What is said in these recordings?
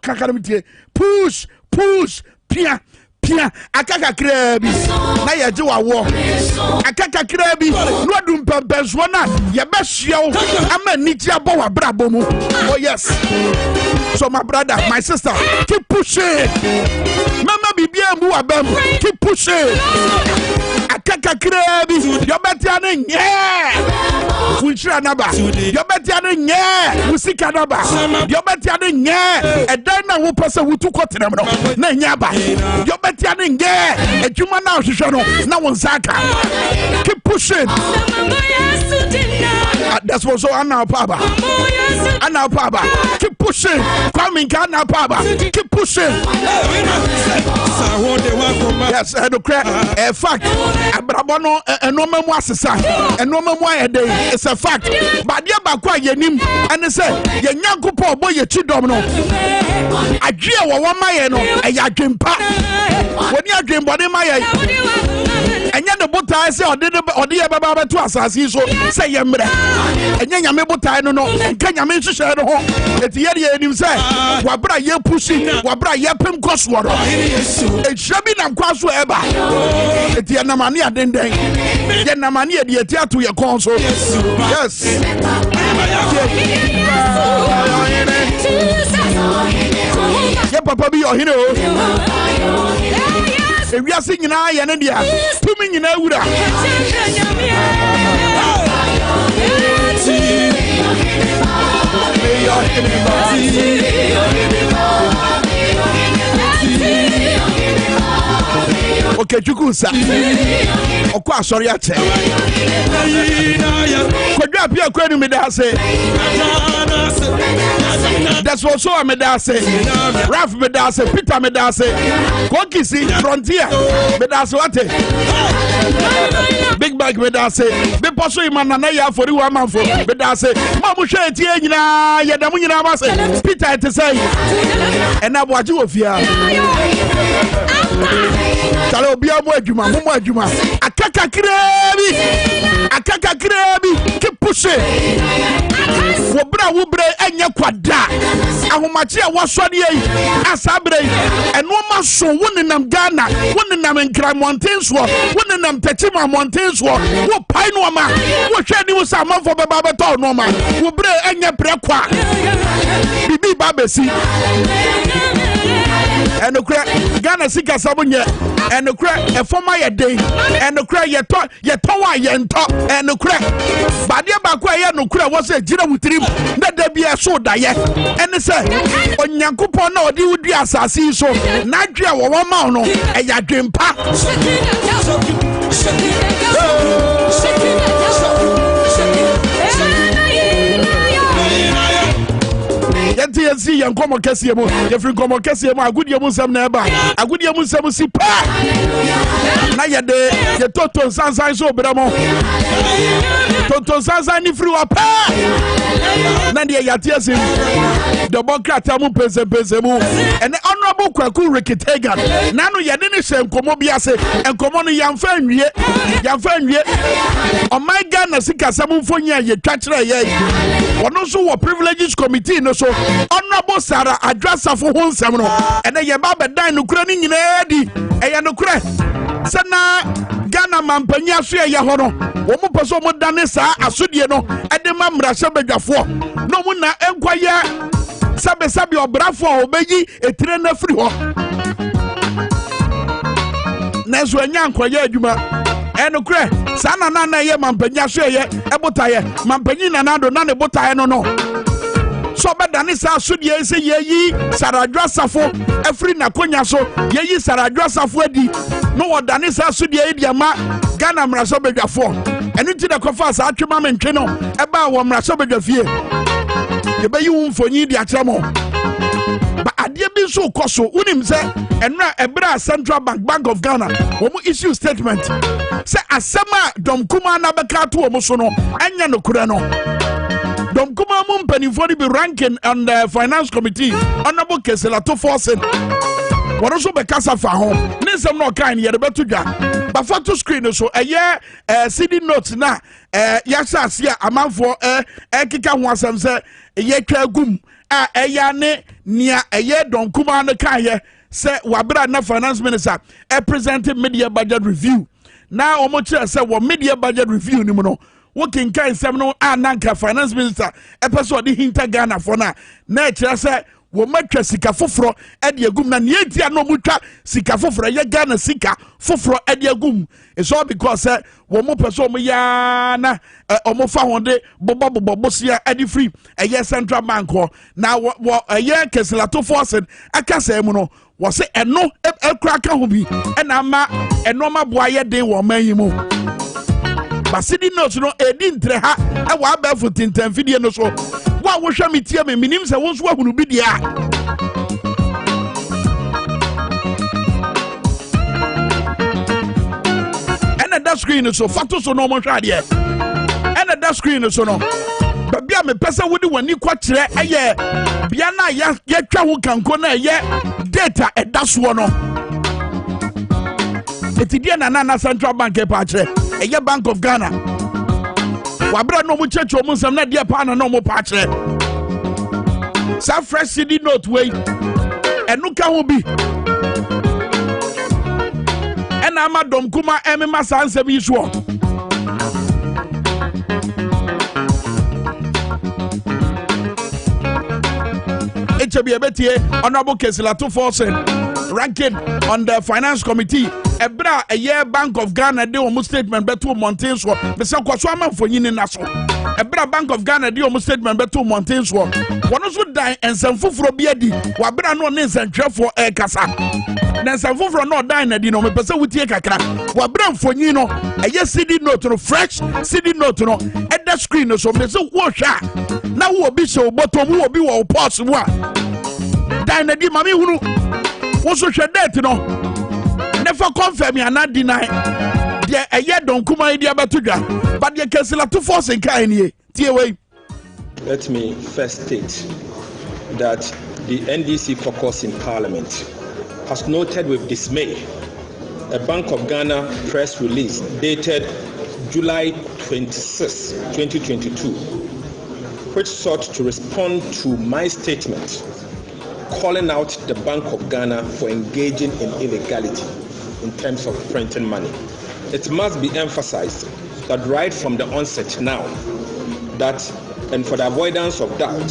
Kakaramite. Push, pia. Akaka krebi na yeje wawo akaka krebi no dum pempenso na ye behia wo ama niti abo wa brabo mu. Oh yes. So my brother, my sister, keep pushing. Mama bibia mu abam, keep pushing. Akaka krebi yo betia ne nye funchira naba yo betia ne nye musika naba yo betia ne nye edan na wo pese wutu kotenam no na nya ba yo betia ne nye adwuma na hwehwe no na won saka. Keep pushing. That's what so Anna Paba. Keep pushing. Kwame Minkah Paba. Keep pushing. Yes, and a fact. Abrabono no memo asesa. No memo ede. It's a fact. But dia bakwa yenim and say ye nyankopon boy ye chidom no. Adwe wo maye no e ya dwempa. Woni adwembode maye. Enya de botai say ode ye baba to asase so say ye mre. Enya nyame botai no nka nyame hwehwe no ho. Eti ye de enim say wabra ye pushi wabra ye pem koswo ro. Ehwabi na kwaso eba. Eti ye namane adenden. Ye namane ye de eti ato ye kon so. Yes. Ye papa bi yo hino. We are singing I and India, swimming in Aura. Okay, Chukusa. Okwa sorry ate. Kodwa pia kwenu medase. That's what so medase. Raf medase, Peter medase. Kokisi frontier medase wate. Big bag medase. Be poso imana na ya for you man for medase. Mamu hwe tie nyina yedamu nyina ba se. Peter ete say. Ena boaji ofia. Tale obi amo adwuma mo adwuma akaka krebi keep pushing wo bre enye kwada ahomache a wasode yi asabre eno ma so wonenam Ghana wonenam Nkran Mountains wo wonenam Techima Mountains wo pai no ma wo hwe ni wo sa manfo beba beto no ma wo bre enye brekwa bibi babesi and the crack Ghana sika sabunye and the crack a former ye day and the crack ye towa top and the crack but the bakwa ye no crack was a jira wutrim that there be a so die and say on Yankupon no di wudi asasi so na dwa wo ma no e ya dwempa Yanti yankomo kese mu yefri komo kese mu agudie mu nsem na eba agudie mu nsem si pa na ye toto sansan so bramo toto sansan ni free wa pa na de yati asim democrat amu pese mu and honorable Kwaku Rekitegan nanu ye de ne hye nkomo bi ase nkomo no yamfa nwie o my Ghana sika samu fonya ye twakere ye wono so wo privileges committee no so honorable Sarah addressa for ho nsem no ene ye ba bedan no kura ni nyina di eye no kura sana Ghana mampanya so ye ho no wo mo peso mo dane sa asodie no ede ma mrahye badwafo no mu na enkoye sabe obrafo obeyi etire na firi ho na so anya nkoye adwuma eno kure sana na ye mampanya so ye ebotaye mampanyi na nado na ne botaye no so bedane sa asodie se yeyi saradwa safo afiri na konya so yeyi saradwa safo adi no wodane sa asodie edi ama Ghana mraso bedwafo enu ti de kofa sa atwema mentwe no eba wo mraso bedwafie ye bayi wonfonyi di atramo ba ade bi so koso unim se enra ebra Central Bank of Ghana wo mu issue statement se asema domkuma na beka to wo so no anya no kura no domkuma mu mpanifo di be ranking and finance committee honorable Kesela to force wọ́n so be kasa fa ho ne nsem no kan ye de beto dwa ba photo screen so eye CD note na ya sase a amanfo kika ho asem se ye twa gum a ɛyɛ ne nia ɛyɛ donkuma no kaayɛ sɛ wabra na finance minister presented media budget review na omo kyerɛ sɛ wɔ media budget review ni mu no wokin kan sɛm no a nanka finance minister episode di hinta Ghana for na kyerɛ sɛ wo matwa sika foforo ade agum na ne etia no mutwa sika foforo ye Ghana sika foforo ade agum it's all because wo mo person mo ya na omo fa honde bobosia ade free eye central bank ho na wo eye kesilato force aka sɛ mu no wo se eno ekura ka ho bi na ama eno ma boa ye den wo man yi mu basidi notes no edi ntre ha e wa ba fu tintan fidie no so wa wo hwa metie me minim se wo so ahunu bi dia ena that screen so fato so no mo hwa de ena that screen so no babia me pese wodi wani kwa kire eye bia na ya twa ho kanko na eye data edaso no etidie na central bank e pa kire eye Bank of Ghana wabra no mu checho mu nsam na dia pa na no mu pa kire sa fresh CD note wey enu ka ho bi ena amadom kuma emema sa nsam yi so HB ebetie honorable Kesilato Forsen ranking on the finance committee ebra a year Bank of Ghana de omo statement beto mountain so be se kwaso amanfonyi na so ebra Bank of Ghana de omo statement beto mountain so wono so dan ensem foforo bi adi wabra no ne nsantwefo kasa na ensem foforo no dan na di no me pese wutie kakra wabra mfonyi no eye CD note no fresh CD note no at the screen so me se wo hwa na wo bi se obotom wo bi wo pause wo a dan na di mami hunu wo so hwe date no never confirm ya na deny de eye donkuma idi abatudwa but de Kesilato force in kai nie tie we. Let me first state that the NDC caucus in Parliament has noted with dismay a Bank of Ghana press release dated July 26, 2022, which sought to respond to my statement calling out the Bank of Ghana for engaging in illegality in terms of printing money. It must be emphasized that right from the onset now, that, and for the avoidance of doubt,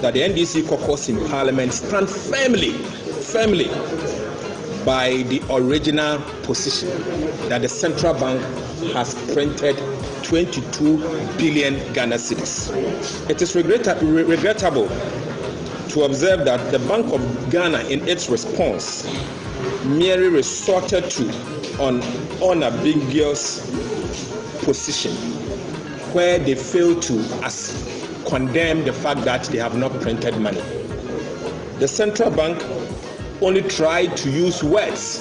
that the NDC caucus in Parliament stand firmly by the original position that the central bank has printed 22 billion Ghana cedis. It is regrettable to observe that the Bank of Ghana in its response merely resorted to an unambiguous position where they fail to condemn the fact that they have not printed money. The central bank only tried to use words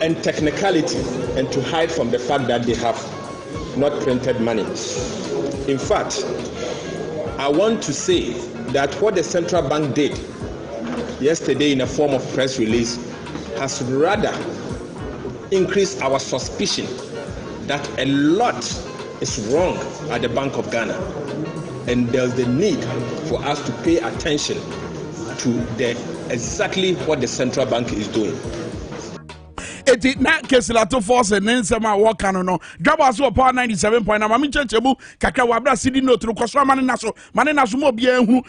and technicality and to hide from the fact that they have not printed money. In fact, I want to say that what the central bank did yesterday in a form of press release has rather increased our suspicion that a lot is wrong at the Bank of Ghana, and there's the need for us to pay attention to exactly what the central bank is doing. Eti na Kesilato force nensema waka no Dwabo Ase power 97.9 mami chechemu kakra wabra CD note no kwaso mane naso mo bia hu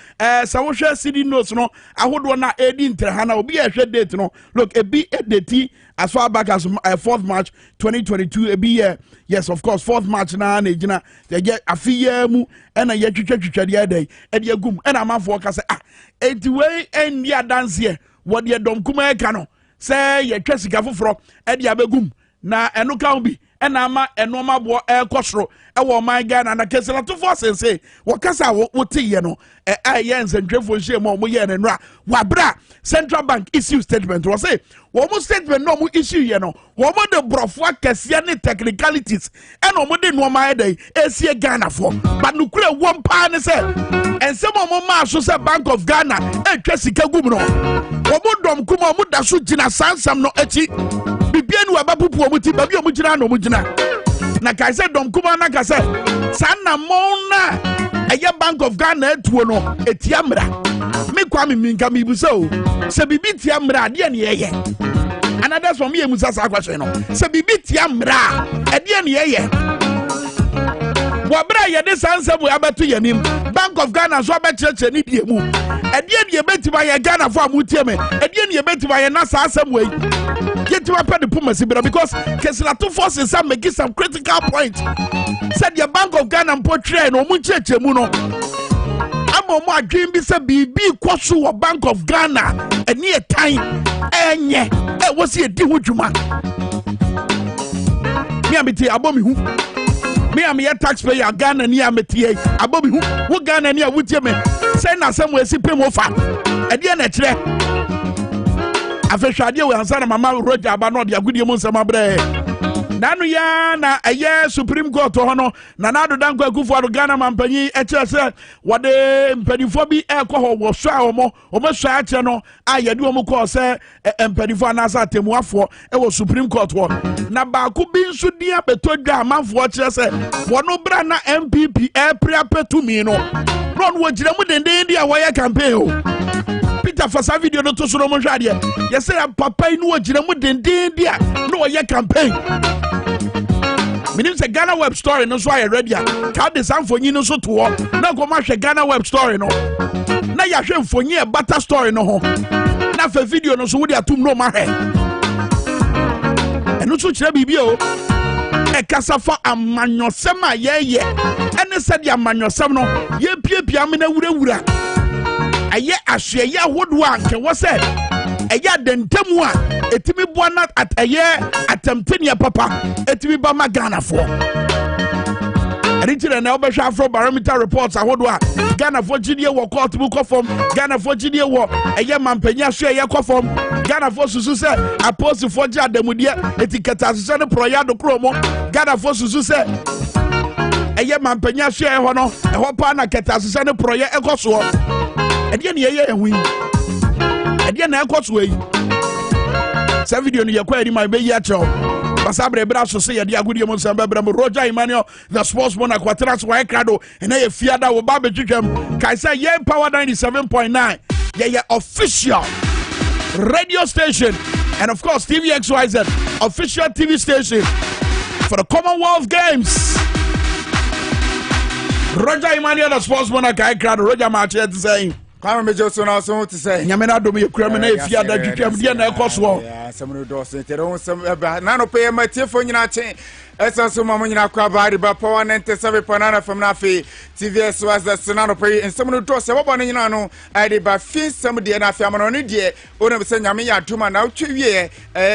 sa wo hwe CD note no ahodo na edi ntre na obi hwe date no look ebi date as far back as 4th March 2022 ebi yes of course 4th March na gina they get afiya mu na ye twetwetwe de adai edi agum na amanfo ka se enti we endia dance here what ye dom kuma eka no say ye twa sika foforo e dia begum na eno ka bi ena ama eno ma bo ekosoro e wo man Ghana na Kesilato force say wo kasa wo tie no ye nsentwefo hye mo ye ne no a wabra central bank issue statement wo say wo mo statement no mo issue ye no wo mo de brofo akese ne technicalities ena mo de no ma edai esie Ghana for but no kura wo mpa ne say ensem mo ma so say Bank of Ghana etwa sika gum no wo mo dom kuma mo da so gina sansam no achi bibia ni wabapupu omuti babi omugina no mugina na kai say dom kuma na ka say Sana Mona, a Bank of Ghana tuono, etiamra. Me Kwame Minkah mi buso. Se bibi tiamra, dian ye. And that's for me, Musasa question. Se bibi tiamra, dian ye. Wabra ye de sanse mu abeto yanim. Bank of Ghana so abechche ni die mu. Edie ne betima ye Ghana for amutie me. Edie ne betima ye na sa asem we. Yetima pe de puma sibira because Keslato forces some make some critical point. Said your Bank of Ghana portray no mu cheche mu no. Amo mo adwin bi se bibi kwaso wo Bank of Ghana eni etan enye e wo se edi hudwuma. Me amiti abomi hu. Me am a taxpayer Ghana ni ametie abobi hu Ghana ni awutie me say na sem we sipe mo fa e de na kire afehwade we ansa na mama Roger aba no de agudie mo nsam abre nanu ya na eye Supreme Court ho no na nado danko akufo ado Ghana mampanyi e kire se wode mpanifo bi e ko ho wo so a omo so a kire no a yede omo ko se mpanifo anasa atemuafo e wo Supreme Court ho na ba ku bi nso dia betodwa amanfo kire se wono bra na MPP e priapetumi no ron wo gire mu denden dia wo ye campaign o Peter Fasa video no to so no mo hwade ye se papa inu wo gire mu denden dia no wo ye campaign Minim se Ghana web story no so aye ready ka de sanfonyi no so to ho na ko ma hwe Ghana web story no na ya hwe mfonyi e bata story no ho na fa video no so wo de atum no ma hwe eno so kire bibi o e kasafa amanyosem a ye ene se de amanyosem no ye piepia me na wurawura aye ahwe ye ahodo anke wo se eya dentemu a etimi boana at aye atemtenia papa etimi ba ma Ghana for Richard na obehwa afro barometer reports ahodo a Ghana for gidie wo court bu kofom Ghana for gidie wo eye mampanya so eye kofom Ghana for susu se apostle for ja demudie etiketa so ne proyado kromo Ghana for susu se eye mampanya so eye ho no e ho pa na keta so ne proye ekoso ede ne eye ehun ede na ekoso yi sa video no yakwa eri ma be yi acho Basabre bra so se yade agudie mo nsamba bra mo Roger Emmanuel the sportsman akwatera so wa krado ena ye fiada wo ba betwetwam kai say ye power 97.9 ye official radio station and of course TVXYZ official TV station for the Commonwealth Games. Roger Emmanuel the sportsman akai krado Roger match to say Kwame me Johnson also to say nyamena do me kura me na fiada twetwam dia na ekoso some do so tero some na no pay my telefone nyina chen esa so mama nyina kwa bari ba power 97.9 from na fe TVS was the senano pay and some do so bobo nyina no I dey ba fin some de na fe amano no de ona be say nyame ya duma na twie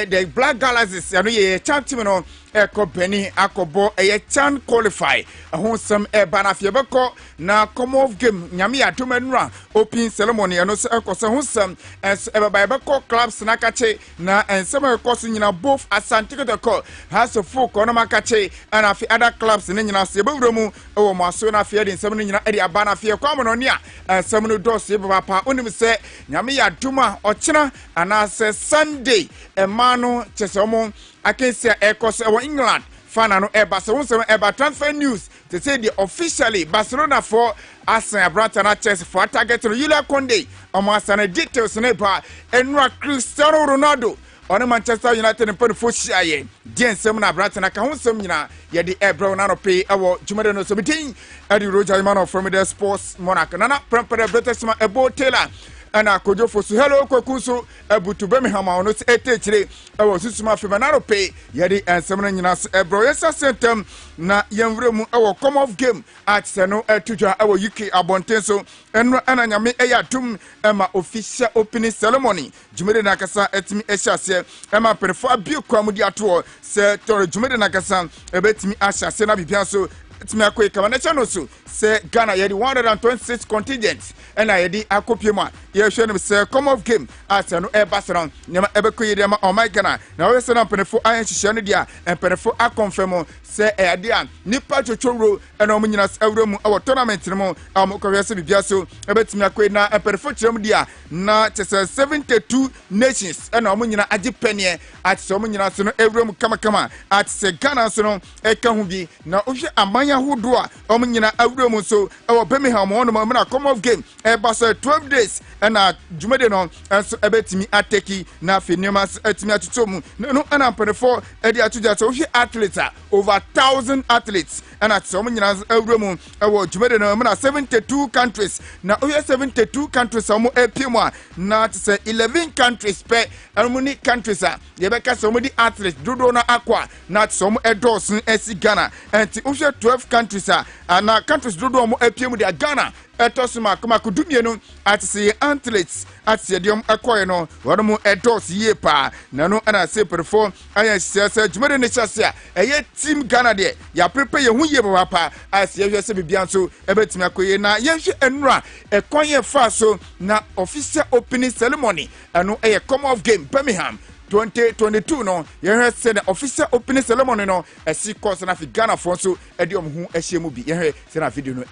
the Black Galaxies ano ye champ team no company akobo chan qualify ahonsam bana fiebeko na Commonwealth game nyame ya duma nura open ceremony ano se ekosa honsam beko clubs na kache na ensem ekoso nyina both Asante Kotoko has of folk on makache and afi other clubs ne nyina se bewuro mu wo mo aso na afi ensem no nyina edi abana fie kwa mo ne a ensem no do se papa onim se nyame ya duma ochina ana se Sunday emano chese omo akensia ekos e England fana no eba se won se eba transfer news to say the officially Barcelona for Arsenal Brantana Chelsea for target to Yula Konde omo asana details ne ba enra Cristiano Ronaldo on Manchester United and put for Shaye Jen Semna Brantana ka hon sem nyina ye di ebro na no pay ewo jumade no so meeting Eddie Roger Emmanuel from the Sports Monarch nana prempere Brentesma ebo Taylor ana kojo fosu hello kokunso ebutu Birmingham ono etechire ewo susuma femanaro pay yedi ensemna nyina ebro yesa sentem na yemvremu ewo Commonwealth game at seno etudwa ewo UK abontenso eno ana nyame eyatum ema official opening ceremony jumede na kasa etimi ehase ema perfo abiu kwamudi ato se tore jumede na kasa ebetimi ahase na bibianso etimi akoy kamana chano so se Ghana yedi 126 contingents and I yedi akopima ye hwe no se Commonwealth game at no Barcelona nyama ebeko yedi ma o my Ghana na we se na penefo ayen hihye no dia penefo akonfirm se ade a nipa chochoro ena o nyina awro mu awo tournament no amokwe se bibia so ebetimi akoy na penefo kirem dia na chese 72 nations ena o nyina age penie at so many national every kama at Segana sono ekahubi na ohwe amanya hodo a omnyina awremu so e Birmingham on na come off game e ba 12 days na jumade no enso ebetimi ateki na fenimas etimi atutomu no na mpefo e di atuja so ohwe athletes over 1,000 athletes and at so many awremu e jumade no na 72 countries na ohwe 72 countries omo epimo na say 11 countries per many countries ye beka so many athletes dodo na akwa na some edosun esi Ghana and ohwe 12 countries na countries dodo omo epimo de Ghana etosuma kuma kudumie no at say athletes at stadium akwa no wono edos ye pa na no ana say perform ayan sese jumade ne chase eye team Ghana de ya prepare ye hu ye papa as ye hwese bibia so ebetimi akoye na ye hwe enura ekwan ye fa so na official opening ceremony eno eye come off game Birmingham 2022 no ye hwe say the official opening ceremony no esi course na fi Ghana for so ediom hu ehyemu bi ye hwe say na video no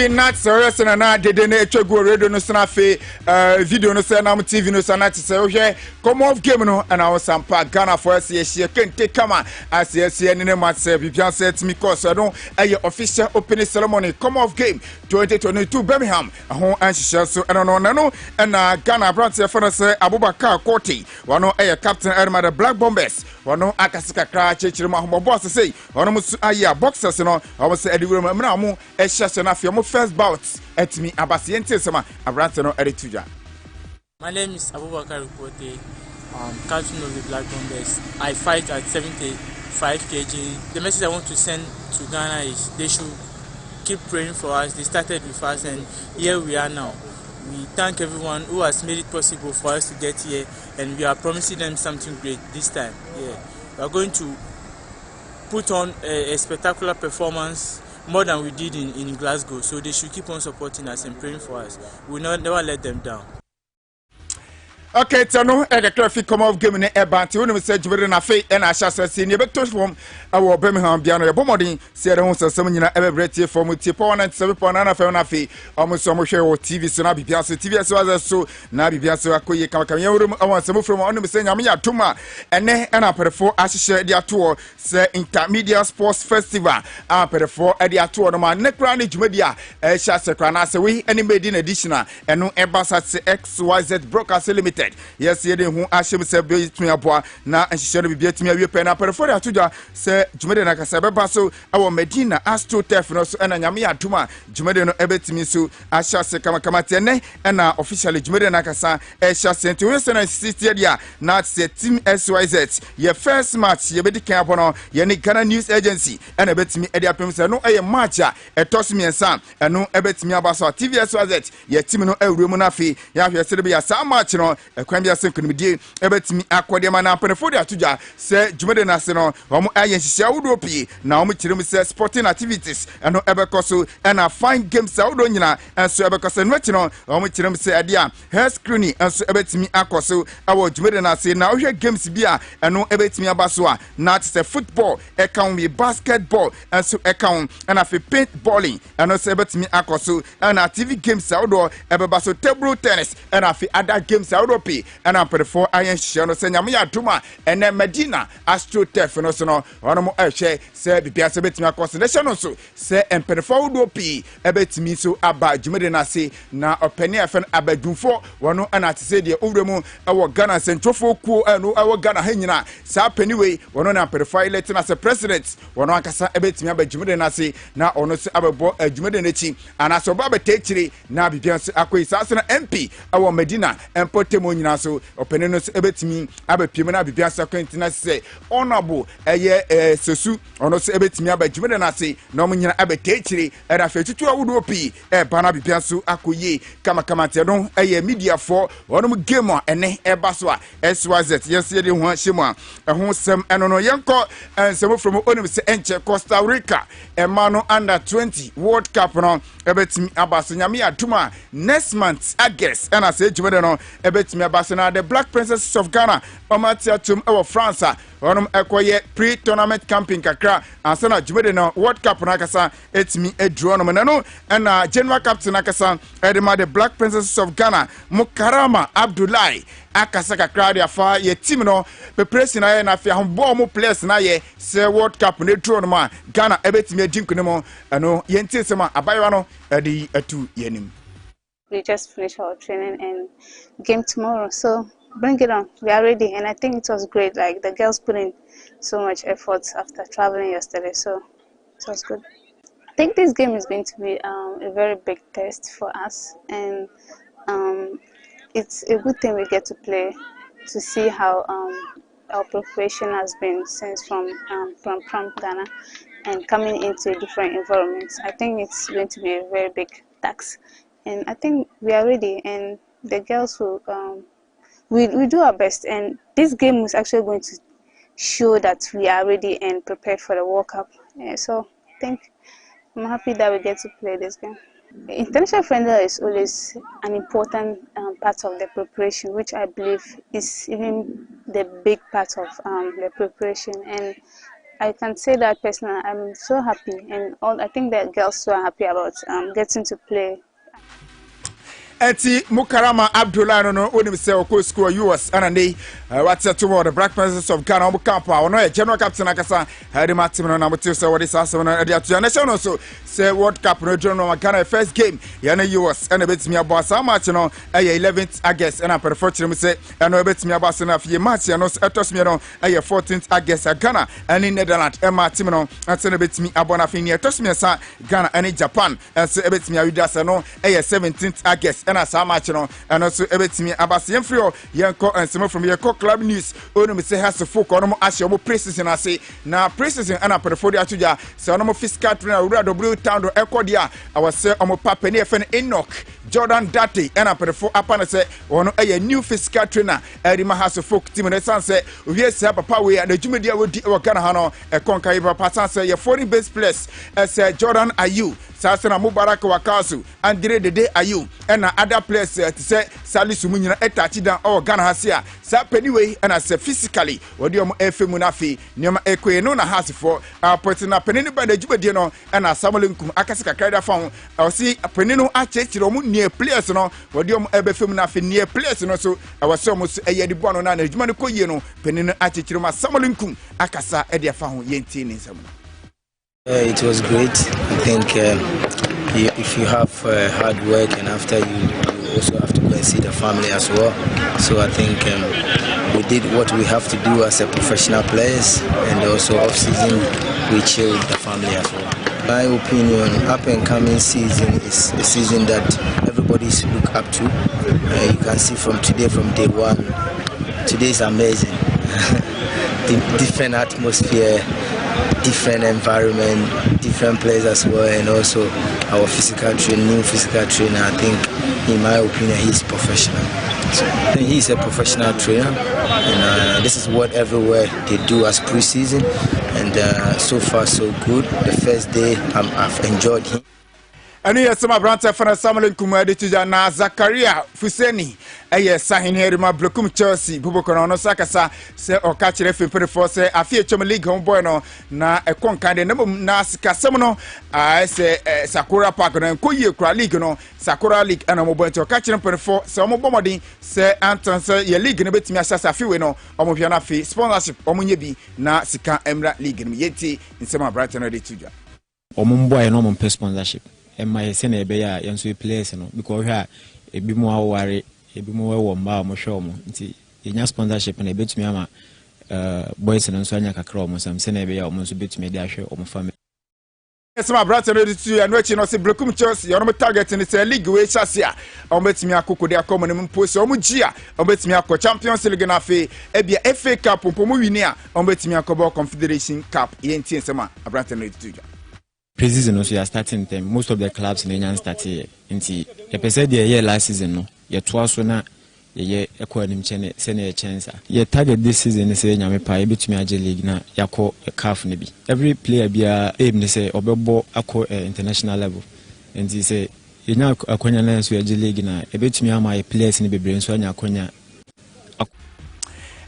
not serious and na dede na etwego radio no sana fe video no say na TV no sana te say ohwe come off game no and our sampa Ghana for us ye kente kama as ye ne match say bibia set me course no eye official opening ceremony come off game 2022 Birmingham ho anhihye so no na Ghana brand say for say Abubakar Korti wano eye captain Elma the Black Bombers wano akasika kra chechire ma ho boss say wano musu aya boxers no o say ediwere ma mu ehye na fe first bout at me abasiente sama abrante no erituja. My name is Abubakar Korti, captain of the Black Bombers. I fight at 75 kg. The message I want to send to Ghana is they should keep praying for us. They started with us and here we are now. We thank everyone who has made it possible for us to get here and we are promising them something great this time. Yeah. We are going to put on a spectacular performance more than we did in Glasgow, so they should keep on supporting us and praying for us. We will never let them down. Okay, tano the traffic come off game ne ebanti wonu say jibere na fe na ahya se ne beto from awo Birmingham bia no yebomodin se de ho sasam nyina ebebrete from tie power 97.9 FM na fe omo hwe wo TV so na bibia so TV so as so na bibia so akoye kama yewrum awon sam from onu say nyame ya tuma ene na perefo ahye de ato se Intermediate Sports Festival a perefo de ato no ma nekra ne jumadi a ehya se kra na se we ene made in additional eno ebasa se XYZ Broadcast Limited. Yes, ye de hu ahyem se be tuaboa na nhihye no bibia timi awie pe na perefo atuja se jumade na kasa beba so awo Medina Astro Turf no so na nyame aduma jumade no ebetimi so ahya se kama tene na officially jumade na kasa ehya se nti we se na city dia na se team SYZ ye first match ye bedi kan abono ye ni Ghana News Agency na ebetimi edi apem se no eye match a etosmi ensa eno ebetimi abaso TV SYZ ye team no awuremu na fi ya hwe se de ya sa match no ekwan bia se kunimdie ebetimi akode ma na penefo de atuja se jumade na se no omo aye nhihye awudo pii na omo kirem se sporting activities eno ebekoso na fine games awudo nyina enso ebekoso no chi no omo kirem se ade a hair screening enso ebetimi akoso awo jumade na se na ohwe games bia eno ebetimi abaso a na se football account we basketball enso account na fe paintballing eno se ebetimi akoso na TV games awudo ebebaso table tennis na fe other games awudo pii na perefo ayen hye no se nyame ya duma ene Medina Astro Turf no so no ono mo ehwe se bibia se betimi akoso ne hye no so se emperefo awudo pii ebetimi so aba jumede na se na opani afen abadwumfo wono na te se de owremu ewo Ghana sentrofo kuo eno ewo Ghana hanyina sa paniwe wono na perefo elect na se president wono akasa ebetimi aba jumede na se na ono se abebo jumede na chi ana so ba betekiri na bibia se akoyi sa se na MP ewo Medina empotemo mo nyina so opene no ebetimi abepiem na bibia second na say honorable sesu ono so ebetimi abadwumede na se na mo nyina abetechiri era fetutu awudo pi bana bibia so akoye kama te no media for ono mo game ene eba so a SYZ yes ye de ho hyemu a ho sem eno no yenko ensemo from onim se enche Costa Rica emano under 20 World Cup no ebetimi abaso nyame aduma next month August and I say jumede no ebetimi abaso na the Black Princesses of Ghana omatiatum ewo France onum ekoye pre-tournament camping kakra ansana jumede no World Cup na kasa etimi edro no no na general captain akasa edema the Black Princesses of Ghana Mukarama Abdullahi akasa kakra dia fa ye team no preparation na na afia hombo mo players na ye se World Cup ne draw no ma Ghana ebetimi adinku ne mo eno ye ntinsema abayewa no edi atu yenim. We just finished our training and game tomorrow, so bring it on. We are ready, and I think it was great. Like the girls put in so much effort after traveling yesterday, so it was good. I think this game is going to be a very big test for us, and it's a good thing we get to play to see how our preparation has been since from Ghana and coming into a different environment. I think it's going to be a very big task. And I think we are ready, and the girls will we do our best, and this game is actually going to show that we are ready and prepared for the World Cup. So I think I'm happy that we get to play this game. International friendly is always an important part of the preparation, which I believe is even the big part of the preparation. And I can say that personally, I'm so happy, and I think the girls so happy about getting to play. Eti Mukarama Abdullahi no onim se okọ school US anande what's tomorrow the Black Princesses of Ghana omo camp ono e general captain akasa hadi matim no na motiv se wodi sasa no ade atu national so say World Cup no join no Ghana first game ya na US and betimi abo asa match no 11th August and perfortunately say and betimi abo asa na fie match no etos me no 14th August Ghana and in Netherlands e matim no atse betimi abo na fie ne etos me sa Ghana and Japan and say betimi awida sa no 17th August and as match no and also ebetimi abase yemfrio yenko ensemo from yenko club news onu me say has folk onu ahye omo preseason ase na preseason ana perfordi atuja se onu fiscal trainer owura W town do ekodia awase omo papa ne efe Enoch Jordan Dati ana perfo apana se onu new fiscal trainer erima has folk team ne sanse owie se papa we na dwumedi a wodi e Ghana ha no ekonka iba papa sanse ye foreign based players as Jordan Ayu Sasana Mubarak Wakasu Andre Dede Ayu and other players to say Salisu Munyina Etachidan or Ghana Hasia Sa anyway and as physically Odium Efe Munafi Niama Ekwe no na has for putting up penny by the Jubadiano and a Samulinkum Akasaka Kreda found I see a penino Achechiro near players no Odium Ebefe Munafi near players no so I was almost a Yedibono and Jumanico Yeno Penino Achechiroma Samulinkum Akasa Edia found Yentin in some. It was great. I think if you have hard work and after you also have to go and see the family as well. So I think we did what we have to do as a professional players, and also off season we chill with the family as well. My opinion, up and coming season is a season that everybody's look up to. You can see from today, from day one, today is amazing. The different atmosphere, different environment, different players as well, and also our physical trainer, new physical trainer. I think, in my opinion, he's professional. So, he's a professional trainer, and this is what everywhere they do as pre-season, and so far so good. The first day, I've enjoyed him. And here some branta for Samuel Kumadi to na Zakaria Fuseni sahin here ma blokum Chelsea Buboko no sakasa se o catch referee for say afie chom league home boy no na ekonka de na sikasem no say Sakura Park no koye kura league no Sakura League and mo boy to catch referee for say mo bomodin say Anton say ye league no betimi asasa afie no omo hia na afie sponsorship omo nye bi na sika Emra League no yeti nsema branta no de tuja omo boy no mo sponsorship my sene ebe ya yanso players no because ha ebi mo aware ebi mo wo mba mo hwe mo nti enya sponsorship na ebetumi ama boys no so anya kakra mo sam sene ebe ya mo so betumi de ahwe o mo family Some brother ready to and watching us Brekum Chelsea, your target in the league way Shasia. Ombetimi akoko de akoma ne mposo omugia ombetimi akọ Champions League na fe ebia FA Cup pompomu wini a ombetimi akọba Confederation Cup yenti ensema abrante no tuja pre-season also you are starting them most of the clubs in England start here nti the person the year last season no ye to so na ye ekọ anim chene se na chance ye target this season say nyame pa e betumi age league na yakọ CAF ne bi every player bia aim ne say obebo akọ international level nti say ina akonya na so age league na e betumi ama players ne bebre so anya akonya.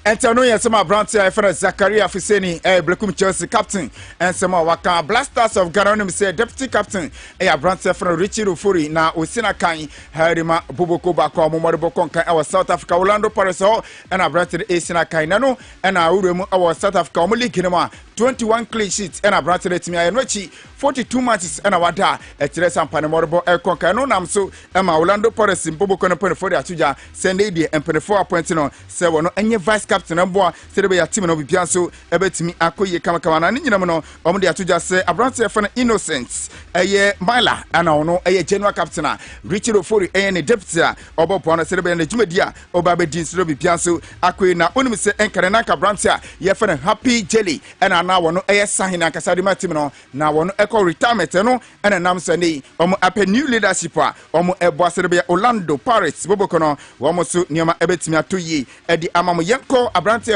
Entano yesema Branty Efra Zakaria Fiseni Brekum Chelsea captain and some waka Blasters of Ghana say deputy captain Branty Efra Richie Rufuri na Osina Kan Harima Boboko Bako Momorebo Konka our South Africa Orlando Paris and Branty Asina Kainano and our South Africa Omuli Kinema 21 clean sheets and Branty Timia Enwechi 42 matches and awada Teresa Panemorebo Konka no namso Emma Orlando Paris in Boboko no for the Atuja Sunday and 24 points no say no any vice captain amboa serebe ya team no bibia so ebetimi akoye kama na nyinam no omo de atoja se Branty Efra Innocent Mila ana ono general captain Richard Ofori ne deputy obopo na serebe na jumadi a obabedin so bibia so akoye na onim se enkare na ka Branty Efra Happy Jelly na na wono sahina kasade ma team no na wono retirement no na nam se ni omo ape new leadership a omo ebo serebe Orlando Pirates boboko no womo so nioma ebetimi atoyi edi amamo yenko Branty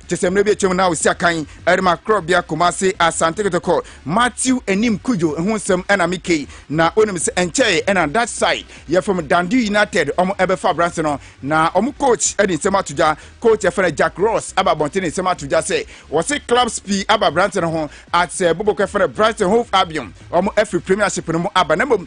tesemre bi etwem na osia kan erima krobia Kumasi Asante Kotoko Matthew Enim Kujo ehusem na Minkah na onim se enche na that side ye from Dundee United omo ebefa Branty no na omo coach edi nsema tuja coach Efra Jack Ross ababonte nsema tuja se wo se clubs p aba Branty no ho at Boboko Efra Brighton Hove Albion omo every premiership no mo aba na mom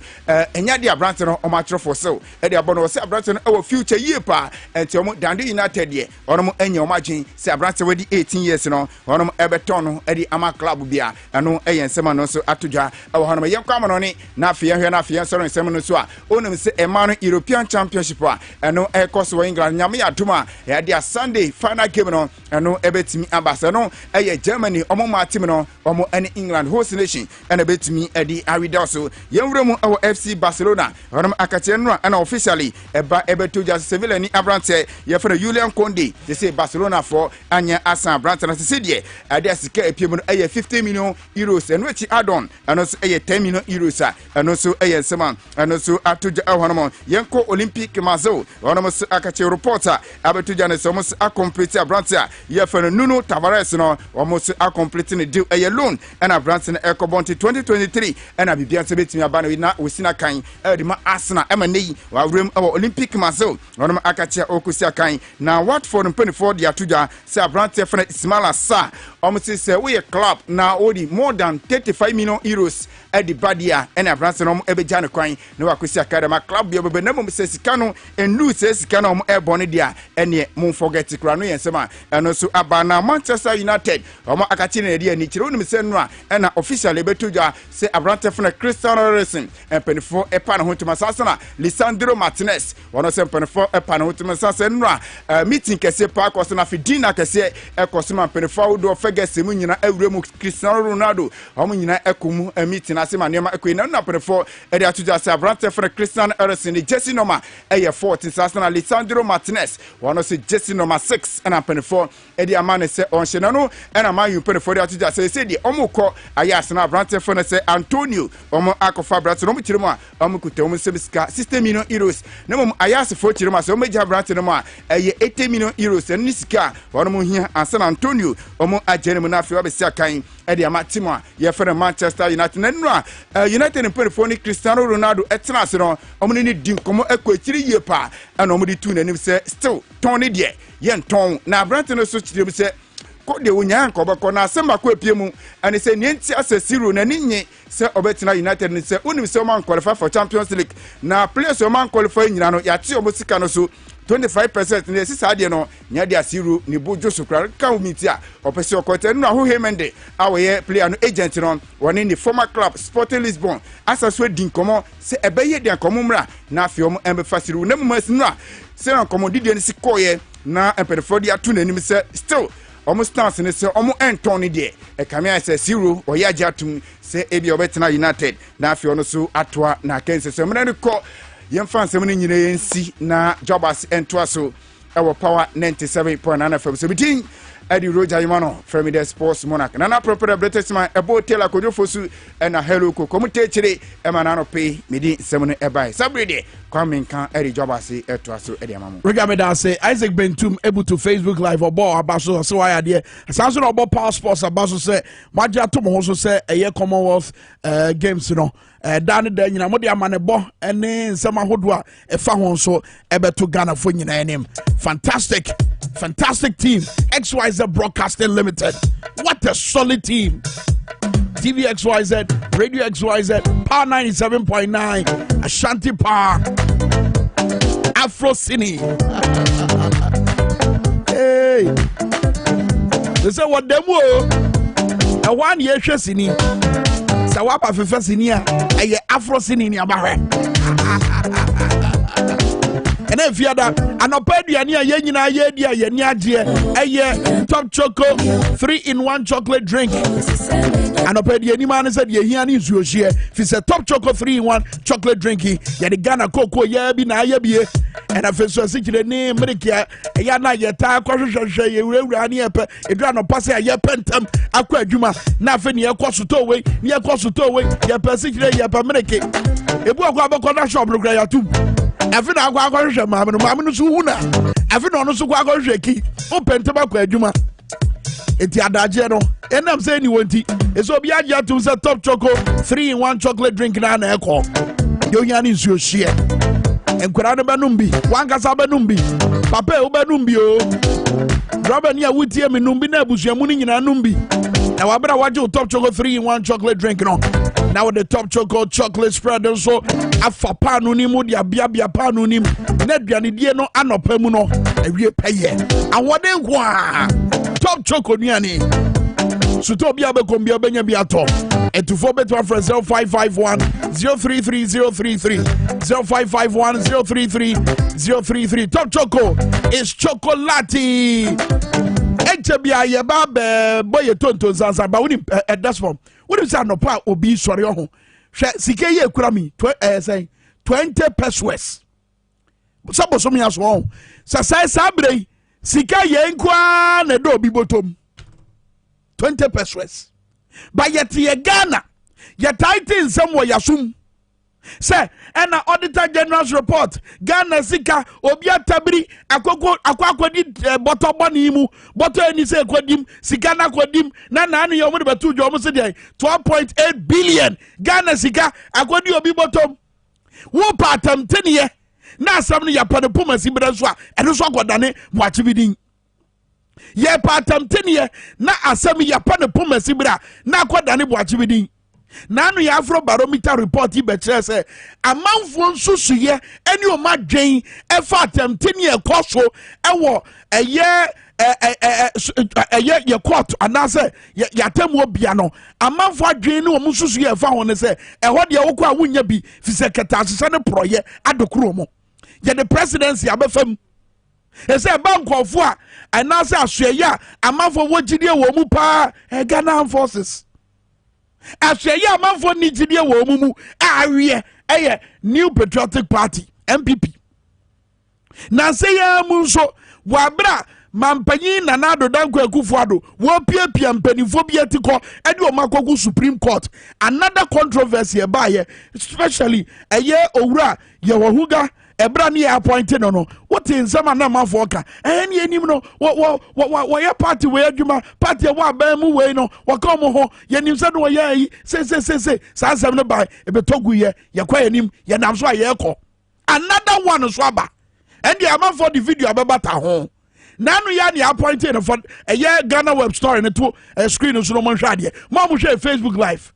enya dia Branty no omo atro for so edi abono wo se Branty no e future year pa enti omo Dundee United ye omo enye omagin se Branty wedi 18 years no onom ebeton no edi ama club bia eno eyensema no so atodwa ewo honom yenkwa no ni na afia hwe na afia so nsema no so a onom se emano European Championship a eno ekoso England nyame aduma ya dia Sunday final game no eno ebetimi abasa no eye Germany omo ma team no omo ene England host nation ene betimi edi awida so yenwremu ewo FC Barcelona onom akache no ena officially eba ebetoja Sevilla ni Branty Efra Julian Conde they say Barcelona for anya asa Branty na se die ade asika epiem no 50 million euros and which add-on and also 10 million euros and also sema and also atuja ahonom yenko Olympic Mazo honom so akache reporter abetuja ne so mus complete Branty Efra Nuno Tavares no almost complete the deal loan and Branty na ekobonti 2023 and abibia se betimi aba na osina kan edi ma Arsenal emanei wa rem Olympic Mazo honom akache okusia kan na Watford for the atuja say Branty Efra Ismaila Sarr almost say we a club now odi more than 35 million euros at the badia and Branty no ebeja ne kwan na wakosi academy club bi obebe na mo say sika no enu say sika no mo ebone dia ene mo forget kra no yensema eno so abana Manchester United omo akachi na dia ni kire onim say no a na official ebetuja say Branty Efra Cristiano Ronaldo empenifo epa na hontuma sasana Lisandro Martinez wono say empenifo epa na hontuma sasana no meeting kese pa akoso na fidina kese ekoso ma empenifo do fegese mu nyina awuremu Cristiano Ronaldo omo nyina ekomu meeting asema nema ekoina na empenifo edi atuja say Branty Efra Cristiano Ronaldo jersey number 14 sasana Lisandro Martinez wono say jersey number 6 and empenifo edi amane say onhye no and ama yu empenifo edi atuja say di omo ko ayas na Branty Efra say Antonio omo akofa Branty no mukiremu a omo kutem sebiska 60 million euros nemo ayas fo kiremu say omo ja Branty no ma 80 million euros and nisika wono hia San Antonio omo ajenemu na afi obesia kan edi amatima ye fere Manchester United nenu a United empenifo ni Cristiano Ronaldo etena se no omo ni dinkomo ekwakyiri ye pa na omo di tu nanim say still ton ne de ye nton na Branty no so kiremu say ko de wonya nkobako na semba ko epiemu and say nienti asasiru na ninye say obetina United ni say unim say man qualify for Champions League na players o man qualify nyina no yate omo sika no so 25% ne sisa de no nya de asiru ni bojo sukra kan umiti a opese okote no aho hemende awoye player no agent no woni ni former club Sporting Lisbon asaso din komo se ebeye de komumra na afiom embe fasiru na mumas no a se na komo dide ni sikoye na emperfor dia tu nanim se still almost stance ne se omo entoni de e Kwame Ase 0 oya jatum se ebi obetena United na afi ono so atoa na kense se mena ne ko yemfa nsem ne nyine yensi na Dwabo Ase entoa so ewo power 97.9 FM so bitin Eddie Roger Imano from the Sports Monarch nana proper Bretesman ebo tela kojo fosu na hello ko komute chire e manano pay midi semune e bai sabride Kwame Minkah Eddie Dwabo Ase eto aso Eddie amamu Regame da say Isaac Bentum able to Facebook live obo abaso so why there sanso no obo Power Sports abaso say magia to mo so say eye Commonwealth games no dan da nyina mo de amane bo ene nsema hodo a e fa ho so ebeto Ghana fo nyina enim fantastic team XYZ Broadcasting Limited. What a solid team. TV XYZ, Radio XYZ, Power 97.9, Ashanti Power, Afro Cine. Hey, they say what them wo? A 1 year Cine. Sawapa Fefe Cine, a Afro Cine ni abare. And if you are that, and Opedia near Yenina Yedia, Yenia, Top Choco 3-in-1 chocolate drink. And Opedia Niman said, Yehiani Zushia, if it's a Top Choco 3-in-1 chocolate drinky, Yadigana Coco Yabi na Yabi, and a first the name Medicare, Yana Yata, Kosha, Rani, Edrano Passa, Yapentum, Aqua Juma, Nafin, Yakosutowe, Yakosutowe, Yapasic, Yapamedic. If we go back on that shop, look at you. Every now I go to Mamma Suna. Every no so go shaki. Open tobacco adwuma. Eti adagero. And I'm saying you want it. It's obiaja to say Top Choco 3-in-1 chocolate drink na na eko. Yo yani nsuo hye. Enkwara no benumbi. Wankasa benumbi. Papa e benumbi o. Drobe ni awutie me numbi na abusuamu ni nyina numbi. Na wabra waje Top Choco 3-in-1 chocolate drink no. Now the Top Choco chocolate spread so afa panu ni mu dia bia panu ni na aduane die no anopa mu no awie peye awode nko Top Choco nuane suto bia be kombia benya bia to etufo beto for 0551 033 033 0551 033 033 Top Choco is chocolate bia ye ba be boy tonton sansa ba woni that's from what is that no pa obi sori ho hwe sike ye kura mi say 20 pesos sabo so mi aso ho sai sabre sika ye nkwa na do obi botom 20 pesos ba yet ye Ghana ye title some wo yasum say and auditor general's report Ghana sika obi atabiri akwakodi botto boni mu botto eni say kodim sika na kodim na anu yo mo de betu jo mo se dey 12.8 billion Ghana sika akodi obi bottom wo patam teniye na asam no yapane puma sibra so a eno so agodane mo achibidin ye patam teniye na asam yapane puma sibra na agodane bo achibidin Nanu ya Afro Barometer report ibetire say amanfo nsusuye eni o madwen efa atemteni ekoso ewo eye ye court anase yatem obia no amanfo adwen ni o mususuye efa ho ne say eho de wokọ a wonya bi fi seketa asese ne proye adokuro mo ye the presidency abefam ese bankofo a anase asoye a amanfo wogidie wo mu pa Ghana forces Aseye amanfo nigidie wo mumu awie eye New Patriotic Party MPP na seye mu nso wabra mampanyin na nado danko akufuado wo piapia mpanifo bi atiko ede o makogu Supreme Court another controversy ebaye especially eye owura ye wahuga ebra ni appointed no what in some na mafoka eni enim no wo ye party we adwuma party wa ba mu we no wo kom ho ye nim se no ye yi se sa sem no ba e betogu ye kwa enim ye nam so ye ko another one so aba and the amount for the video abata ho nanu ya ni appointed for eye Ghana web story ne to screen so no man hwa de mo mo hwe Facebook live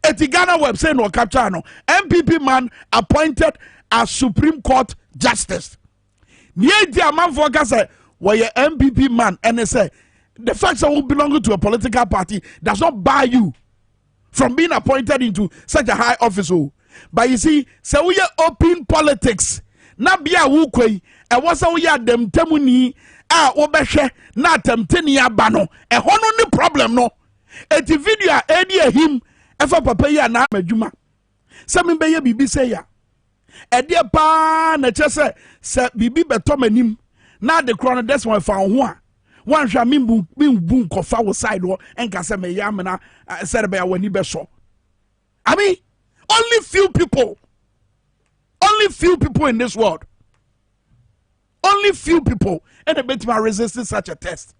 eti Ghana web say no capture no MPP man appointed as Supreme Court Justice. Nye di amanfo ka say we MPP man and say the fact that we belong to a political party does not bar you from being appointed into such a high office. But you see, say we open politics. Na bia wo kwai e wo say we dem temuni a wobɛhwɛ na atamteni aba no ɛhɔ no ne problem no eti video a edi ehim ɛfa papa yi ana adwuma sɛ membɛyɛ bibi sɛ ya ɛdeɛ paa na kyɛ sɛ bibi bɛtɔ m'anim na de korɔ no des wɔn fa ho a wanhwɛ mimbu nkɔfa wo side hɔ ɛnka sɛ mɛyɛ amena sɛ de bɛyɛ w'ani bɛsɔ I mean only few people in this world, only few people and the betima resisting such a test.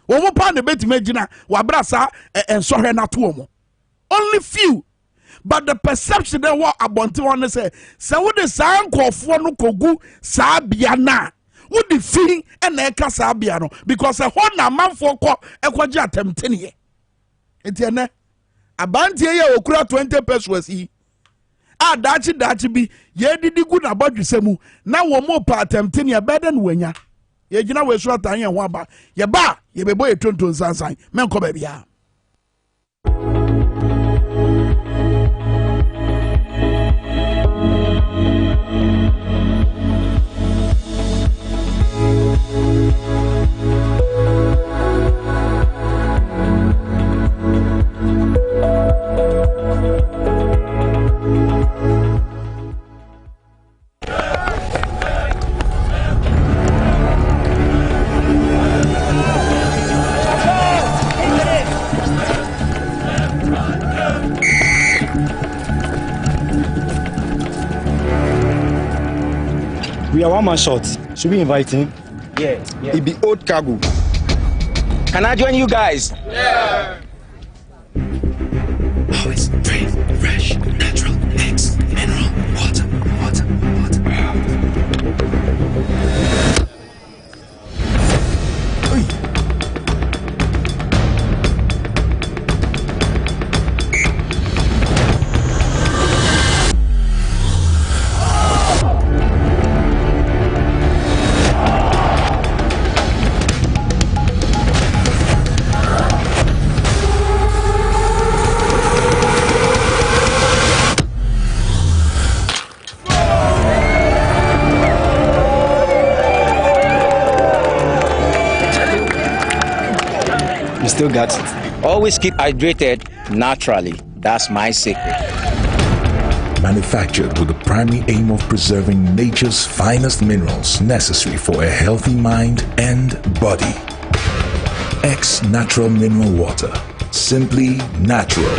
One part the betima jina wabrasa and saw her not to only few. But the perception that what about one say, so what the sound call for no kogu sabiana. What the feeling and eka sabiano because a whole man for call a quadratum 10 year. Etienne a bantia okura 20 pesos he. Dachi bi ye didi good about you na wo mo pa attempting ya better than wenya ye gina we so atan ye ho aba ye ba ye bebo ye tonton sansan men ko ba bia. We are one man short. Should we invite him? Yeah. It be old cargo. Can I join you guys? Yeah. Always free, fresh, natural, mix, mineral, water. Still got it. Always keep hydrated naturally. That's my secret. Manufactured with the primary aim of preserving nature's finest minerals necessary for a healthy mind and body. X Natural Mineral Water. Simply natural.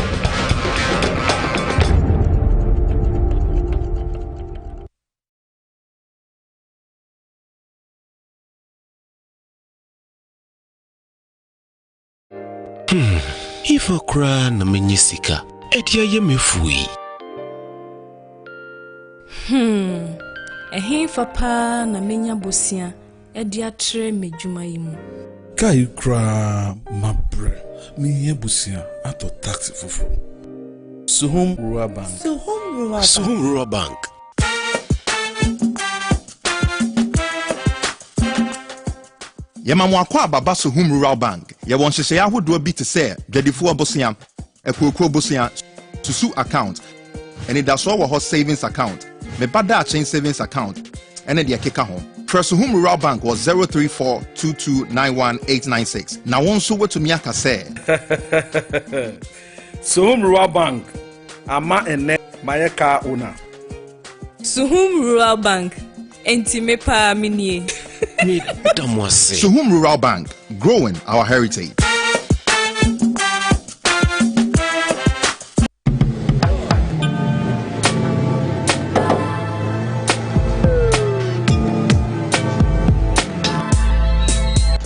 If I cry na menyisika, edia ye mefui. Ehin fa na menya bosia, edia tre medwuma yimu. Kai kra mabre, mi busia ato taxi fufu. Suhum Rural Bank. Suhum Rural Bank. Yemamwa kwa baba Suhum Rural Bank. Ye won hyehyɛ ahodoɔ bi te sɛ dwadifo abosia, ekuokuo bosia, susu account, ɛne da so wɔ hɔ savings account, mebada chain savings account, ɛne de keka ho. Suhum Rural Bank was 034229186. Na won so wetumi aka sɛ Suhum Rural Bank ama ene mayeka owner. Suhum Rural Bank enti mepa minie. Suhum Rural Bank, growing our heritage.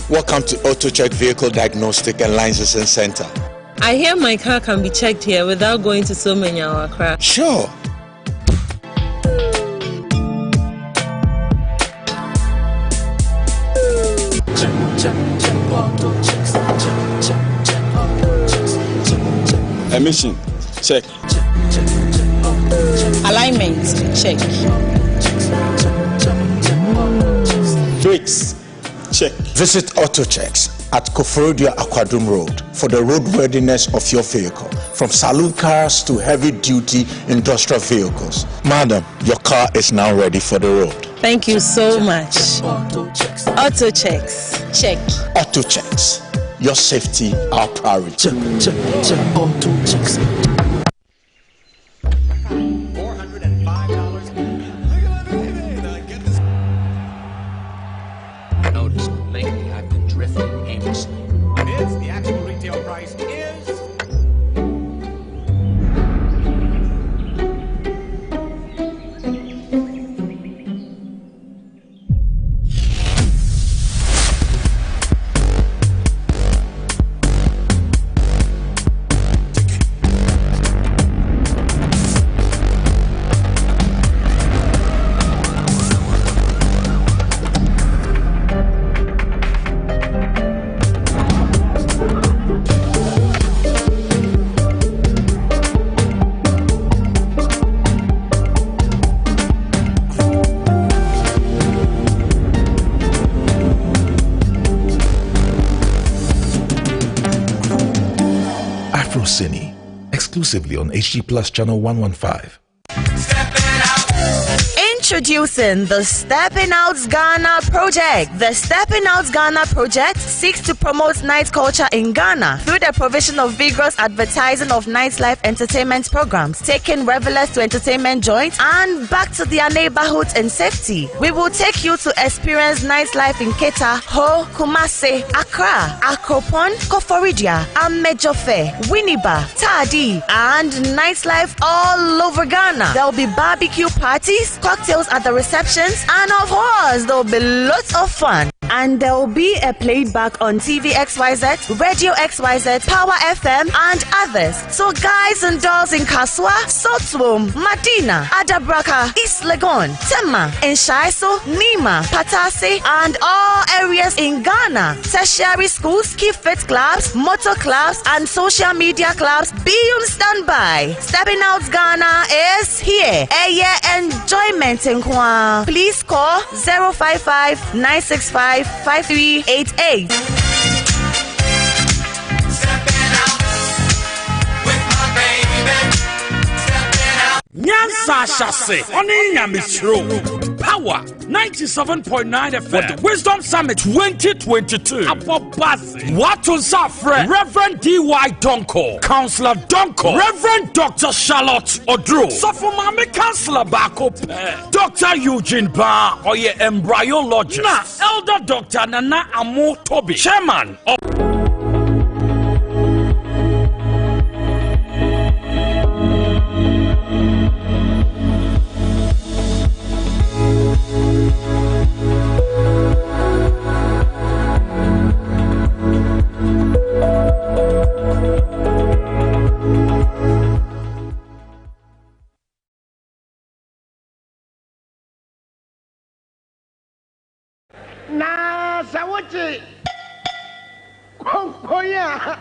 Welcome to Auto Check Vehicle Diagnostic and Licensing Center. I hear my car can be checked here without going to so many hour Accra. Sure. Emission, check. Alignment, check. Brakes, check. Visit Auto Checks at Koforodia Aquadum Road for the roadworthiness of your vehicle, from saloon cars to heavy-duty industrial vehicles. Madam, your car is now ready for the road. Thank you so much. Auto checks. Check. Auto checks. Your safety, our priority. Check. Auto checks. Notice lately I've been drifting aimlessly. It's the actual retail price is. Cine, exclusively on HG Plus Channel 115. Introducing the Stepping Out Ghana project. The Stepping Out Ghana project seeks to promote night culture in Ghana through the provision of vigorous advertising of nightlife entertainment programs, taking revelers to entertainment joints and back to their neighborhoods in safety. We will take you to experience nightlife in Keta, Ho, Kumasi, Accra, Akropon, Koforidia, Amejofe, Winneba, Tadi, and nightlife all over Ghana. There will be barbecue parties, cocktails at the receptions, and of course there will be lots of fun. And there will be a playback on TV XYZ, Radio XYZ, Power FM, and others. So guys and dolls in Kaswa, Sotwom, Madina, Adabraka, East Legon, Tema, Enshaiso, Nima, Patase, and all areas in Ghana. Tertiary schools, key fit clubs, motor clubs, and social media clubs be on standby. Stepping Out Ghana is here. Enjoyment in Kwa. Please call 055 965 5388. Nyansa Shase, Oni Yamisro, Power 97.9 FM, for the Wisdom Summit 2022. Abobasi, Watu Safre, Reverend D.Y. Donko, Counselor Donko, Reverend Dr. Charlotte Odro, Sofumami Counselor Bako, Dr. Eugene Ba, Oye Embryologist, Na Elder Dr. Nana Amo Toby, Chairman of na sawote konkoya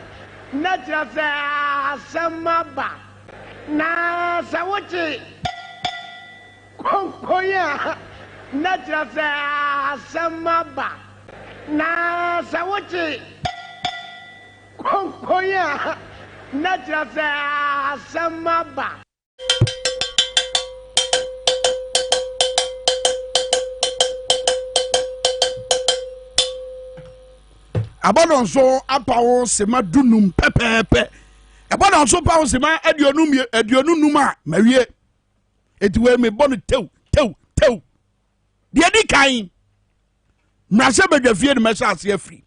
na jasa samaba na sawote konkoya na jasa samaba na sawote konkoya na jasa samaba. Abononso apawo sema dunum pepepe. Abononso pawo sema aduonu numa mawie. Etiwe me bonu tew. De di kan. Mrase bedwafie ne mesa ase afri.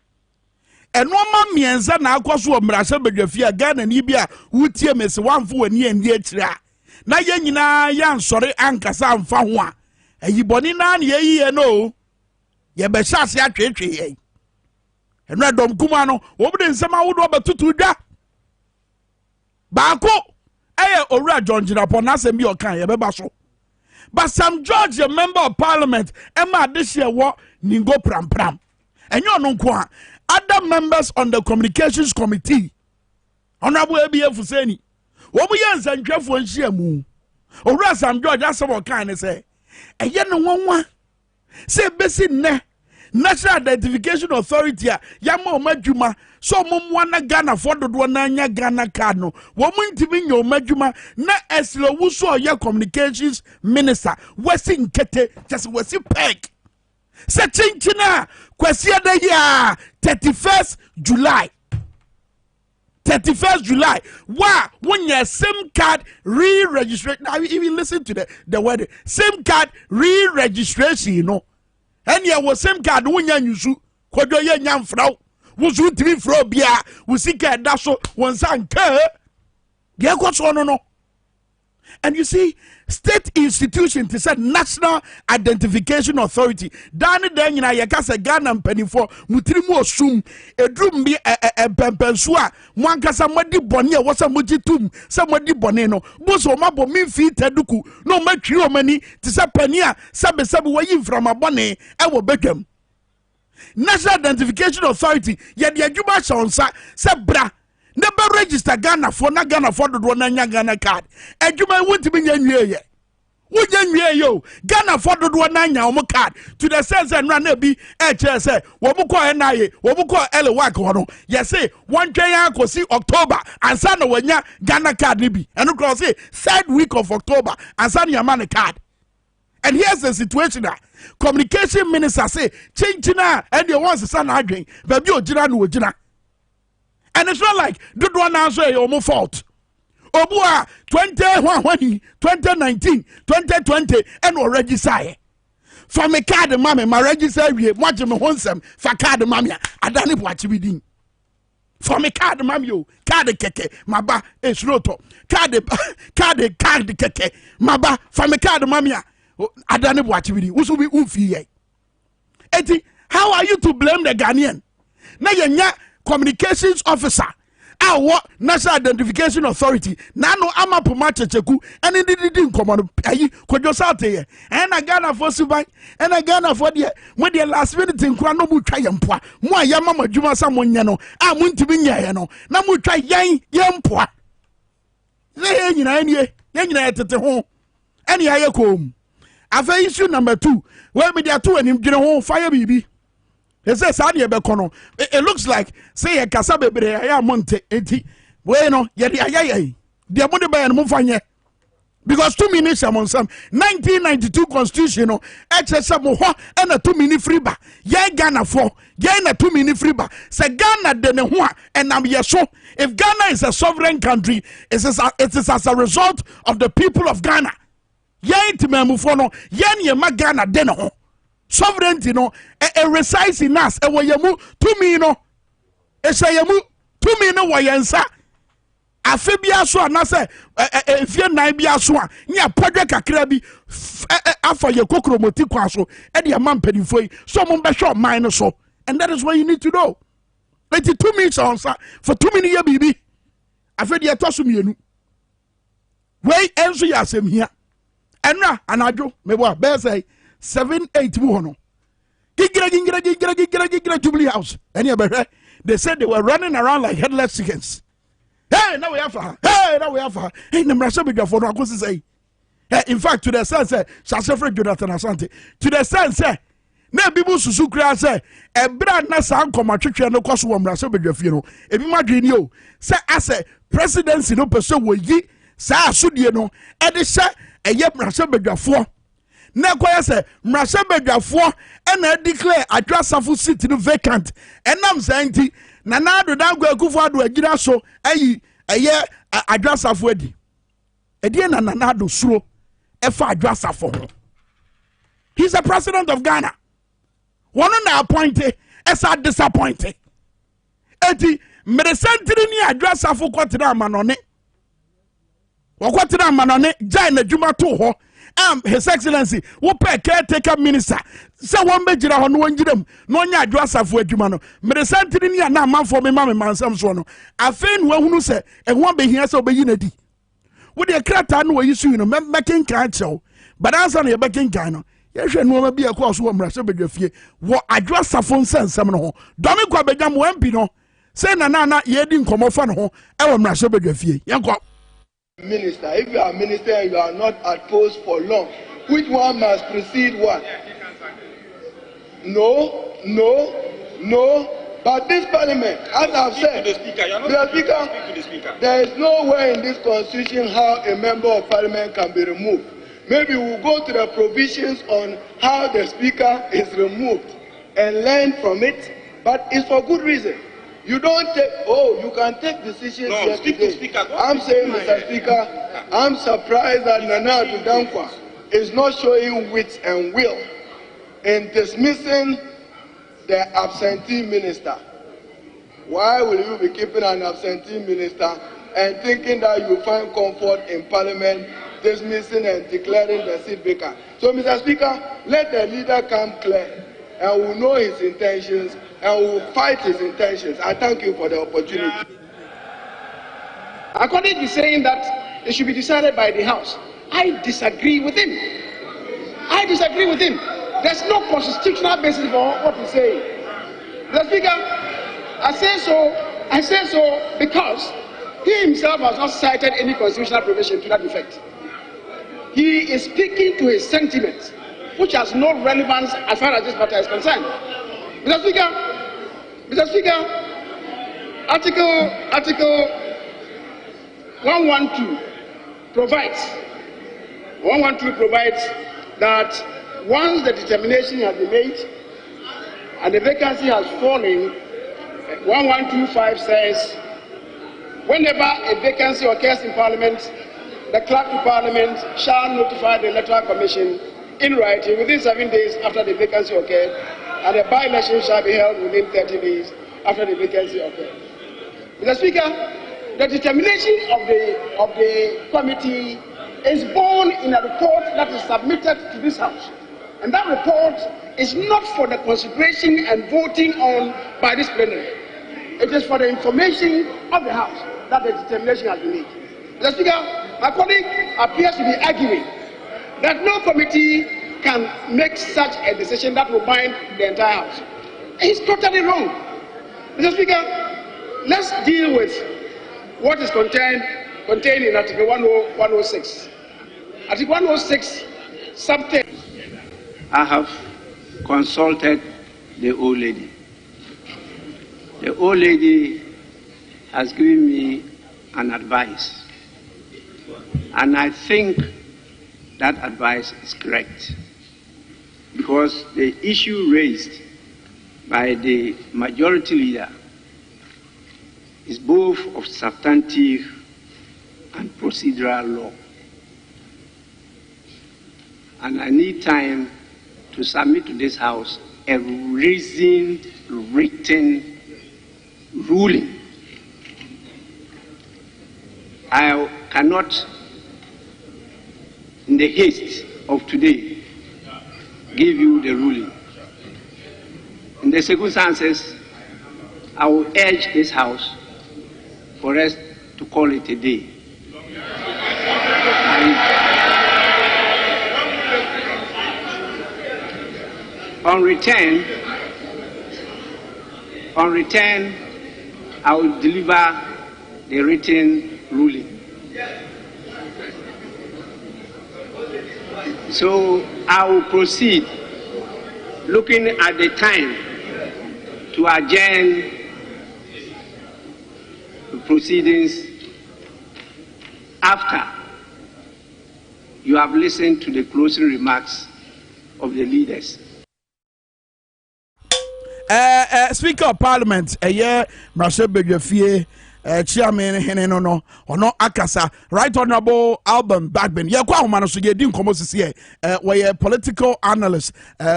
Enoma mienza na akoso o mrase bedwafie Ghana ni bia wutie mese wanfo wani andi akira. Na ye nyina ya nsore ankasa amfa ho a. Ayiboni na na ye no. Ye be sase atwetwe ye. Enra dom kuma no obde nsema wodo batutu dwa baako eye owura John Jirapo na asem bi okan ye beba so but Sam George, a member of parliament, Emma this year what ningo pram enyo no nko other members on the communications committee honorable ABF Fuseni wo bu ye nsantwefo nhia mu owura Sam George asem okan ne say eye no nwanwa say besi nne National Identification Authority yama omadwuma so momwa na Ghana for dodo na anya Ghana card no wo muntimi nya omadwuma na eslo wuso ya communications minister wasi nkete just wasi peg se chinchina kwasi ada ya 31st July 31st July. Wow, when your SIM card re-registration, now even listen to the word SIM card re-registration, you know. And you was SIM card when you shoot, Kodo Yan Frau, was you to be fro bia, was seek a dasso, one son, yeah, what's on no. And you see, state institution to say National Identification Authority. Dani den yina yakasa Ghana mpanifo mutrimu osum edrum bi pempensua mwankasa modi bone wasa mojitum sa modi bone no boso mabo mfi teduku no matwi omani ti sa pani a sabe wayi mframa bone e wo bedwam. National Identification Authority ye de adwuma shonsa se bra never register Ghana for na Ghana for the one na Ghana card. Ejuma won't be nwie ye. Won't nwie yo. Ghana for the one na nya card. To the sense and run be say wo mo ko NIA, wo mo ko LWAC hono. Yes say one twan ko see October and san no wanya Ghana card ni bi. And go say third week of October and san your man card. And here's the situation that communication minister say chinchina and the ones san adwen. Baby ojira no ojira. And it's not like do one answer your fault. Obua 2019, 2020, and already say. For me card mammy, my register we watch me honsome for card mammy. I don't watch we ding. For me card mammy, card keke, my ba is roto. Card keke, my ba for me card mammy. I don't watch we ding. Who be ufi? Eti, how are you to blame the Ghanaian? Na yenya communications officer our National Identification Authority nano ama poma checheku and didi nkomo ayi kodwo sate and a Ghana for subai and a Ghana for the when the last minute nkwa no mu twa yempoa mo ayama madwuma sa monye no a muntimi nya no na mu twa yan yempoa ze nyina nyina tete ho ene aye kom afa issue number 2 where me dia to anim dwene ho fire bibi. It says, it looks like, say, a Casabe, I am Monte, 80. Bueno, yet, the money by and Mufanya. Because 2 minutes among some 1992 constitutional, excess of Moha and a 2 minute free bar. Yea, Ghana 4, yea, a 2 minute free bar. Say Ghana, then and I'm so. If Ghana is a sovereign country, it is as a result of the people of Ghana. Yea, to Memufono, yea, Ghana, then sovereignty no resides in us e wayamu tumi no esayamu tumi no wayansa afe bia so anase efie nan bia so a nya podwe kakra bi afa ye kokromoti kwa so e de amampanifo yi so mo behwe man no so, and that is what you need to know. 82 minutes onsa for 2 minutes ye bibi afe de etoso mienu wey enso ya asem hia enra anadwo mebo be say 7-8 muhono. Gigra Jubilee House. They said they were running around like headless chickens. Hey, now we have her. Hey, now we have her. Hey, Namrasabiga for no say. In fact, to the sense, Sasafre Jonathan Asante. To the sense, na bibu susu kra say e bra na san koma twetwe no kwaso wo mra so bedwafie no e bi madwini o say ase presidency no pese wo yi sa asodie no e de hye eye mra so bedwafo na kwaya se mrashe bedwafo e na declare adwasafo seat no vacant enam santi na na do dagwa akufo ado agira so ayi eye adwasafo adi edie na na do suro e fa adwasafo. He's the president of Ghana. One na appointed as a disappointed eti meresentri ni adwasafo kwotira manone wakwotira manone jai na dwuma to ho. His Excellency, what pay caretaker minister? So one bejira on one giram, no nya drasa for Jumano. Meresentini na man for me, mamma, man, some sono. I fain one who say, and one be here so be unity. Would the cratan were you soon, making can't show, but answer your backing kind. Yes, and will be a course one rasabia. What I dress a phone sense, some no. Dominic Quabedam Wampino, say Nana, ye didn't come off on home, I will rasabia. Yanko. Minister, if you are minister and you are not at post for long, which one must precede what? No, No. But this parliament, as I've said, Mr. Speaker, there is no way in this constitution how a member of parliament can be removed. Maybe we'll go to the provisions on how the speaker is removed and learn from it, but it's for good reason. You don't take, you can take decisions here today. I'm saying, Mr. Speaker, I'm surprised that Nana Dankwa is not showing wit and will in dismissing the absentee minister. Why will you be keeping an absentee minister and thinking that you find comfort in parliament dismissing and declaring the seat vacant? So, Mr. Speaker, let the leader come clear and we'll know his intentions and we'll fight his intentions. I thank you for the opportunity. According to saying that it should be decided by the House, I disagree with him. There's no constitutional basis for what he's saying. The Speaker, I say so because he himself has not cited any constitutional provision to that effect. He is speaking to his sentiments, which has no relevance as far as this matter is concerned. Mr. Speaker, Article 112 provides that once the determination has been made and the vacancy has fallen, 1125 says, whenever a vacancy occurs in Parliament, the clerk to Parliament shall notify the Electoral Commission in writing within 7 days after the vacancy occurred, and a by-election shall be held within 30 days after the vacancy occurred. Mr. Speaker, the determination of the committee is born in a report that is submitted to this House. And that report is not for the consideration and voting on by this plenary. It is for the information of the House that the determination has been made. Mr. Speaker, my colleague appears to be arguing that no committee can make such a decision that will bind the entire House. He's totally wrong. Mr. Speaker, let's deal with what is contained in Article 106. Article 106, subtext. I have consulted the old lady. The old lady has given me an advice, and I think that advice is correct, because the issue raised by the majority leader is both of substantive and procedural law. And I need time to submit to this House a reasoned, written ruling. I cannot, in the haste of today, give you the ruling. In the circumstances, I will urge this House for us to call it a day. On return, I will deliver the written ruling. So I will proceed, looking at the time, to adjourn the proceedings after you have listened to the closing remarks of the leaders. Speaker of Parliament, Marshal Bedwafie, Chairman Henenono, or no Akasa, Right Honorable Alban Bagbin, Yakwa so ye didn't come here, where a political analyst,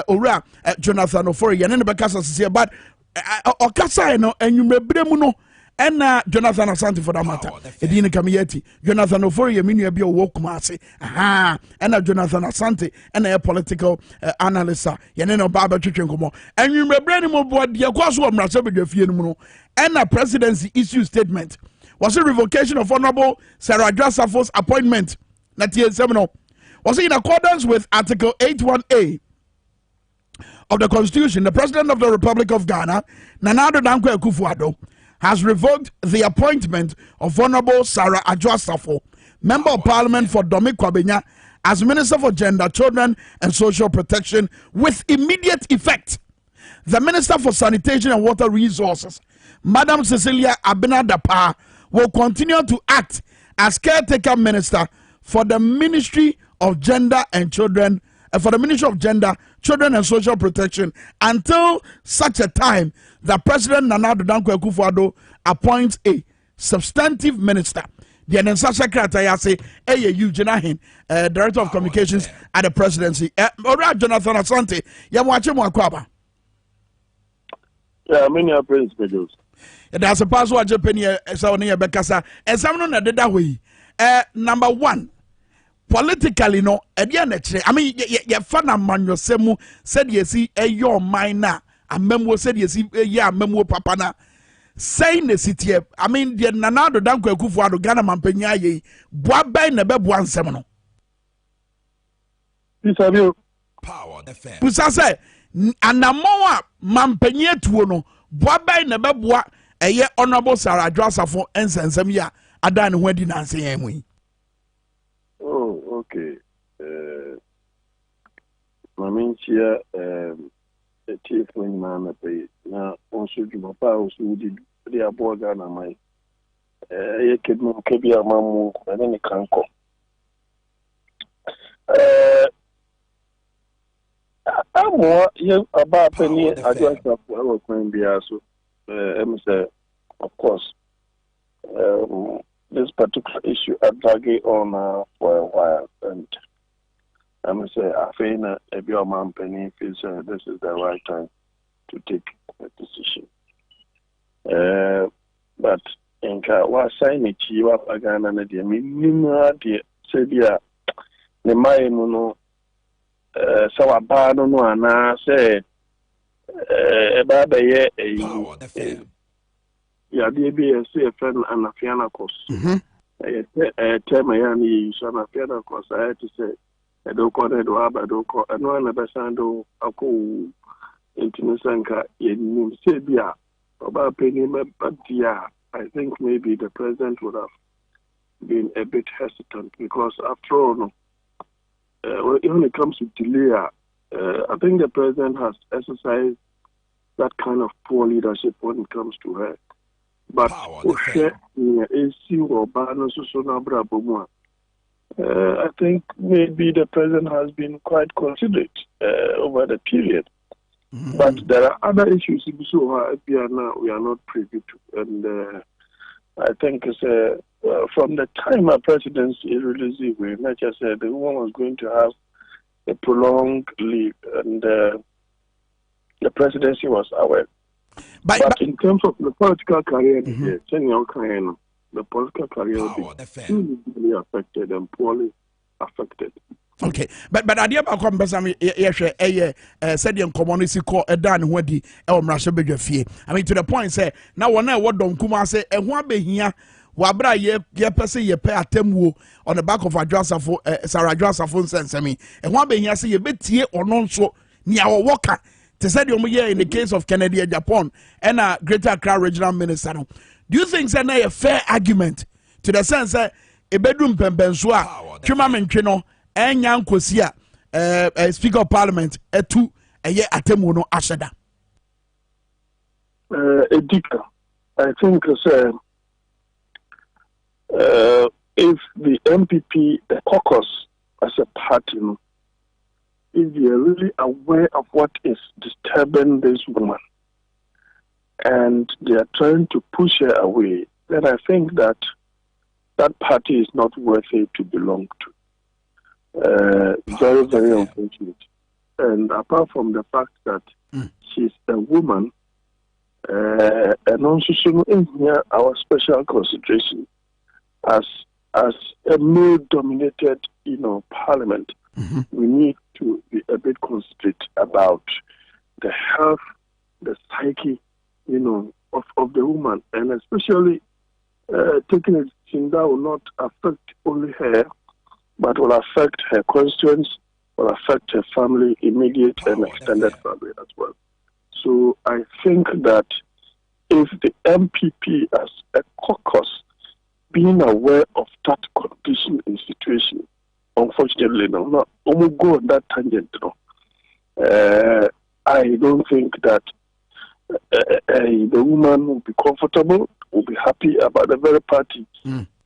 Ora, Jonathan Ofori, and Bekasa here, but Okasa, and you may bremuno. And Jonathan Asante for that matter. Edina Kamiyeti, Jonathan Ofori, Minya Bio Wokumase, and Jonathan Asante, and a political analyst, Yaneno Baba Chuchenkomo. And you may bring him aboard the Aquaswa Mrasabi Fienu, and a presidency issue statement was a revocation of Honorable Sarah Jasafo's appointment. Natia Seminole was in accordance with Article 81A of the Constitution. The President of the Republic of Ghana, Nana Dankwa Akufo-Addo, has revoked the appointment of Honorable Sarah Adjo-Safo, Member of Parliament for Domi Kwabenya, as Minister for Gender, Children and Social Protection with immediate effect. the Minister for Sanitation and Water Resources, Madam Cecilia Abinadapa, will continue to act as caretaker minister for the Ministry of Gender and Children, Children and Social Protection until such a time that President Nana Addo Dankwa Akufo-Addo appoints a substantive minister. The Anensa Secretary say, Eugene Director of Communications at the Presidency. Jonathan Asante, Yamwache Mwakwaba. Yeah, many are praise videos. That's a password Japan Saudi Bekasa. And some on that way. Number one, politically, no, I mean, your father man Yosemu said, yes, see, your minor, a memo said, yes, yeah, memo papana. Saying the city, I mean, the Nana Addo Dankwa Akufo-Addo Ghana Mampenya ye, Boabai nebe buan semono. Power FM. Pusa say, anamoa Mampenya tuono, Boabai nebe bua, eye Honorable Sarah Adwo-Asafo ensensem ya, adan wedi nanse yemwe. Oh, okay. Maminchia, the chief wing man pay now also to my power so did the Aboga my kid no Kebia Mamu and then can come. I'm more about penny address of our claim be also of course this particular issue I drag it on for a while and I must say, I think if your man penny feels this is the right time to take a decision. But in what sign it you up again and the minimum said, yeah, the mind no, so a bar no, and I say, about a year, yeah, the a friend and a piano course. Tell my young son a piano course, I had to say. I don't call it Dwabo Ase. I know I'm a sando. I go into Minkah. You say, "Yeah, about paying me, but yeah, I think maybe the president would have been a bit hesitant because after all, when it comes to delay, I think the president has exercised that kind of poor leadership when it comes to her. But I think maybe the president has been quite considerate over the period. But there are other issues we are not privy to. And I think from the time our presidency is released, like I said, the woman was going to have a prolonged leave, and the presidency was aware. But in terms of the political career, the political career will be really affected and poorly affected. Okay, but I dear Malcolm Besami, said the community call a dan wedi El Mrasha fee. I mean, to the point, say, now one what don't come say, and one be here, Wabra ye person ye pay atemu on the back of Sarah Adwo-Asafo sense, I mean, and one be here say ye bet ye or non so near our worker. To say the in the case of Kennedy and Japan and a Greater Accra Regional Minister. Do you think that's a fair argument to the sense that a bedroom pembensua, Chumamenchino, and Yan Kosia, Speaker of Parliament, two a year atemuno ashada? Edika, I think if the MPP, the caucus as a party, if they are really aware of what is disturbing this woman and they are trying to push her away, then I think that that party is not worthy to belong to. Very, very unfortunate. And apart from the fact that she's a woman, and also in here our special consideration as a male-dominated, parliament, we need to be a bit considerate about the health, the psyche, of the woman, and especially taking a decision that will not affect only her, but will affect her constituents, will affect her family, immediate and extended family as well. So I think that if the MPP as a caucus being aware of that condition and situation, unfortunately, not go on that tangent. I don't think that the woman will be comfortable, will be happy about the very party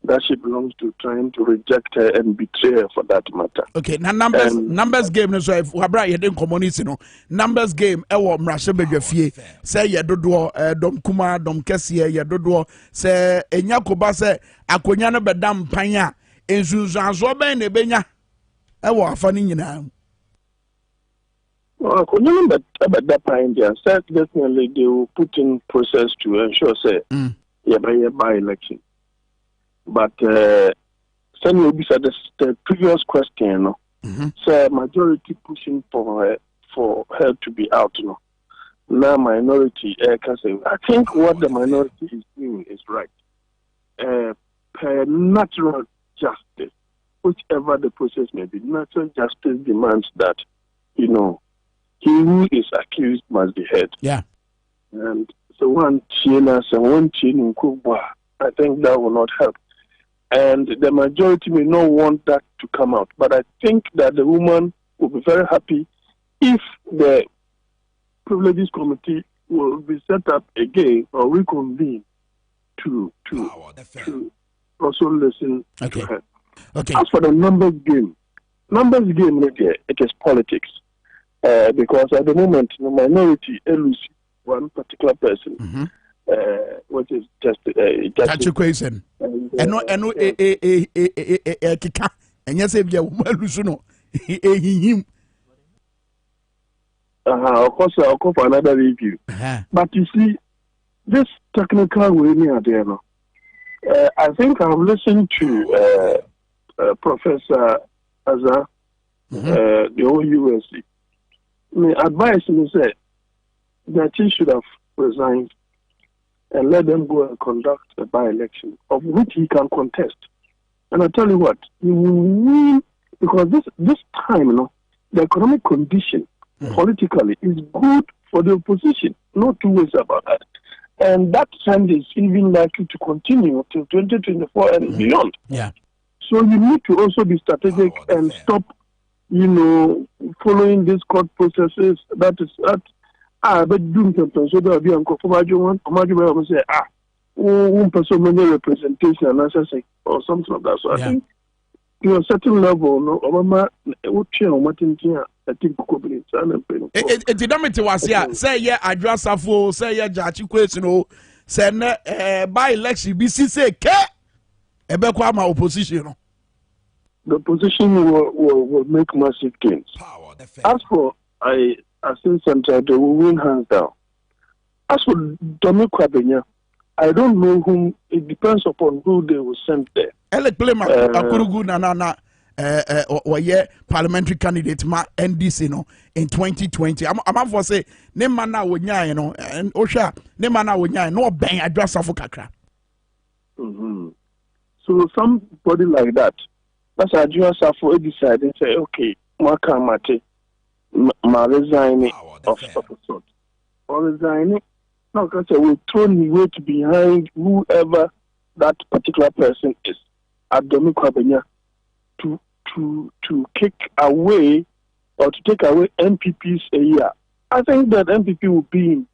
that she belongs to, trying to reject her and betray her for that matter. Okay, now numbers game no so if wabra ye den community no numbers game e wo mrahye bedwafie say ye dodo dom kuma dom kese ye dodo say enya koba say akonya no bedam pan a ensunsuanso ben na benya e wo afa ni nyina. Akonya no bedam pan dia said definitely they will put in process to ensure say by election. But send you beside the previous question, no. So majority pushing for her to be out, no. Now minority, I think what the minority is doing is right. Per natural justice, whichever the process may be, natural justice demands that, he who is accused must be heard. Yeah. And so one China, so one China, I think that will not help. And the majority may not want that to come out. But I think that the woman will be very happy if the privileges committee will be set up again or reconvene to also listen to her. Okay. As for the numbers game, it is politics. Because at the moment, the minority eludes one particular person. Which is just a question. Eno kika enya se bia wo malusu no him. Of course I'll go for another review. But you see, this technical way near there, I think I've listened to Professor Asa, the OUSC. My advice is that he should have resigned and let them go and conduct a by-election of which he can contest. And I tell you what, he will win because this time, the economic condition politically is good for the opposition. No two ways about that. And that trend is even likely to continue till 2024 and beyond. Yeah. So you need to also be strategic and stop, following these court processes. But doing something so that be uncle for say one person many representation and answer or something like that. So I think to a certain level, Obama I think it did was say address say Jachi question say by election BC say my opposition. The opposition will make massive gains. As for Assistant Center, they will win hands down. As for Kwame, I don't know whom. It depends upon who they will send there. Akurugu parliamentary candidate ma NDC in 2020. I'm for say ne mana wonya and Osha ne mana wonya no ben address of kakra. So somebody like that, that's address for decide and say, okay, Maka Mate. My resigning of a sort. Or resigning, now because I will throw the weight behind whoever that particular person is at Kwame to kick away or to take away MPPs a year. I think that MPP will be in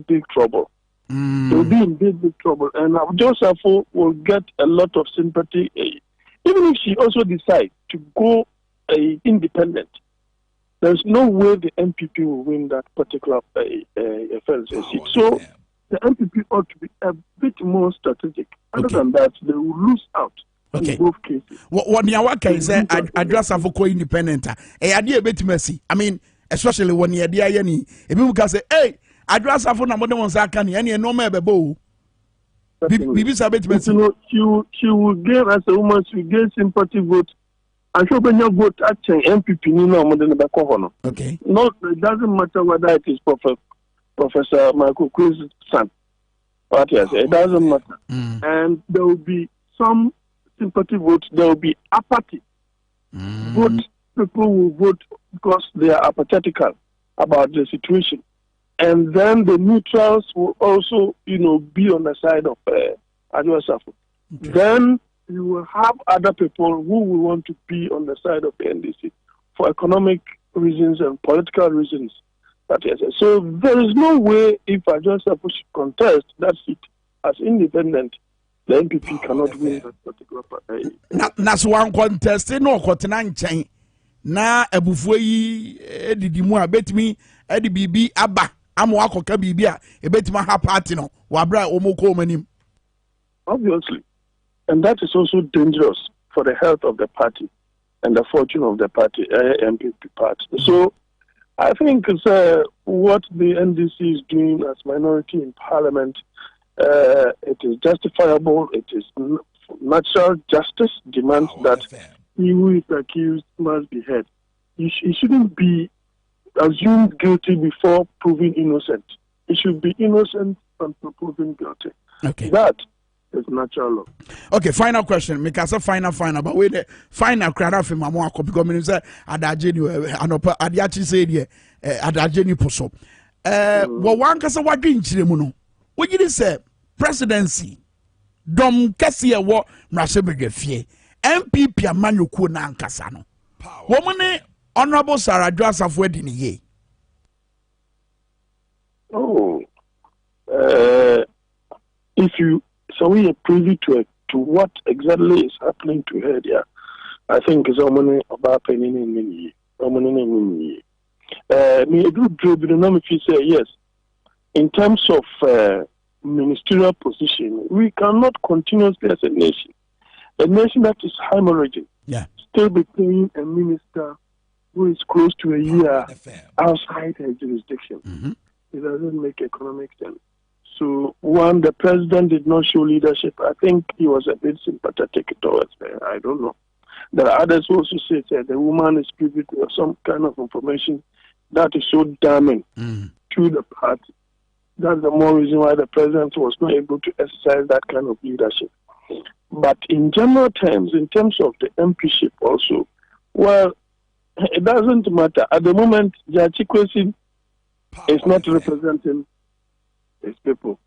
big trouble. They will be in big trouble. And Joseph will get a lot of sympathy, even if she also decides to go independent. There's no way the MPP will win that particular seat. So the MPP ought to be a bit more strategic. Other than that, they will lose out in both cases. What Nyawaka is address of independent. I mean, especially when you're there, if people can say, hey, address of Namodan any no more bebo. She will gain as a woman, she will gain sympathy vote. I should when you vote at MPP no more than the back. Okay. No, it doesn't matter whether it is Professor Michael Quay's son. What he said, it doesn't matter. And there will be some sympathy votes. There will be apathy. People will vote because they are apathetical about the situation, and then the neutrals will also, be on the side of Adwasafo. Then you will have other people who will want to be on the side of the NDC for economic reasons and political reasons. But yes, so there is no way if I just should contest that seat as independent, the MPP cannot win that particular party. That's one contest. No, Cotenanchain. Na ebufuo yi edidi mu a betimi edi bibi aba amwa akoka bibi a ebetima ha party no wabra omoko manim. Obviously, and that is also dangerous for the health of the party and the fortune of the party, MPP party. So I think what the NDC is doing as minority in parliament, it is justifiable. It is natural justice demands that he who is accused must be heard. He shouldn't be assumed guilty before proving innocent. He should be innocent until proven guilty. Okay. That is natural law. Okay, final question. Minkah final. But wait, the final crowd of him, I'm going to because minister Adajeni, Anopa Adiachi said here, Adajeni Poso. Well, one kasa wadi nchiremuno. What did you say? Presidency. Dom Kessie wa Mrasebege fie. MPP amanyuku na nkasa no. Womane Honorable Sarah Joseph wedding ye. Oh, if you so we are privy to what exactly is happening to her there, I think is many about penning in many. Me do if you say yes. In terms of ministerial position, we cannot continuously as a nation that is hemorrhaging, still be paying a minister who is close to a year outside her jurisdiction. It doesn't make economic sense. So, one, the president did not show leadership. I think he was a bit sympathetic towards her. I don't know. There are others who also say that the woman is privy to some kind of information that is so damning to the party. That's the more reason why the president was not able to exercise that kind of leadership. But in general terms, in terms of the MPship also, well, it doesn't matter. At the moment, Jachi Kwesi is not representing his people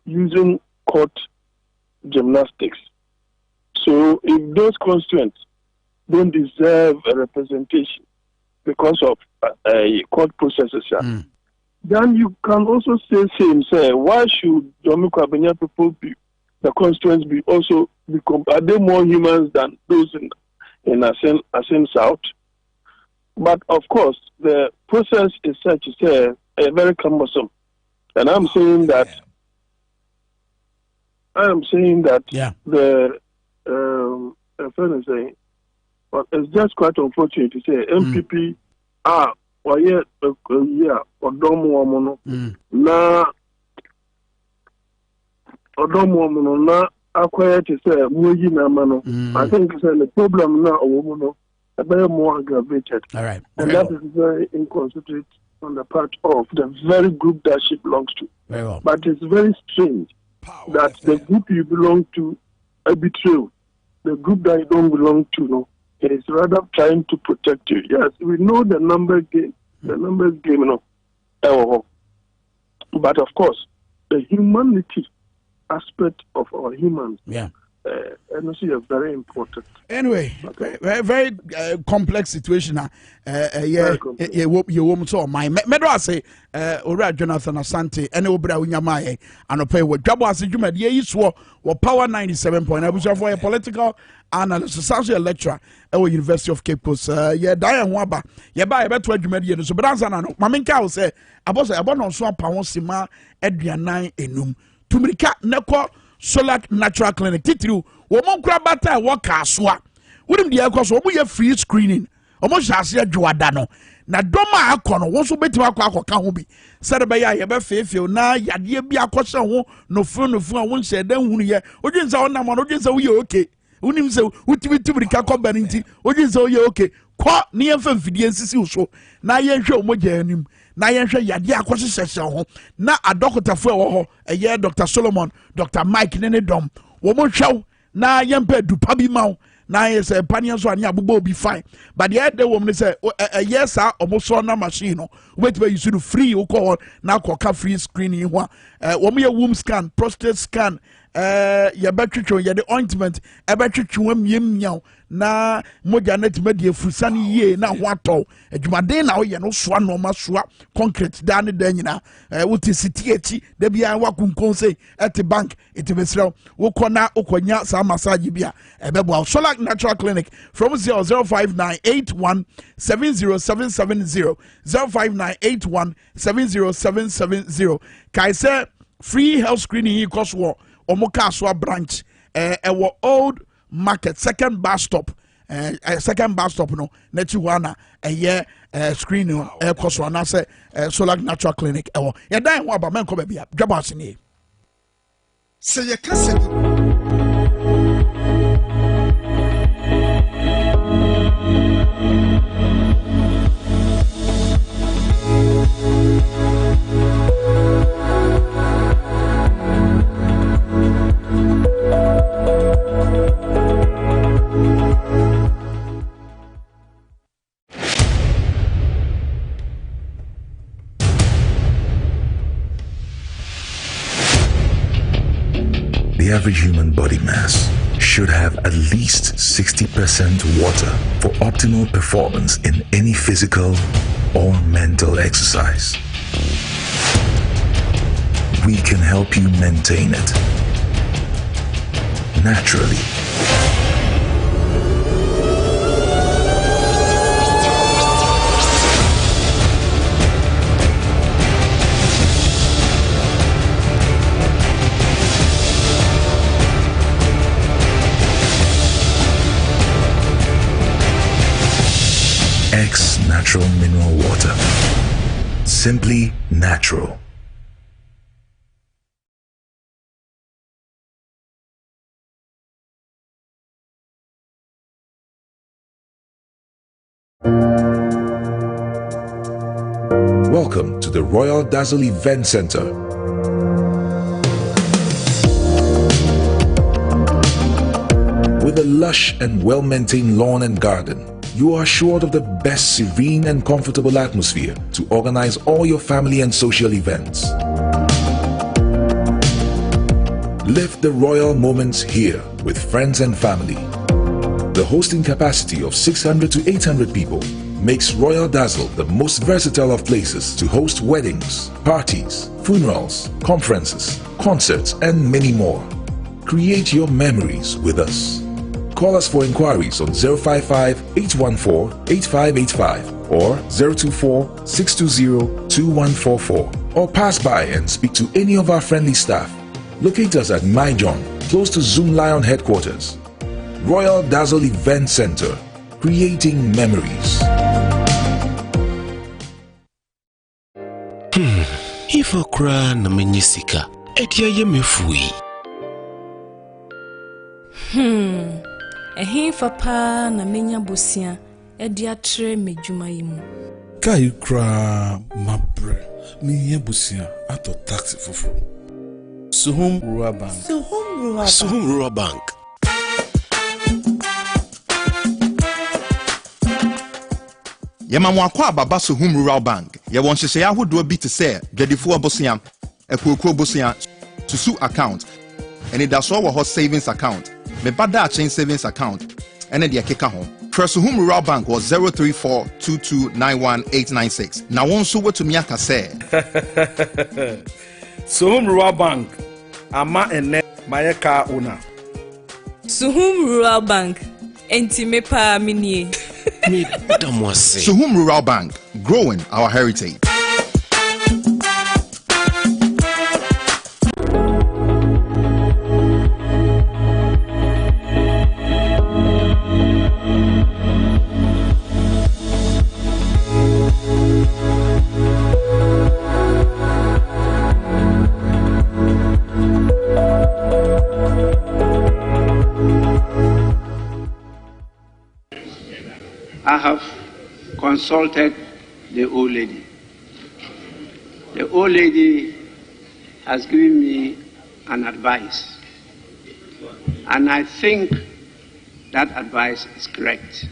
using court gymnastics. So if those constituents don't deserve a representation because of court processes, then you can also say, why should Dominic Abenya people be, the constituents be also become, are they more humans than those in Asen South? But of course, the process is such very cumbersome. And I'm saying that the friend is saying, but it's just quite unfortunate to say MPP or Odomo na acquired to say Muji Namano. I think the problem now a very more aggravated. All right. And that is very inconsiderate on the part of the very group that she belongs to. Very well. But it's very strange that the group you belong to betray the group that you don't belong to. No, it is rather trying to protect you. Yes, we know the numbers game, but of course, the humanity aspect of our humans. And also very important. Anyway, very complex situation. You want to my Dwabo Ase, Ora Jonathan Asante, and Obra Unyamaye, and Opay with Dwabo Ase Juma, the East War, Power 97.9, for a political analyst, social lecturer at the University of Cape Coast. Diane Waba, buy a better Jumadian, so Branzano, Minkah will say, I was a bon on Swamp Power Sima, Edrian Enum, Tumrika, Neko. Solar Natural Clinic titru wo mon kura bata wo ka soa wodem de akọ so wo ye free screening omo hyase adwada no na doma akọ no wo so betima akọ ka ho bi sɛ de be ya ye be fefew na yade bi akọ hyɛ ho no fu a wo nhyɛ dan hunu ye odwin sɛ wonam no odwin sɛ wo ye okay wonim sɛ wotimi ka kɔ bani nti odwin sɛ wo ye okay kɔ ne ye fa mfidie nsisi wo so na ye hwɛ omo gya anim na yenhwe yade akɔhyehyɛ ho na adokotafo ɛwɔ hɔ ɛyɛ Dr. Solomon, Dr. Mike ne dom wo mo hwɛw na yempa dupa bi maw na yesɛ panian so ane abobo bi fine but the other woman say yes sir omo so na machine no wait you should free wo call na akɔka free screening ho wo mo ye womb scan, prostate scan, yɛbɛtwitwe yɛde ointment ɛbɛtwitwe wɔn miamia na mogya na tuma de afurusa ne yie na ho atɔ adwumaden na woyɛ no soa nɔɔma soa concrete da ne da nyina wote siti akyi da bia wakunkon sei ɛte bank ɛte bɛsrɛ wokɔ na wokɔnya saa massage bi a ɛbɛboa Solar Natural Clinic from 00598170770 059817070 kai sɛ free health screening yi kɔ so Omokaswa branch ɛwɔ Old Market second bus stop second bus stop no nechiwana ɛyɛ screening ɛkɔ so anase Solar Natural Clinic ɛwɔ yɛdan ho aba menko baabi a Dwabo Ase nie sɛ yɛka The average human body mass should have at least 60% water for optimal performance in any physical or mental exercise. We can help you maintain it naturally. X Natural Mineral Water. Simply natural. Welcome to the Royal Dazzle Event Center. With a lush and well-maintained lawn and garden, you are assured of the best serene and comfortable atmosphere to organize all your family and social events. Live the royal moments here with friends and family. The hosting capacity of 600 to 800 people makes Royal Dazzle the most versatile of places to host weddings, parties, funerals, conferences, concerts, and many more. Create your memories with us. Call us for inquiries on 055-814-8585 or 024-620-2144 or pass by and speak to any of our friendly staff. Locate us at My John, close to Zoom Lion headquarters. Royal Dazzle Event Center, creating memories. If a cry na menyisika, etia ye mefui. Ehin fapa na menya bosia edi atre medwuma yi mu. Kai kra mabre mi ye bosia ato taxi fofo. Suhum Rural Bank. Suhum Rural Bank. Yema mwakwa ababa Suhum Rural Bank. Ye wonhyehyɛ ahodoɔ bi te sɛ dwadifo abosia, ekuokuo abosia, susu account, and it does wɔ hɔ savings account. Me bada chain savings account and then the keka home. Suhum Rural Bank was 034229186. Now one so what to me aka say. Suhum Rural Bank ama ene mayeka una. Suhum Rural Bank enti me pa minie. Suhum Rural Bank, growing our heritage. I have consulted the old lady. The old lady has given me an advice, and I think that advice is correct,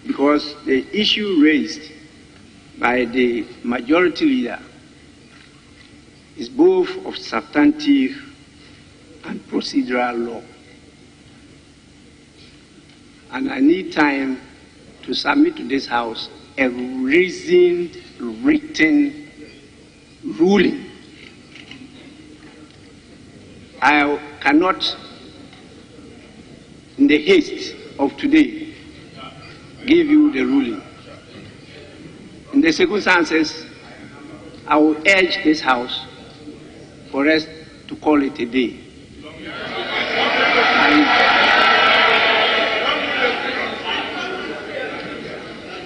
because the issue raised by the majority leader is both of substantive procedural law. And I need time to submit to this House a reasoned, written ruling. I cannot, in the haste of today, give you the ruling. In the circumstances, I will urge this House for us to call it a day.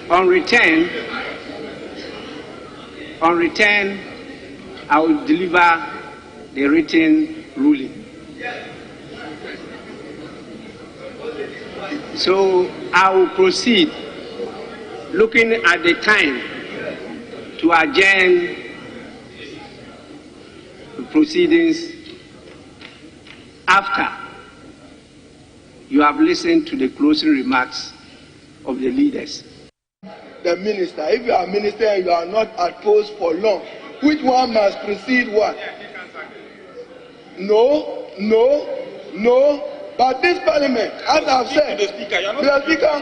On return, I will deliver the written ruling. So I will proceed, looking at the time, to adjourn the proceedings after you have listened to the closing remarks of the leaders. The minister, if you are minister and you are not at post for long, which one must precede what? No. But this parliament, as I've said, Mr. Speaker,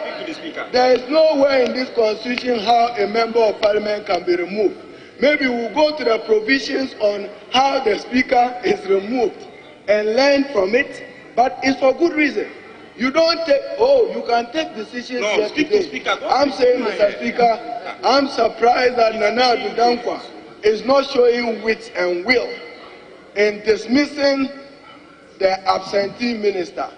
there is nowhere in this constitution how a member of parliament can be removed. Maybe we'll go to the provisions on how the speaker is removed and learn from it, but it's for good reason. You don't take, you can take decisions yesterday. I'm saying, Mr. Speaker, I'm surprised that Nana Adudankwa is not showing wit and will in dismissing the absentee minister.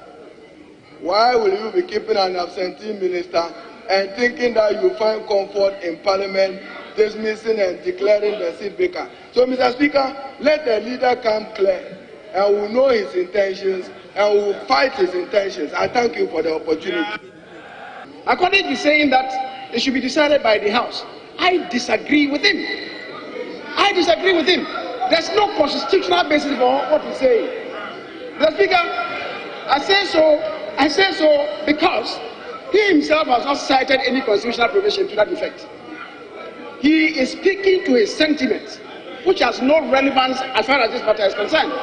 Why will you be keeping an absentee minister and thinking that you find comfort in parliament dismissing and declaring the seat vacant? So, Mr. Speaker, let the leader come clear and we'll know his intentions and we'll fight his intentions. I thank you for the opportunity. According to saying that it should be decided by the House, I disagree with him. There's no constitutional basis for what he's saying. Mr. Speaker, I say so because he himself has not cited any constitutional provision to that effect. He is speaking to his sentiments, which has no relevance as far as this matter is concerned.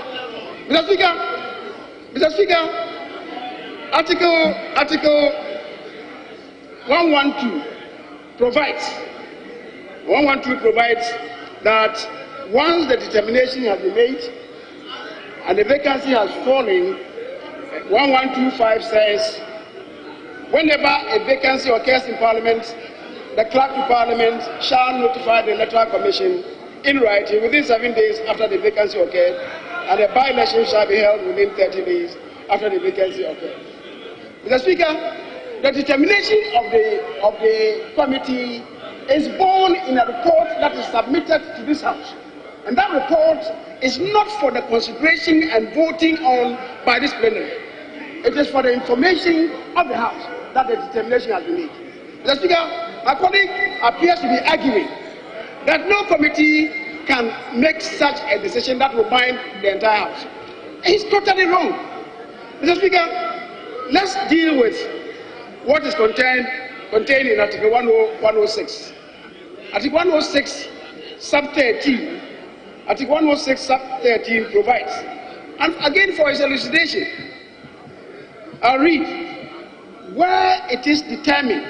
Mr. Speaker, Article 112 provides that once the determination has been made and the vacancy has fallen, 1125 says, whenever a vacancy occurs in Parliament, the clerk to Parliament shall notify the Electoral Commission in writing within 7 days after the vacancy occurred, and a by-election shall be held within 30 days after the vacancy occurred. Mr. Speaker, the determination of the committee is born in a report that is submitted to this House. And that report is not for the consideration and voting on by this plenary. It is for the information of the House that the determination has been made. Mr. Speaker, my colleague appears to be arguing that no committee can make such a decision that will bind the entire House. He's totally wrong. Mr. Speaker, let's deal with what is contained in Article 106. Article 106, sub 13. Article 106, sub 13 provides, and again for his elucidation, I'll read, where it is determined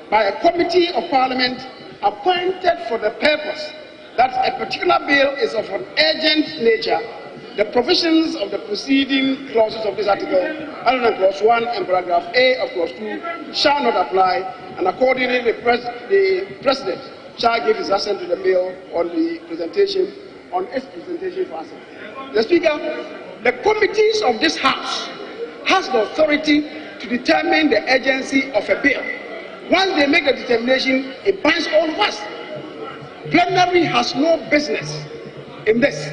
by a committee of Parliament appointed for the purpose that a particular bill is of an urgent nature, the provisions of the preceding clauses of this article, other than clause 1 and paragraph A of clause 2, shall not apply, and accordingly the President shall give his assent to the bill on its presentation for assent. The Speaker, the committees of this House has the authority to determine the urgency of a bill. Once they make the determination, it binds all of us. Plenary has no business in this.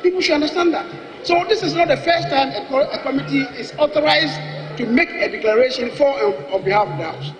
People should understand that. So this is not the first time a committee is authorized to make a declaration for on behalf of the House.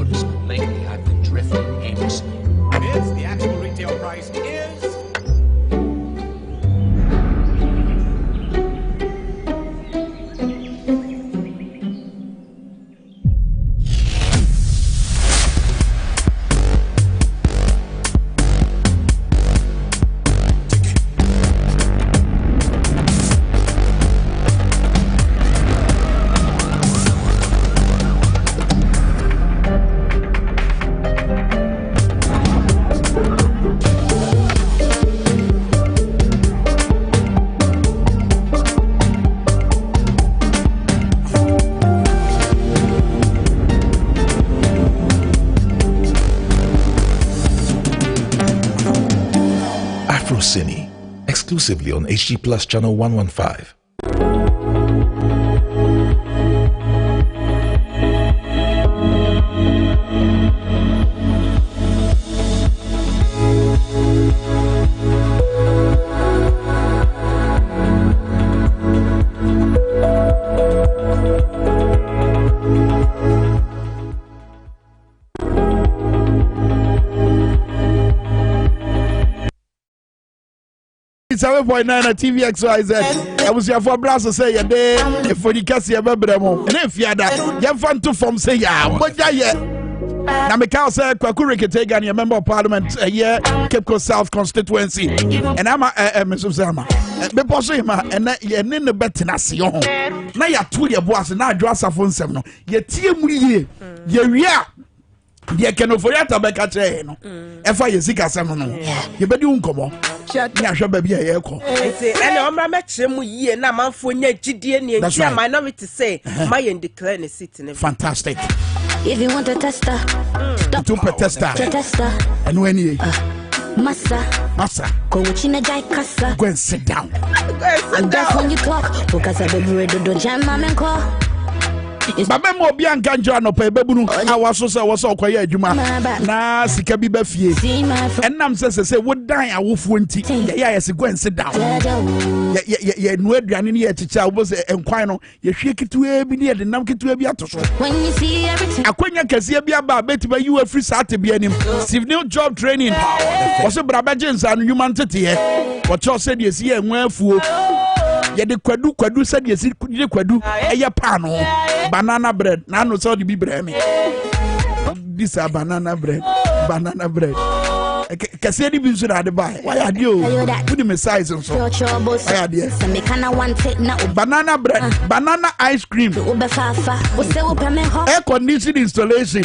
noticed lately I've been drifting aimlessly. Bids, the actual retail price is... Cine, exclusively on HG Plus channel 115. TV XYZ. I was here for brass say a day for the Cassia Bebremo. And if you had that, you have to form say, yeah, but yeah. Now, Minkah said, Kwame Ketegan, a member of parliament, a year, Cape Coast South constituency. And I'm a Mr. Zama. Before saying, and you're in the betination. Now you're 2 years, boss, and I draw some phone seven. You're team, you're ye keno for yata beka che no e fa yesika sem no ye bedi unkomo ni ahwe ba bia ye ko ene omra me kire mu yie na manfo nya gidie ne ntia minority say my and declare ne seat ne fantastic. If you want a tester, stop to tester and when you massa go china jai kasa go and sit down and that's when you talk because I be ready to jam man call. Babe mo bia nkanjo anopa ebebunu awaso se wo se okoye adwuma na sika bi ba fie enam se wodan awofo nti ya yesi go and sit down ya nu aduane ne ya chicha wo se enkwan no ye hwie kitwe bi ne de nam kitwe bi atoso akwanya kase bi aba betiba you free sat bi anim civil job training wo se brabaje nsa no human tete ye wo cho se de si enwa afuo ye de kwadu se de si de kwadu eye pa no banana bread na no so the be bread me this a banana bread kase di bi so da de buy why are you put the size so why are you banana bread banana ice cream air conditioning installation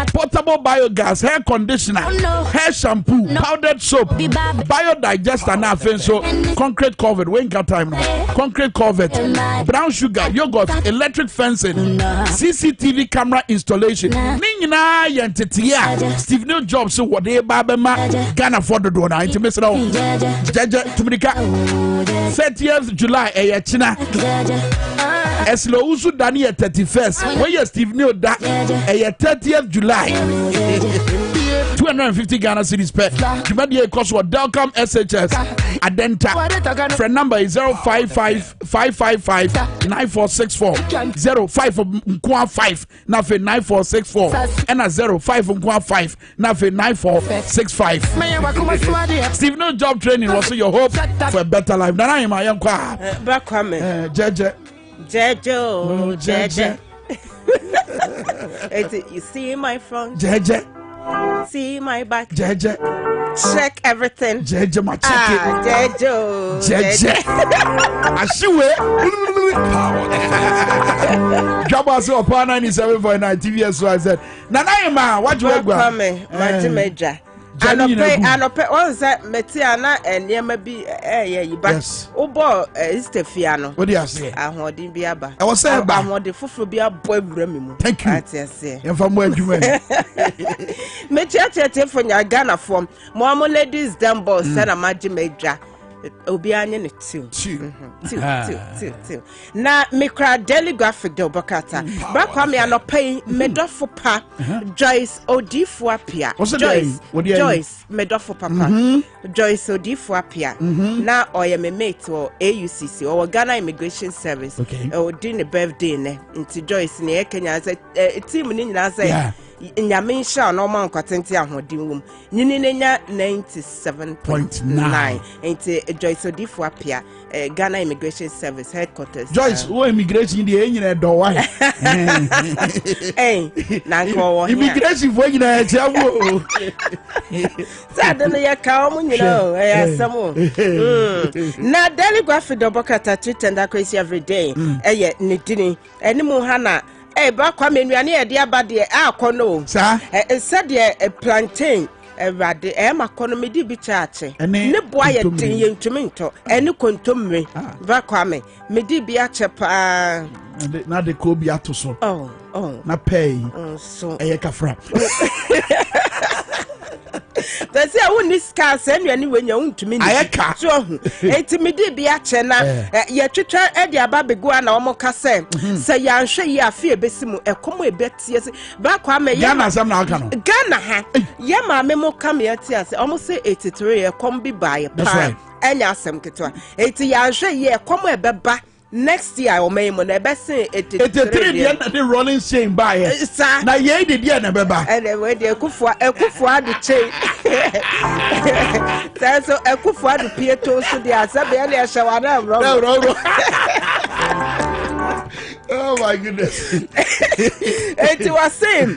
portable biogas hair conditioner hair shampoo powdered soap biodigester na afen so concrete covered when got time no concrete covered brown sugar yogurt electric fencing CCTV camera installation ningina yentetia Steve New Jobs so what they babema Ghana for the door now intimacy now Jaja Tumika 30th July China Eslo usu dani 31st when you Steve New da 30th July 250 Ghana cedis per Jumadi cost what Delcom SHS Adenta friend number is 055-555-9464 05 5 nafe 9464 and a 05 5 nafe 9465 Steve No Job Training was your hope for a better life. Nana I am back Kwame Jeje you see my front Jeje see my back Jeje check everything Jeje ma check it Jeje ashiwe Dwabo Ase upon 97.9 TV XYZ Nana Ima what you gwa Kwame Majimeja anope on say metia na enema bi yi ba obo istefia no what do you say ahodin bi aba I was say ba ahode foforo bi abo awura mi mu thank you atiase emfa mo adwuma metia tete fonya Ghana form mo ladies dumbo say na Majimeja obi anye ne two na mikra daily graphic de obokata bra Kwame anopai medofo pa Joyce Odifo apia Joyce medofo papa Joyce Odifo apia na oye me mate o AUCC o Ghana Immigration Service o din the birthday ne nti Joyce ne Kenya say team ni nyina say nyame sha no man kwatente ahodi wom nyini nenya 97.9 enti Joyce Odifu apia Ghana Immigration Service headquarters Joyce wo immigration di enyina do wa na nko immigration fo nyina e chawo sada no ya ka omu nyina ya samo na Daily Graphic do bokata Twitter and crazy every day ne dini eni mu hana ba Kwame nuane e de abade akono sa said plantain rade makono me di bi chaache ne boa ye tin ye ntumi nto eni kontomre ba Kwame me di bi ache pa na de ko bi atoso na pay so kafra That's a one is scarce and when you want to me. I can't. So, it's me, dear Chena. Yet, Twitter, Eddie Ababiguana, Omoka say, yan shay ya fear Bessimu, a come bet yes. Back Kwame Yana, some now Ghana, Yama memo come here, almost say 83, a combi by a pie. And yasam Ketua. 80 yan shay ye, come where beba. Next year o may mo na be say 83 na the rolling chain buy na ye de dia na beba we de ekufo adu chain so ekufo adu pieto so de asabe na e shawa na ro oh my goodness it was same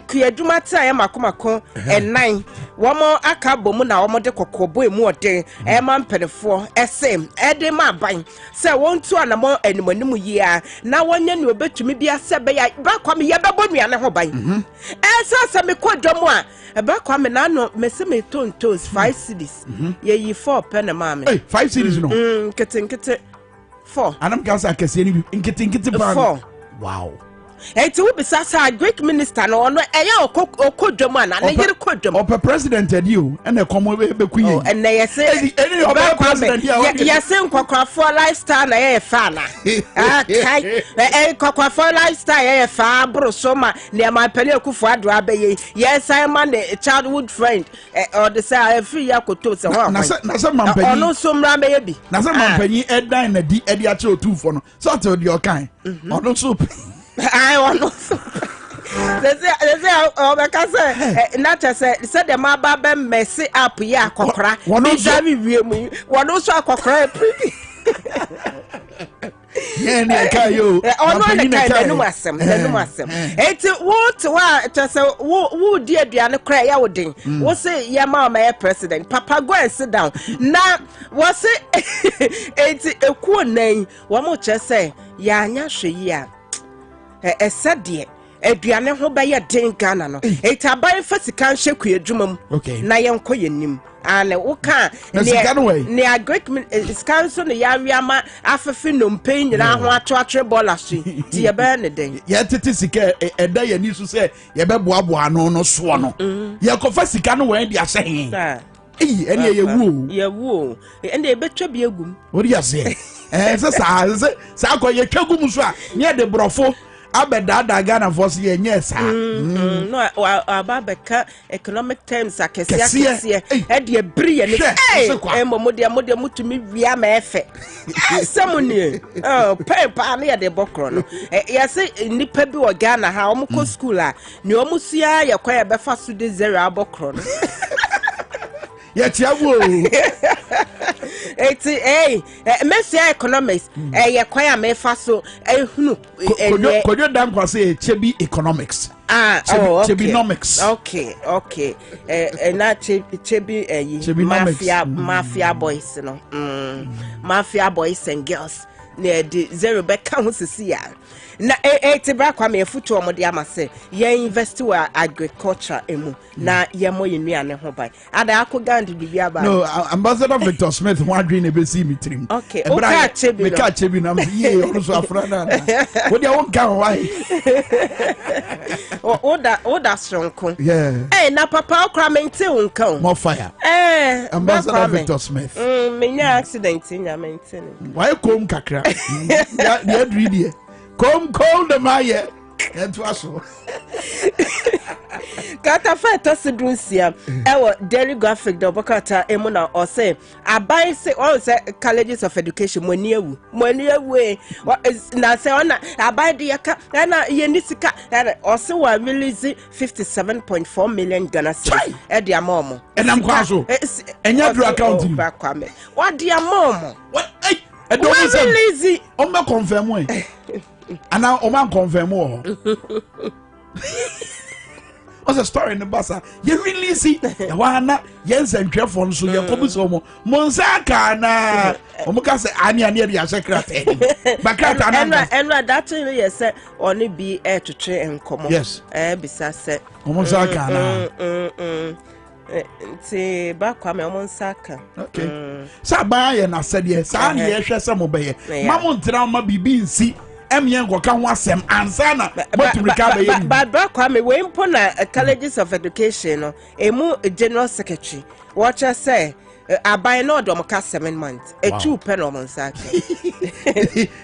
kuyaduma time makomako nine womo akabo mu na womo de kokobo emu ode man penefo same de ma ban se wontu anamo animanimu yi a na wonye ne obetumi bia se be ya ba Kwame ye bebo nuane ho ban se me kodwom a ba Kwame na no mese me tontos 5 cities ye yi 4 pen ma me 5 cities no kete 4 anam kansa kese ni nkiti ban 4 wow eti wo bisasa Greek minister no no eya okodwom ana na yiri kodwom ope president edi o na komo be kuyi na yese eni ope president yese nkokwafo lifestyle na ye fa na kai nkokwafo lifestyle ye fa bro so ma ne ma pele akufo ado abaye yes I man childhood friend or the say free yakoto se ho na se mampanyi ono so mra me bi na se mampanyi edan na di edi ache otufo no so to di okan ono so I want to. They say, because not as said the Mababa messy up ya cockra. One also a cockra pretty. Yeah, Kayo. Oh, no, it's what just who dear Diana cry out ding. Was it your mamma president? Papa, go and sit down. Now, was it? It's a cool name. One more just say, Yanya she said aduane ho ba ye den Ghana no etaban fasika nhye kuyadwuma mu na ye nkoye nim ane wo ka ne a Greek scanso ne ya wiama afefe no mpen nyina ho atoatre bola so ti ye ba ne den ye tete sika eda ye ni so se ye be boaboa no so no ye ko fasika no wan di ahye ene ye wu ene betwa bi egum ori ase sa ko ye twagum so a ne de brofo abeda Ghana for say nyesa no ababeka economic terms akese e de brie ne modia mutumi wia ma efe asem pepa na de bokro no yase nipa bi o Ghana ha omko school a ne omusua yakwa ya befa so de zero abokro no eti Messia economics yakwa ya mefa so ehunu kojo dan kwa say chebi economics chebinomics okay na chebi mafia boys no mafia boys and girls ne de zero back count see ya na bra Kwame efutu omode amase ye invest wa agriculture emu na ye mo yenuane ho bai ada akogandi bibia ba no Ambassador Victor Smith who adwin e be see me trim okay o ka chebi na ye ono so afrana wo dia won kan why oda sonko yeah na papa okra mente won kan more fire Ambassador Victor Smith menya accident nya mente why kom kakra ya dream Come the maye and to us. Kata fa to sidunsia ewo daily graphic the bokata emu na o say abai say on say colleges of education money ewu na say on abai de yaka na ye ni sika o say wa release 57.4 million Ghana cedis e de amomo enam kwaso enya dru account ba Kwame what de amomo what e do release o me confirm e ana o man confirm o what's the story in the basa you release it wana yense ntwefo nso ye kobuso mo monsaka na omuka se ani dia secret bakata na enra that you say oni bi twetwe enkomo yes bisa se omonsaka na nti ba Kwame omonsaka okay sa ba ye na sede sa na ye hwese mo be ye mamo ntira ma bibi nsi emyen go ka ho asem ansana motumika be ye ba Kwame we mpo na colleges of education no emu general secretary watch say abai no do ka 7 months e 2 pen o monsa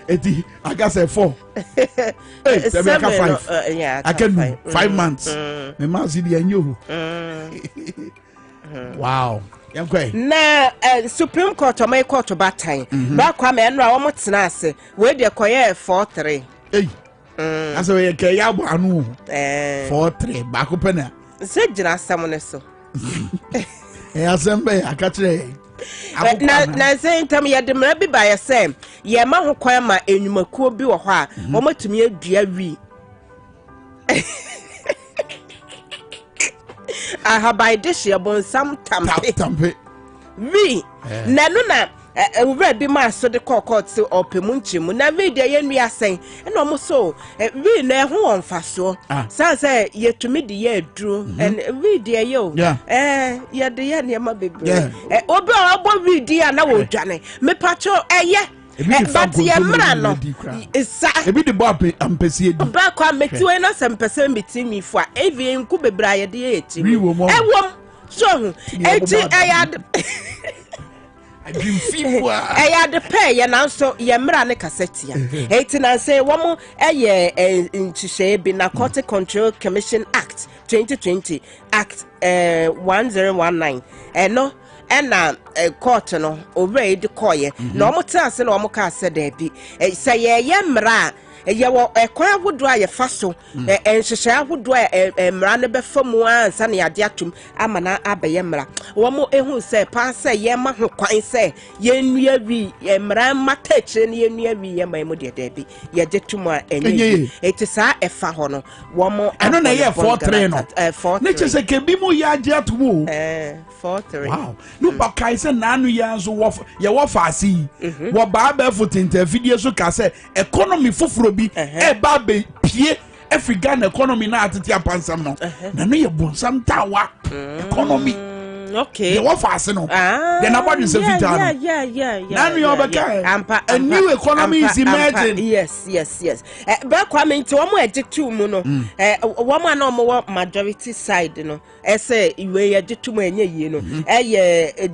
eti I got say 4 eh 5 yeah I can 5 months me ma si di anyo wow na Supreme Court o my court batan ba Kwame enra wo motena ase we de koye 4-3 asa we ke ya bo anu 4-3 ba ko pena se jira samone so asembe akatre na say ntam ye de mra bi ba ye say ye ma ho kwan ma enyumakuo bi wo ho a wo matumi adua wi by this year bon some tampe we nanu na ewura bi ma so de court so opemu nchimu na we de ye nua sen na omo so we na ho onfaso san say yetumi de ye aduro and we de ye ye de ye ne ma bebre obi obo we de na wo dwane me pacho eye but ye mra no isa ebi de bo ampesi edi ba kwa metiwe na sempese metimi fo a evi nku bebra ye de ye etimi ewom so eti ayad I dream fibwa ayad pay ye na so ye mra ne kasetia eti na say womo eye nchihye bi Narcotic Control Commission Act 2020 Act 1019 no ena court no already koye na omotanse na omoka ase da bi say ye mra ye wo ekwan ahodo a ye fa so enhyehyɛ ahodo a mra ne befamu ansa na yade atum ama na abaye mra wo mo ehu sɛ pa sɛ ye ma ho kwan sɛ ye nua wi mra matache ne ye nua wi ye ma mu de da bi ye de tum a enye eti saa efa ho no wo mo eno na ye 4-3 no 4-3 ne che sɛ kebi mu ya ade atumu 4-3 wow no ba kai sɛ nanu ya nso wo ye wo fa asi wo ba ba fotinta video so ka sɛ economy foforo bi ba be pie African economy na atete apansam no na no ye bonsam tawa economy okay the what fast no then about the vita yeah now you a new economy is emerging yes ba Kwame nti wo mo ejitu mu no wo mo na mo majority side no say iwe ejitu mu enye yie no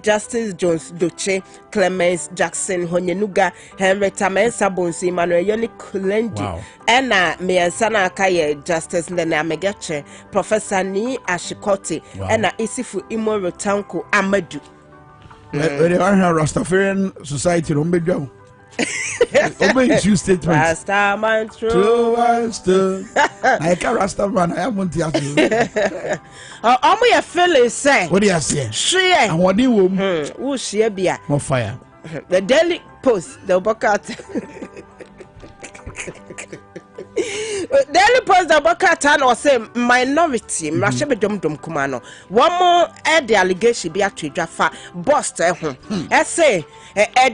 Justice Jones Doche Clemens Jackson Honyenuga Henrietta Mensah Bonsi Emmanuel Yoni Kulendi ena meyansa na aka ye Justice Lena Megache Professor Ni Ashikoti ena Isifu Imoro Tanko Amadu we are Rastafarian society no bedwa obey issue statement Rastaman true I can't Rastaman I haven't yet omo ye feel say what do you say hwe and what do you wo hwe bia more fire the Daily Post the Bokat Daily Post the Bokata no say minority mrahye bedom kuma no womo the allegation bi atwedwafa boss ho say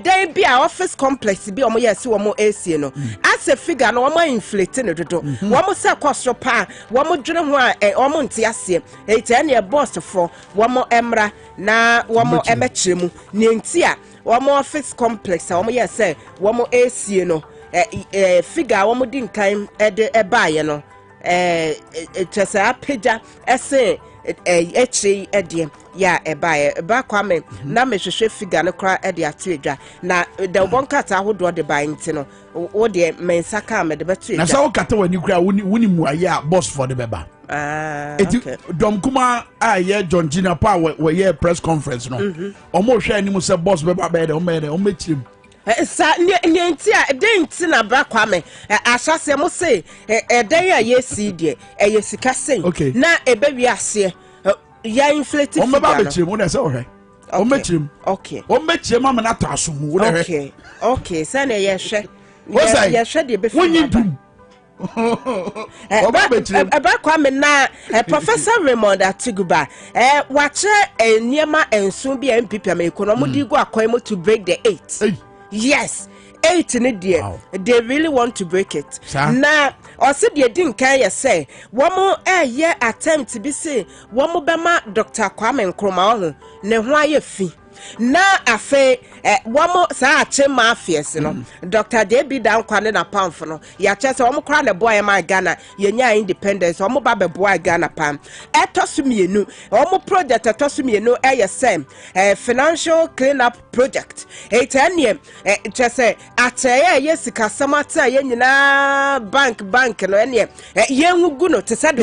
dan bi a office complex bi omo yesi womo AC no as a figure no womo inflate no dodo womo say kwosro pa womo dwene ho a womo nte ase ete na boss for womo emra na womo emechiremu ne nti a womo office complex a womo yesi womo AC no figure womo din kan de ebaye no chesa peja ese echi edie ya ebaye ba Kwame na mehwehwe figure no kra de atedwa na de bonkata ahodo de baye nti no wo de mensaka me de betu na sa wo kata wani kra woni muaye a boss for the beba okay. Dom kuma John Gina Pa we press conference no. Omo hwe animu se boss be ba be de o mechim. Sa nti a denti na bra Kwame ahase mo se edan ya yesi de yesika sen na ebe wi ase ya inflate o me ba bechim wo na se o hwe o mechim o mechim ma na to aso mu wo na hwe okay sa na ye hwe ye hwe de be wonyi dum Eba Kwame na Professor Raymond Atiguba wache niema enso bi MPP amekono di go akoyemo to break the 8. Yes, 8 in a day. Wow. They really want to break it. Now, also they didn't care say one more year attempt to be say one more bema Dr. Kwame Nkrumah ne hwa fi. Na afe one more sa ache mafias no Dr. David Dan Kwane na pamfo no ya chese omo kra na boy ma Ghana yenya independence omo ba be boy Ghana pam etosumienu omo project etosumienu say financial clean up project etanie chese ateye yesika samata ye nyina bank no ene yengu no tesade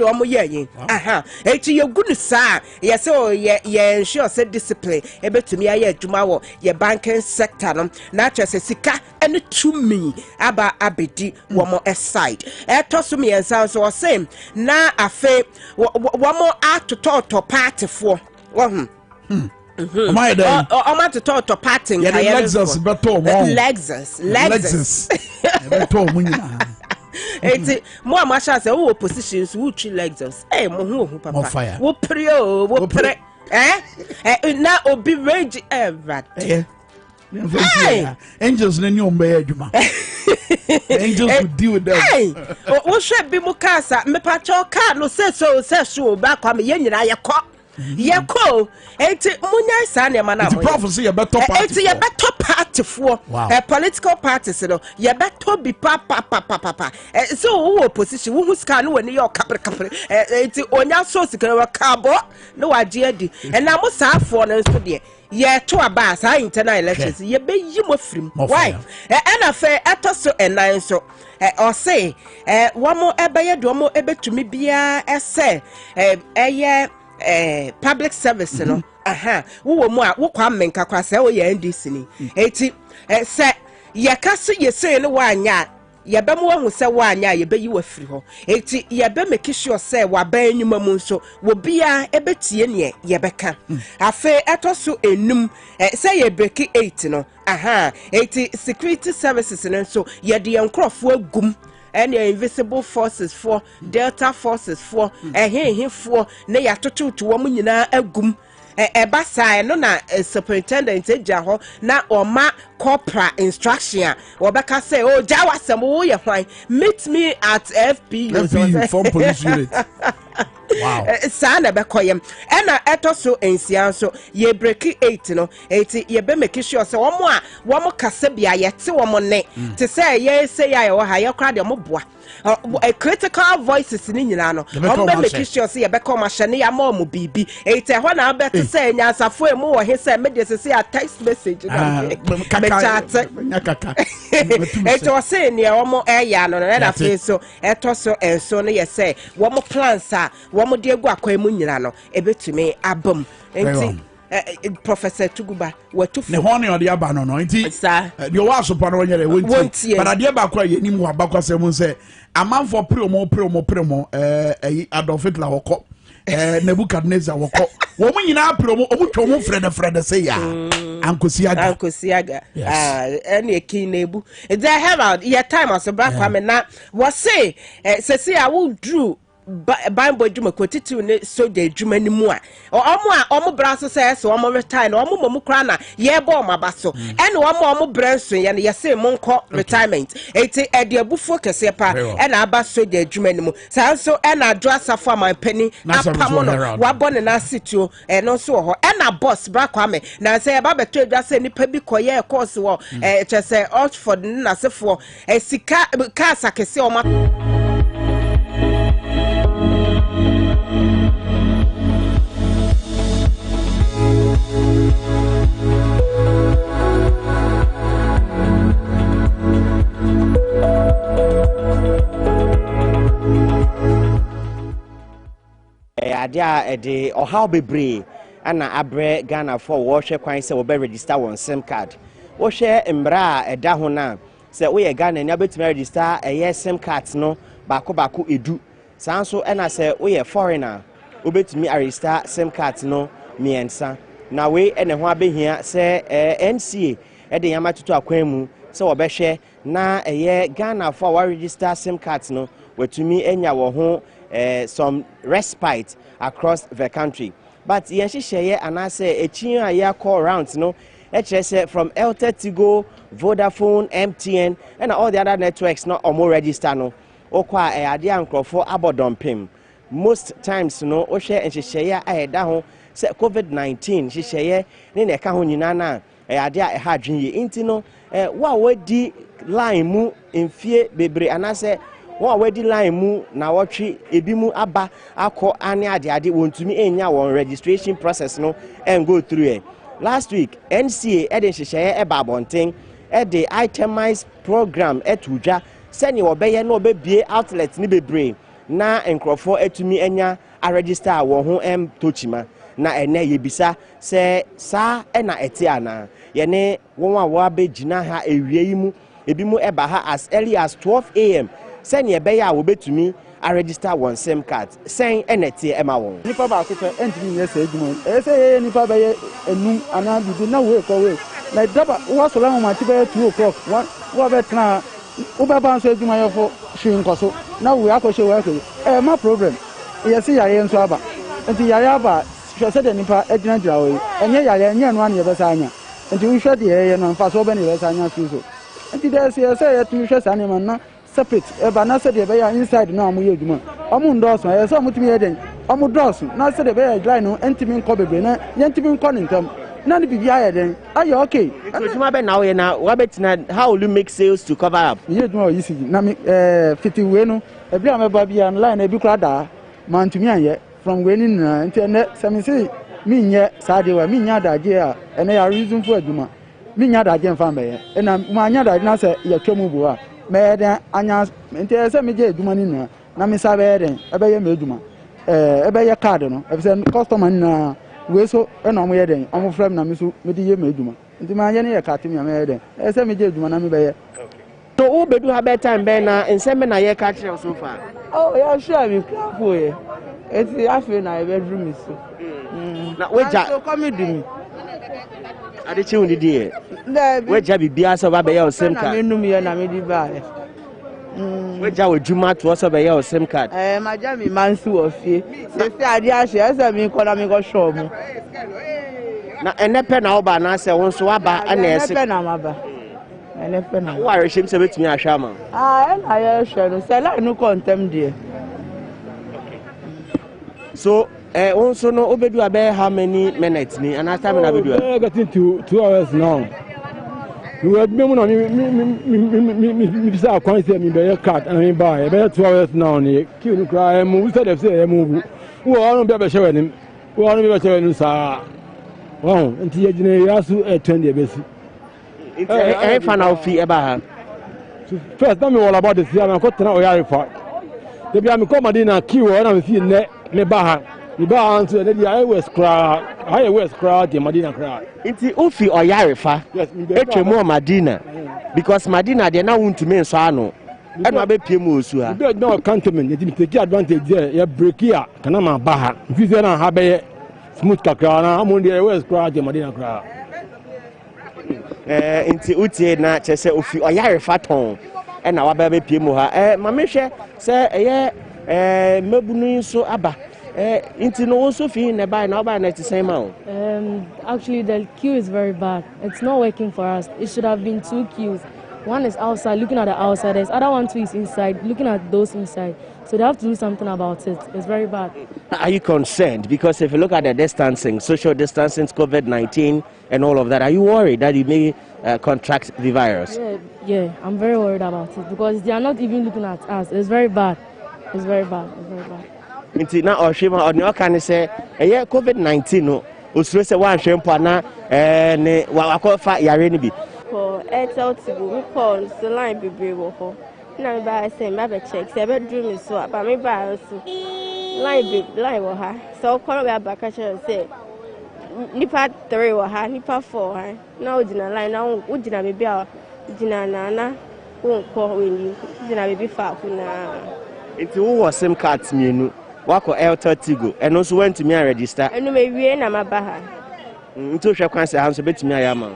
omo ye aha eti yegunu sa yese o ye ensure say discipline ebetumi aye adwuma wo ye banking sector no na chese sika ene tumi aba abedi wo mo side etosumi ensan so say na afe wo mo atoto party for wo my day o to party ya Lexus beto mo Lexus beto mo nyina eti mo amasha say wo positions wo tri Lexus mo hu papa wo pre na obi range everything. Angels na nyom be adwuma. Angels will deal with them. Wo hwe bi mu kasa me pa cho car no say so ba kwa me yenyina yeko enti munya sa ne ma na mo. The prophecy ye better party. Enti ye better party for political parties no ye better be pa. So wo opposition wo huska no wani yo kapre. Enti onya so sika wa kabo no wa je adi. Na mo sa afo no so de ye to aba sa internal elections ye be yi mo frim. Why? Na fe etoso enan so or say wamo ebeye do mo ebetumi bia ese public service no wo mu a wo kwa Minkah kwa se wo ye NDC ni eti se ye kaso ye say no wanya ye be mu hu se wanya ye be yi wa firi ho eti ye be make sure say wa ba enyuma mu nso wo bia ebetie ne ye beka afe etoso enum se ye break 8 no eti security services no so ye de enkrofo agum and your invisible forces for Delta forces for for na ya totu to wo nyina agum ebasa no na superintendent eja ho na oma corporate instruction obeka say oh jawasem wo ye hwan meet me at FPU from police unit. Wow. Sana bekoyem ena etoso ensia so ye break 8 no eti ye be make sure say womo kase bia ye te womo ne te say ye say ya wo ha ye kra de mo boa a critical voices ni nyina no be make sure say ye be come ahye ya ma mo bibi eti ho na be te say nyansafo emu wo he say me de say a text message na me chat eto say ne womo ya no na fe so etoso enso no ye say womo plans a womo de egu akwai mu nyina no ebetumi abam enti Professor Tuguba watu ne hone ode aba no enti de wa so pa no nyere wonti but ade ba kwa ye nim wa ba kwa se mu se amanfo premo Adolfitla woko Nebukadnezar woko wo mu nyina premo omu twomo frede say ya Ankosiaga any kinebu they have out your time as bra Kwame na was say say I will drew Bible djuma kwetitu ne so de djuma ni mu a omo bra so say so omo retire na omo momu kra na ye bo maba so ene omo branso ye ne ye say monko retirement eti e de abufu kese pa ene aba so de djuma ni mu sanso ene adro asafo amapani apamo no wabo ne na situo eno so ho ene boss bra Kwame na say eba beto edwa say nipa bi koye course wo chese Oxford na sefo sika ka sakese omo ade a de ohaw bebre ana abre Ghana for wo hwe kwan se wo be register one SIM card wo hwe mbra a eda ho na se wo ye Ghana nya betime register SIM cards no bako edu sanso ena se wo ye foreigner wo betime register SIM cards no miensa na we ene ho abehia se NCA de yama tutu akwan mu se wo be hwe na Ghana for wa register SIM cards no wetumi enya wo ho some respite across the country. But yenhihye anase echin a call rounds no from Airtel, Tigo, Vodafone, MTN and all the other networks not omo register no okwa ade ankrofo abodompem most times no o share enhihye ayeda ho se COVID-19 hihye ne na ka ho nyina na ade a ha dwenye inti no wa wadi line mu mfie bebre anase one wedi line mu na watchi ebi mu aba akọ ane ade wontumi enya won registration process no and go through it. Last week NCA eden hyehyeye eba abonten the itemized program etudwa sene obeye na obebie outlet ni bebre na enkrofo etumi enya a register wo ho tochima na ene yebisa se sa na ete ana ye ne won a wo abegina ha ewie yi mu ebi mu eba ha as early as 12 AM send ye beya wo betumi a register one SIM card send enete ema won nipa ba ko fe entimi ye se edwuma e se ye nipa be ye enum ana bibi na we ko we na daba wo so la mo ma ti be 2 o'clock wo be tna wo be ban so edwuma ye fo hwe nkoso na we akoshe we akoshe ma problem ye se yare nso aba enti yare aba hwe se de nipa edina dira we enye yare enye no an ye be sa anya enti wo hwe de ye no mfa so be ne be sa anya so enti de se ye tu hwe sa ne man na separate eba na se de be ya inside na amu yeduma amu ndoso e so mutumi eden amu doso na se de be ya line no entimi nko bebre na yentimi nko ntam na ne bibia ya den aye okay eduma be na we na wa betina how will you make sales to cover up yeduma o yisi na me fiti we no e bia me ba bia line e bi kura da mantumi anye from we ni na enti ne se me say mi nye sade wa mi nya daje a ene ya reason for eduma mi nya daje mfa mbe e na ma nya daje na se ya twemu bu a meden anya ente se meje eduma ni na me sabe eden ebe ye meduma ebe ye card no ebe se customer na we so e na omo ye den omo frame na me so me di ye meduma enti ma anya ne ye card me eden e se meje eduma na me be ye to wo bedu ha better time be na enseme na ye ka kire so far oh yeah sure me for ye eti afi na e bedroom so na weja so come do me ade chi woni die weja bibia so ba be ye SIM card na me num ye na me di ba weja wejuma to so be ye SIM card ma ja mi mansi wo fie se se ade a hye ese mi ko na me go show mu na enepe na oba na se won so aba ana ese enepe na maba enepe na wo are shim se betumi ahwa ma na ye hwe no se la no contem die so also no obedu abe how many minutes ni and after me na bedu getting to 2 hours now we were me na me say akwan say me be card and me buy be 2 hours now ni queue no cry mu we said say mu wo on be hye wanim wo on be hye wanim sa wow enti ye gine yasu 20 ebesi enti final fee eba ha first time we all about this year na ko tena o yare fa de bia me ko madina queue na me fee ne me ba ha iba answer the highwest crowd the Madina crowd inti ofi oyarefa etwemu Madina because Madina dey na want to mean so ano e no abepie mu osu ha be no cantonment dey take advantage there ya break here kana ma ba ha if you na ha be smooth kakra na amon the highwest crowd the Madina crowd inti utie na chese ofi oyarefa ton e na wa ba bepie mu ha ma mehwe se mabunu so aba into no also feel nearby now by the same out. Actually, the queue is very bad. It's not working for us. It should have been 2 queues. One is outside, looking at the outsiders. Other one too is inside, looking at those inside. So they have to do something about it. It's very bad. Are you concerned? Because if you look at the distancing, social distancing, COVID-19 and all of that, are you worried that you may contract the virus? Yeah, I'm very worried about it because they are not even looking at us. It's very bad. It's very bad. It's very bad. Inti na oshima oni okane se COVID-19 no osuro se wan hwempo na ne wakofa yare ni bi ko Airtel Tigo mi call so line bebre wo ho na me ba say me ba check se be do me so ba me ba so line wɔ ha sɛ ɔkɔ no bɛaba ka kyerɛ sɛ nipa 3 wɔ ha nipa 4 ha na wogyina line na wogyina baabi a gyina nana wonkɔ w'ani gyina baabi faako na nti wowɔ sim cards mmienu wakɔ Airtel Tigo ɛno nso wantumi a register ɛno mawie na maba ha nti wohwɛ kwan sɛ ha nso bɛtumi ayɛ ama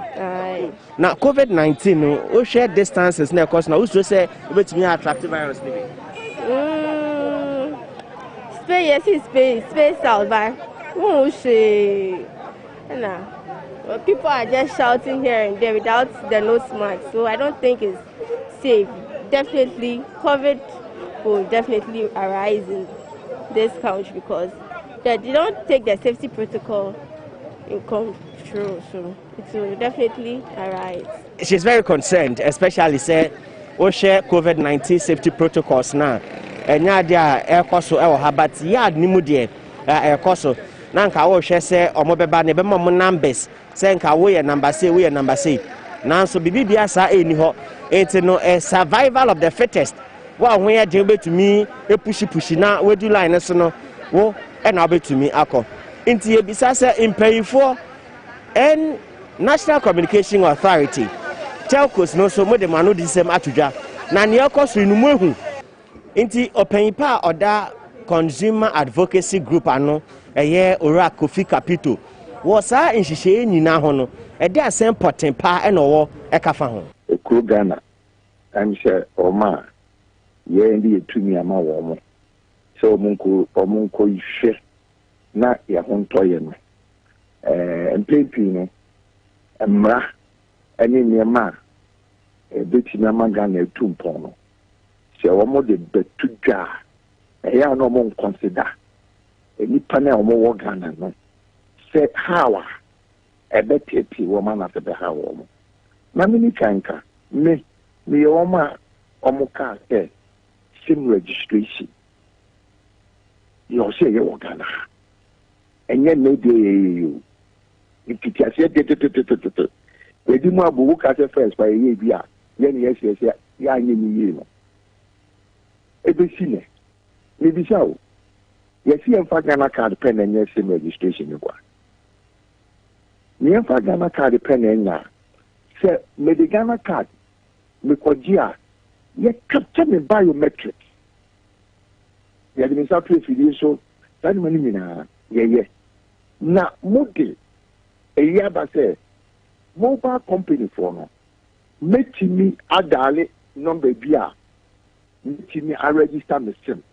na COVID-19 no wohwɛ distances na ɛkɔ so na wosuro sɛ wobɛtumi a attract virus no bi space out by people are just shouting here and there without the nose mask, so I don't think it's safe. Definitely COVID will definitely arise in this country because they don't take the safety protocol in control, so it will definitely arise. She's very concerned, especially say we share COVID-19 safety protocols now. And yeah, there air so our but yard nimu de air coso. Nanka wo hwe se omobeba ne bema mo numbers se nka wo ye number say we ye number say nanso bibibia sa eni ho enti no survival of the fittest wa ho ye je betumi pushi na we do line so no wo e na betumi akọ enti e bisa se impayifo en National Communication Authority telcos no so mo de manu di sem atudwa na ne ekoso inu mu ehu enti opanyipa oda Consumer Advocacy Group ano eye ora Kofi Capito wo sa nhihye nyina ho no e de asem poten pa e no wo e kafa ho ekuru Ghana am sure oma ye ndi etumi ama wo mo so omunko ihwe na ye ho ntoye no mpepi no emra ani niema betimi ama Ghana etumpon no se wo mo de betudwa eya no mo consider nipa na omo wo Ghana no se hawa ebeteti wo ma na se be hawa omo na mini kanka me wo ma omo ka se sim registration yo se ye wo Ghana enye me de yo ikiti ase de wedi mu abu ka se first by ye bia ye ne ye se ya anye ni ye no ebesi ne me bi sawo yes, you have Ghana card pen and yes, sim registration. You have Ghana card pen and now. Say, me the Ghana card, me kojia, ye capture me biometrics. You have been South Africa, so that money mina, yeah. Now, Modi, a year back say, mobile company for no, make me a daily number beer, make me a register me sim.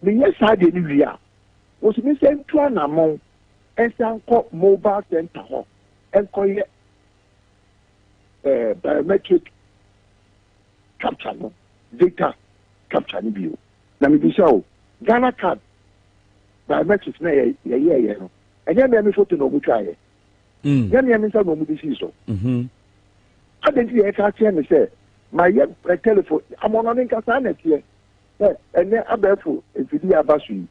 The yes side in India was missing to an amount and some mobile center and call biometric capture data capture view. Now, me show Ghana card biometrics na yeah no. And then me photo no go try. Then me say no mo this so. I didn't hear ka me say my telephone I'm on internet here. And then abefo efidi abasu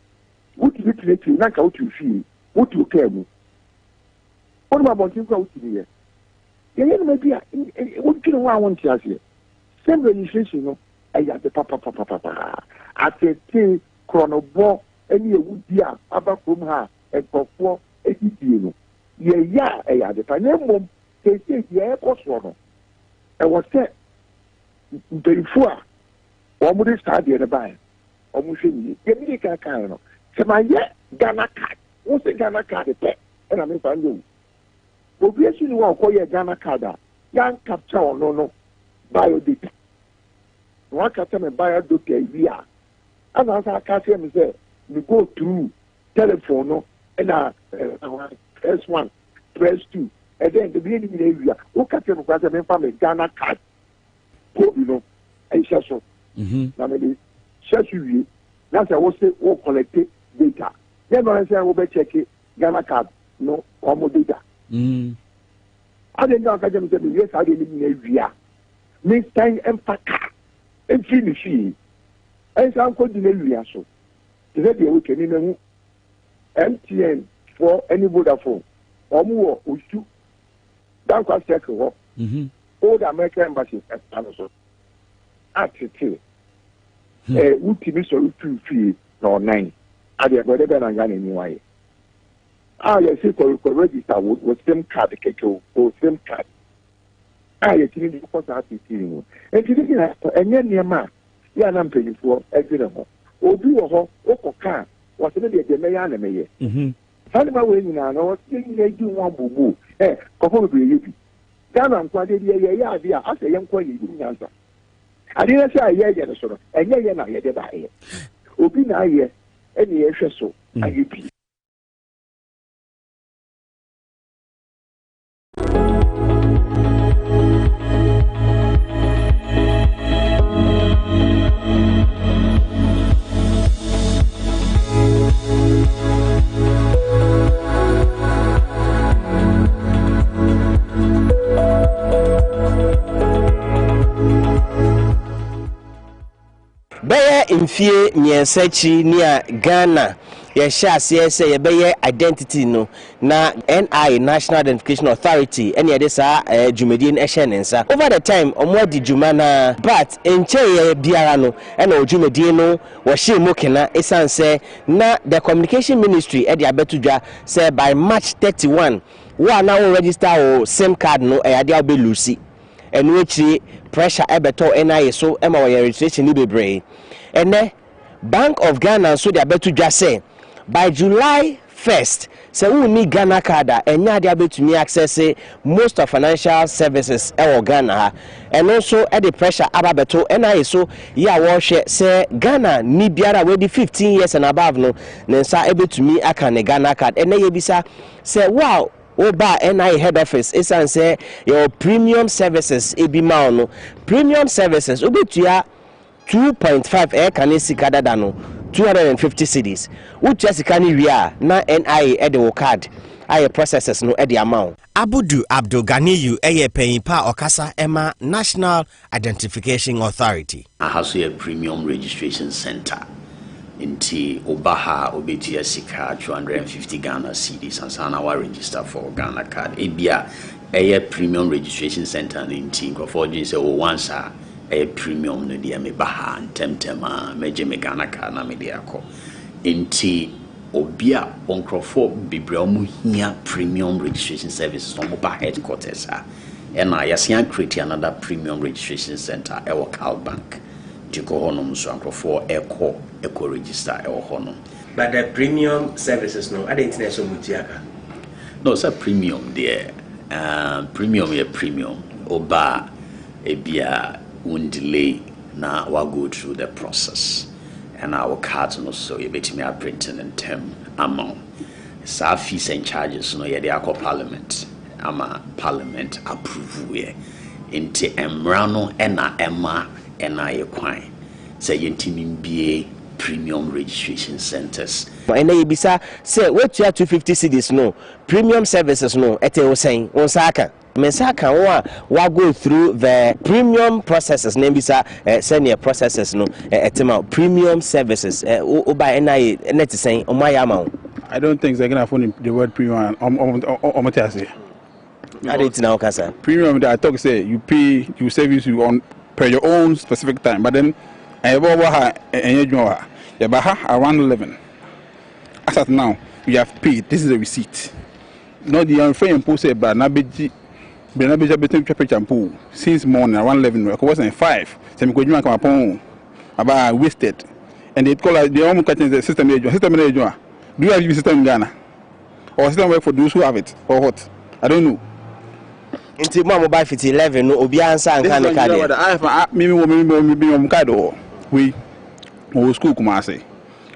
wuti bitreti na ka wuti fi wuti okemu onu ma bontin kwa wuti ni ye ye no bia wuti no wa wonti ase same registration no eya de papa atete chronobo eni ewudi a abakrom ha ekofo edidie no ye ya eya de pa na mom tete ye ekoso no e wo se mperifo a omo de start the buy omo hwe ye mi ka no se ma ye Ghana card wo se Ghana card pe na me fa ndo obi esi ni wo ko ye Ghana card a yan capture no bio data no capture me bio data via ana sa ka se me say we go through telephone no na press 1 press 2 and then the beginning in area wo capture me kwa se me fa me Ghana card ko you know I shall so na me search you na say wo say wo collect data then no say wo be check Ghana card no omo data I didn't know I can say yes I didn't need via me time empaka and finish and some could delay via so the day we can in MTN for any Vodafone omo osu dan kwa check wo all the American embassy so at it wuti mi so free no 9 I did whatever I got anyway. I see for register with SIM card, or SIM card. I actually because I have to see you. And you didn't and then near man, you are not paying for every level. Or do a hole, or car, what's the day they may anime. Fanima when you know, they do one boo. Eh, probably you. Ghana quite a year, I say young quality answer. I didn't say a year, sort of, and yet not yet by it. Opina here, any extra so, and you please. Beye mfie nyensachi near Ghana ye sha say ye beye identity no na NI National Identification Authority any de sa dwumadi en ehye nensa over the time omo di dwuma na but enche ye biara no e na dwumadi no wo hye mokena esanse na the communication ministry e de abetudwa say by March 31 wa na wo register o SIM card no e ade abelusi enu echi pressure ebeto NI so ema wo registration ni bebre ene Bank of Ghana so they abetu dwa say by July 1st say we need Ghana card enya de abetu me access most of financial services e Ghana and also at the pressure ababeto NI so ya wo hwe say Ghana ni biara we di 15 years and above no nensa ebetu me aka ne Ghana card ene ye bisa say wow Oba NI head office esan say your premium services ebi ma no premium services obetua 2.5 kanesi kadada no 250 cedis uche sikani wia na NI ede card aye processes no ede amount Abudu Abdul Ganiyu eye payimpa okasa ema National Identification Authority ahaso a premium registration center inti obaha obetia sika 250 Ghana cedis ansana wa register for Ghana card ebia eye premium registration center inti nkofo say once a premium no dia me baha temtema meje me Ghana card na me dia ko inti obia onkrofo bibre omu hia premium registration services from Oba headquarters and I yasan create another premium registration center e Cal Bank Tiko honum so ankrofo eco register e honum but the premium services no ade international mutiaka no it's a premium there premium ya premium Oba ebia won't delay na we go through the process and our cards no so you bet me are printing in term amount sa fees and charges no ye dey parliament ama parliament approve we into emrano ena ema ena ye kwan say yentimi bie premium registration centers and ye bisa say what you 250 cedis no premium services no ete o sen on saka Mensaka wa go through the premium processes nembisa senior processes no etima premium services oba NI net saying omaya amount I don't think they're going to find the word premium on say I didn't know kasa premium that I talk say you pay you service you on per your own specific time but then around 11 as at now you have paid this is the receipt not the unfair impose but na beji since morning around 11 it wasn't 5 so me go come upon about wasted and they call the home catching the system do you have system in Ghana or system work for those who have it or what I don't know into mobile 11 no obi answer and can card I have me card we school come say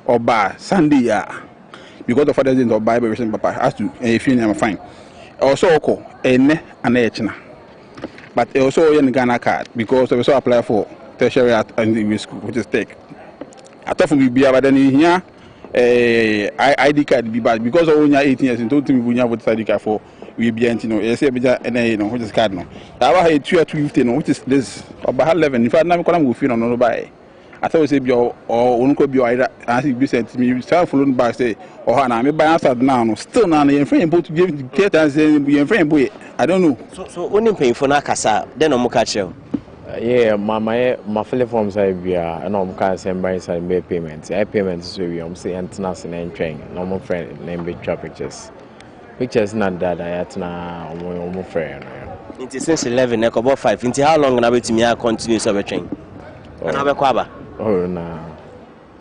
or by Sunday because the father didn't buy everything papa has to if you am fine also oko ene anechna but also in Ghana card because we also apply for tertiary and the school which is take I thought we be but then here ID card be bad because of only 18 years and don't think we have ID card for we be you know yes and which is card no I have 250 no which is this about 11 if I never come go feel no buy I thought say be or unko be either as you sent me start following back say or na me buy answer now still na your friend to get and say your friend boy I don't know so only paying for na kasa then omo catch you Yeah, my fill forms I be and I'm can't send by inside make payments. I payments so we say international and train. Normal friend name be pictures. Pictures not that I had na friend. It is since 11 about 5. Into how long na wait me continue so train? And have kwaba. Oh na.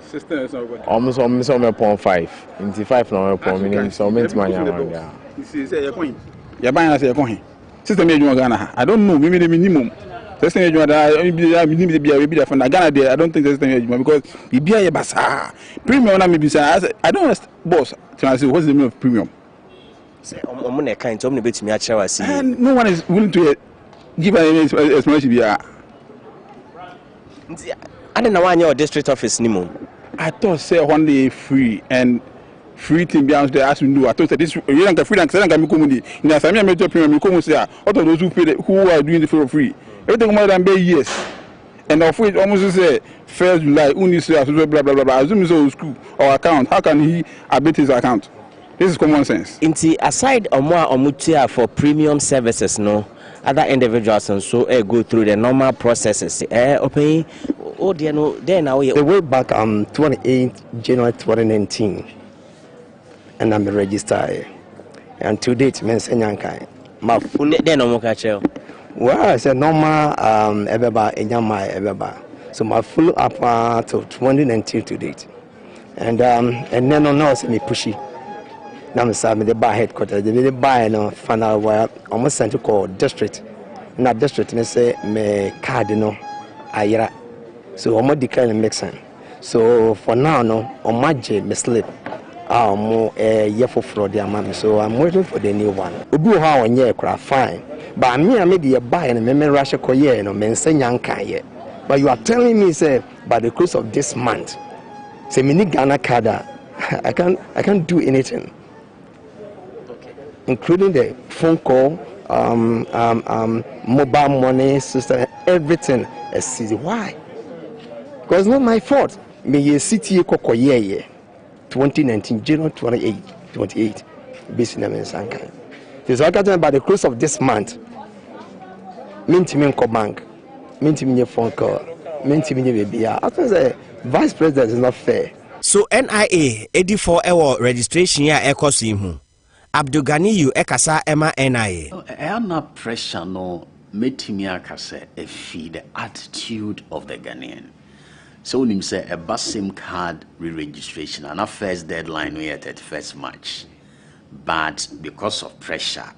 System is not good. Almost on 5. Into 5 now upon me so meant my young. You see say your coin. Your buying say your coin. System you Ghana. I don't know, maybe the minimum. System you that be from Ghana there. I don't think system you because we be a basa. Premium na maybe say I don't boss. I say what's the meaning of premium? Say omune kind to omune betimi a kire wasi. And no one is willing to give an explanation be I don't know why your district office ni mo. I thought say one day free and free thing be they ask me do. I thought that this you don't free and say can me community. In Asami me to premium me come say out of those who are doing the for free. Everything more than be years. And of which almost say 1st July only say blah blah blah blah. Assume so school or account. How can he abate his account? This is common sense. Inti aside omutia for premium services no other individuals and so go through the normal processes. Open oh dear no then now the way back 28 January 2019 and I'm registered and to date men senyankai my full then no more well I said normal everybody enyama everybody so my full up to 2019 to date and then no say me pushy now me say me the bar headquarters the bar no final wire almost sent to call district na district me say me card no ayira so omo declare make sense so for now no omaje me slip mo year for fraud amam so I'm waiting for the new one obi ho onye kra fine but me am the buy and me rush koye no me nsenya nkan ye but you are telling me say by the close of this month say me ni Ghana card I can't do anything including the phone call mobile money system everything why because it's not my fault me ye city kokoye 2019 January 28 business sankai so I got by the close of this month mintimin bank mintimin phone call mintimin baby I say vice president is not fair so NIA 84 ewo registration ya ekosi hu Abdul Ganiyu ekasa ema NIA Ana pressure no metimi akase efi the attitude of the Ghanaian. So him say a SIM card re-registration and our first deadline we at 31st March. But because of pressure,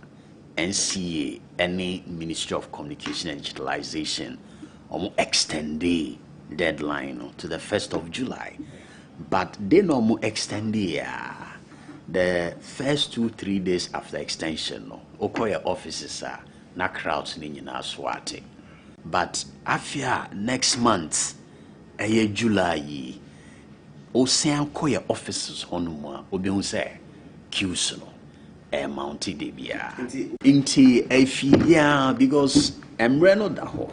NCA, any Ministry of Communication and Digitalization, extend the deadline to the 1st of July. But they no extend the first 2-3 days after extension, Okoye offices are na crowds ni na swati. But after next month, July, Ocean Koya offices on Obion say, Qs no, Mounty Debia. Inti Efidia because Emreno Daho.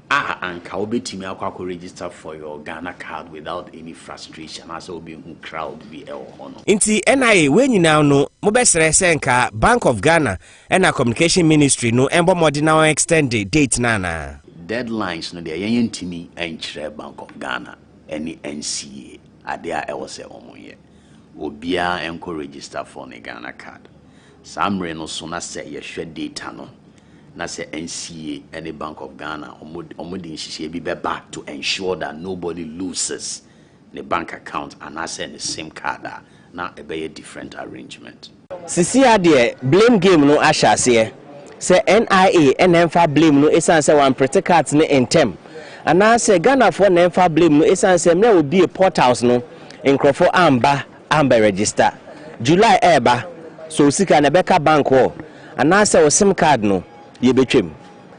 And Kaobe Timia register for your Ghana card without any frustration as Obi crowd be el honor. Inti NIA when you now know Mobesre Senka Bank of Ghana and our communication ministry no embo modi now extend the date nana. Deadlines no de yen timi enchre Bank of Ghana any NCA adia else omoye. Obia enko register for the Ghana card. Samre no so na say ye hwe data no. Na say NCA and the Bank of Ghana omodi be back to ensure that nobody loses the bank account and I send the same card now a very different arrangement. Sisi ade blame game no ashase say NIA and emfa blame no esan say one protect cards no intem and I say Ghana for emfa blame no esan say me will be a portals no nkrofo amba register July eba so sika na beka bank ho and I say sim card no ye betwem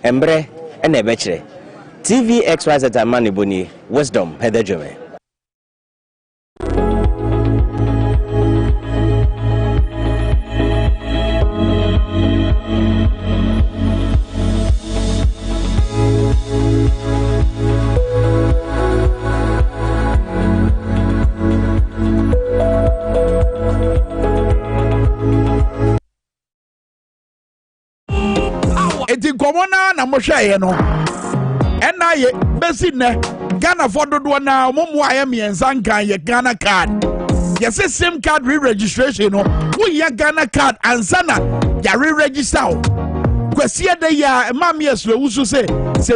embre ene bekire TV XYZ amani boni wisdom hedejome eti komona na mohwe no ɛna ye besi ne Ghana for dodo na omomo aye miensa nkan ye Ghana card yes SIM card re-registration no wo ye Ghana card ansana ya re-register kwesi de ya mam yes lo wusu say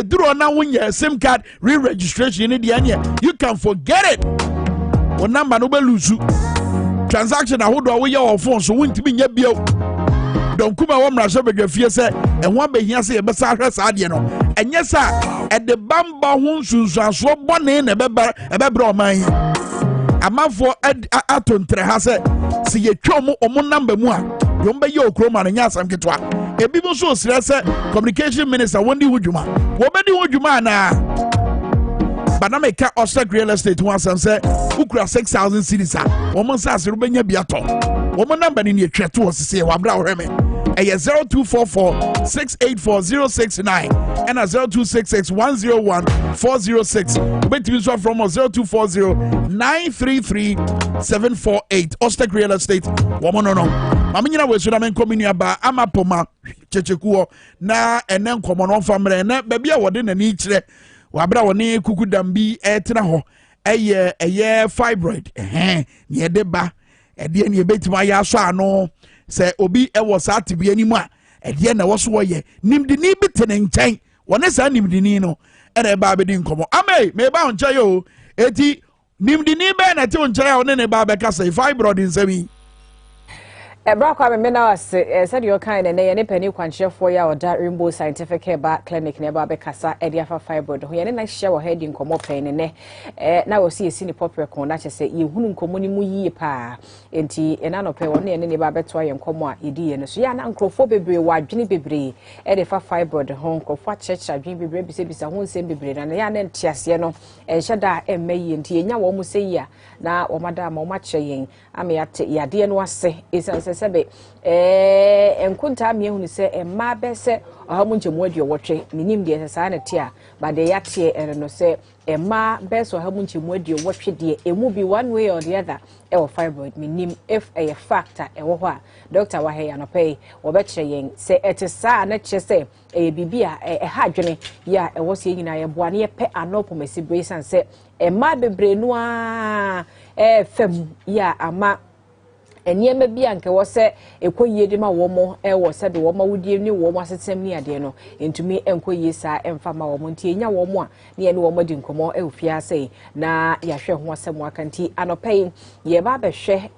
duro na wo ye SIM card re-registration ni de anya you can forget it o number no be lose transaction ahodo wo ye on phone so wontimi nya bio don kuma wo mra so bedwafie se enwa behia se ye besa hwe sa de no enye sa e de bamba ho nsunsuaso bone na ebebra oman amafo atontre ha se ye twom omo number mu a yo mbe ye okroma na nya asam ketwa ebi bo so sire se communication minister wondi hudwuma wo bedi hudwuma na Banameka Ostek real estate one say ukura 6,000 cities a woman says rubenya biato woman number ni etweto osise wabra oreme eye 0244 684 and a 0266 101 406 between so from 0240 933 748 Ostek real estate woman no mamanyina we so na men komini ba amapoma chechekuo na enen komono famre na bia wode na ni kire wabra woni kuku dambi etena ho eye fibroid ne de ba ede ne betima ya so ano se obi ewo sa tibia ni mu a ede na wo so wo ye nimdini bi tene nkyɛn wone sa nimdini no ene ba be di nkomo amei me ba onkyɛ yo eti nimdini be na te onkyɛ ya wone ne ba be ka say fibroid nsami Ebra Kwame Minkah said your kind and any penny kwanche for ya or that Rainbow Scientific Care Clinic never be kasa ediafa fibroid. Ho ye na share head in komo pen ne na we see sini popular kon na say ye hunu komo ni mu yie pa enti ena no pe won ne ba beto ye komo a edi ye no so ya na nkrofo bebre wa adwene bebre edifa fibroid ho nkrofo achecha adwene bebre bisa ho nsem bebre na ya na ntiase no enhye da emmayi enti enya wo mu sei ya na wo mada ma wo ma kye yen ame ya de no ase esanse sebe enkunta me ehunu se emma be se ohamu nchemu adi owotwe minim de sesa na tia ba de yatie no se emma be so ohamu nchemu adi owotwe de emu bi one way or the other e wo fibroid minim if a factor e wo ho a doctor wa he ya no pay wo be kire yen se etesa na kire se e bibia e ha dwene ya e wo se nyina ye boane ye pe anopomasi bresan se emma bebre no a fem ya ama eniyema bia nke wo se ekoyie de ma wo mo wo se de wo ma wudie ni wo mo asetem ni ade no entumi enkoyie sa emfa ma wo mo ntie nya wo mo a ne ye ne wo mo di nkomo ofia sei na ya hwe ho asem akanti anopai ye ba be hwe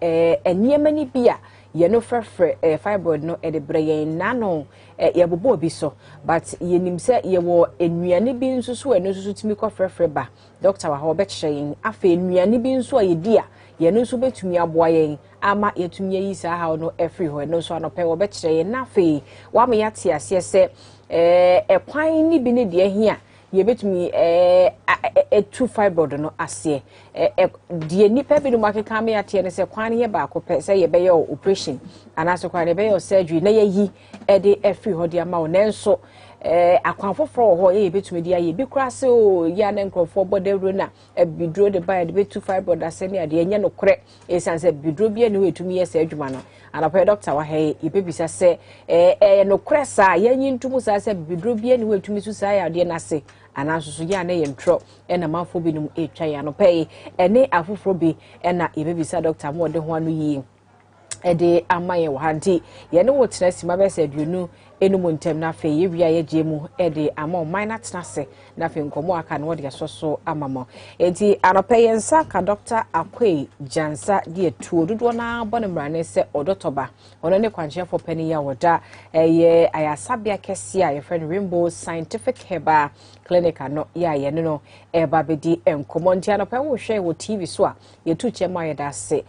eniyema ni bia ye no frefre fibroid no de breye nano ye bobo bi so but ye nim se ye wo enuane bi nsusu eno nsusu timi ko frefre ba doctor wa ho be kyeyin afa enuane bi nsu a ye dia ye no nsu betumi aboa yen ama yetumi yi sa ha no every ho no so anope wo be kyeyin na afa wa me yate ase se kwan ni bi ne de ahia ye betumi two fibroid no ase de nipa bi no makeka me ate ne se kwan ye ba ko pe se ye be ye operation anaso kwan ye be ye surgery na ye yi de every ho de ama wo nenso akwan foforo ho ye betumi de aye bi kura se o ya na nkrofo bodewro na bidro de ba de be two fibroid ase ne ade enye no kore esanse bidro bi ne wetumi ye se adwuma no anapa doctor wa he ye bebisa se no kore sa ye nyintumu sa se bidro bi ne wetumi su sa ya de na se ananso ya na ye ntro na manfo bi num etwa ya no pay ene afoforo bi na ye bebisa doctor mo de ho anu yi ede amaye wo hanti ye ne wo tena sima be se aduonu enum ntem na fe ye wia ye jemu ede ama minor tenase na fe nkomo aka no de soso amamo enti anope yensa ka doctor akwai jansa de tuo dodo na bonimra ne se odotoba ono ne kwanche for penny ya woda ye ayasabia kese a ye friend Rainbow Scientific Herbal Clinic no ya ye no eba bedi enkomo nti anope wo hwe wo TV so a ye tu chema ye da se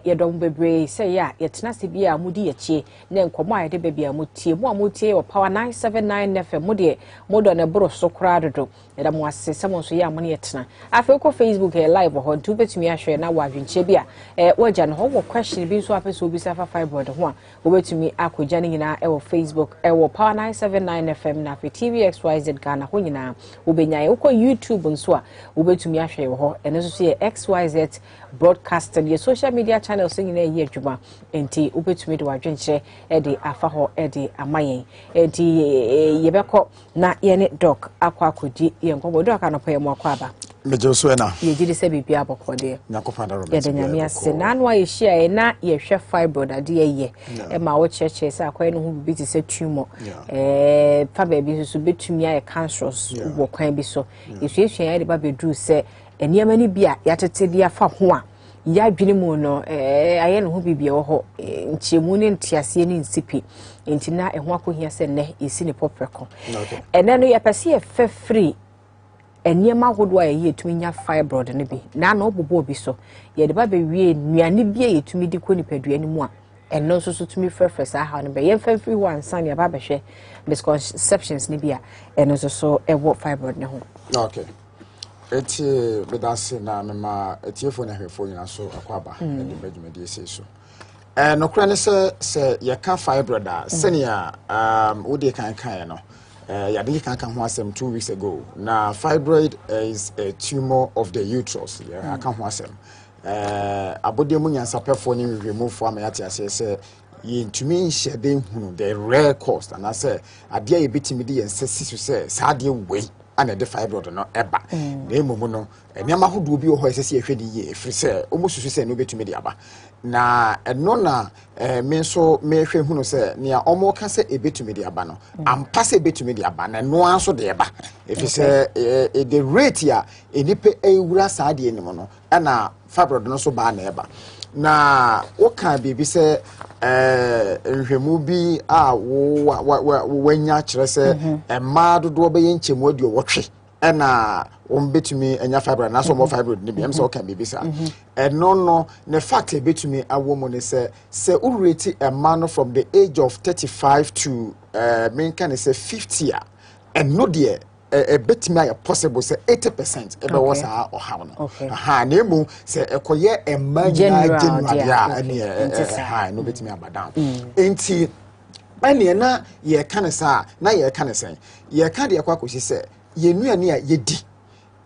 ye dom bebre se ya ye tenase bia mudi ye chie ne nkomo a ye de bebia mutie mu amutie wo power 979 FM mudie modo ne bro so kra dodo eda mo ase samo so ya mo ne yetena afi ko Facebook live ho ntu betumi ahwe na wa adwenche bia waja no ho wo question bi so apeso obi safa fibroid ho a wo betumi akogya ne nyina wo Facebook wo power 979 FM na fi TVXYZ Ghana ho nyina wo benyaye wo YouTube nso a wo betumi ahwe ho ene so ye XYZ broadcasting ye social media channels nyina ye adwuma enti wo betumi de wadwenche de afa ho de amaye yɛn enti yɛbɛkɔ na yɛne doc akɔ akɔdi yɛn nkɔmmɔ doc anɔpɛ yɛ mu akɔ aba mejo so na yɛgyidi sɛ biribi abɔkɔdeɛ nyakofa da Robert yɛde nyame ase na ano ayɛhyia na yɛhwɛ fibroid ade yɛ ma wo kyerɛkyerɛ sɛ akɔyɛ no ho bibi te sɛ tumor fa baabi so betumi ayɛ cancerous wɔ kwan bi so yɛsuasua yɛde ba beduru sɛ nneɛma no bi a yɛatete de afa ho a yɛadwene mu no ayɛ no ho bibia wɔ hɔ nkyɛmu ne nteaseɛ ne nsipi enti na ɛho akɔhia sɛ nnɛ yɛsi ne pɔprɛko ɛnɛ no yɛpɛ sɛ yɛfɛ free nneɛma ahodoɔ a yɛyɛ tumi nya fibroid no bi na na ɔbobɔ bi so yɛde ba bɛwie nnuane bi a yɛtumi de kɔ nipadua no mu a ɛno nso so tumi frɛfrɛ saa ha no bɛ yɛmfa free hɔ ansa ne aba bɛhwɛ misconceptions no bi a ɛno nso so ɛwɔ fibroid no ho okay eti bedase na mema etiefo na hwefo nyina so akwaba na de badwumadi ese so nokra ne se ye ka fibroid a senia wode kan no ya de kan ho asem 2 weeks ago na fibroid is a tumor of the uterus ya ka ho asem abode mu nyansapefo ne remove for amate ase se yentumi nhyede hunu the rare cost and I say ade a yebetimi de yensesi so se saade we ana de fibroid no eba na emumu no eniama hodo bi ho esese ehwede ye efiri se omususu se no betumi de aba na eno na me nso me hwe hunu se nea omo ka se ebetumi de aba no ampa se ebetumi de aba na no anso de eba efiri se the rate ya enipe ewura saade enim no ana fibroid no so ba na eba na woka bibi se nhwemu bi a wanya kyerɛ sɛ ɛma dodo be yenchemu adi wotwe ɛna betumi anya fibroid na so mo fibroid ne bi em sɛ woka bibi sa ɛno no ne fact betumi awo mo ne sɛ urate ɛma no from the age of 35 to Minkah ne sɛ 50 a ɛno de betimi ay possible say 80% ebe was or how no aha na emu say ekoye emma January a no betimi abadan enti ene na ye kan sa na ye kan sen ye kan de yakwa kosi say ye nuane a yedi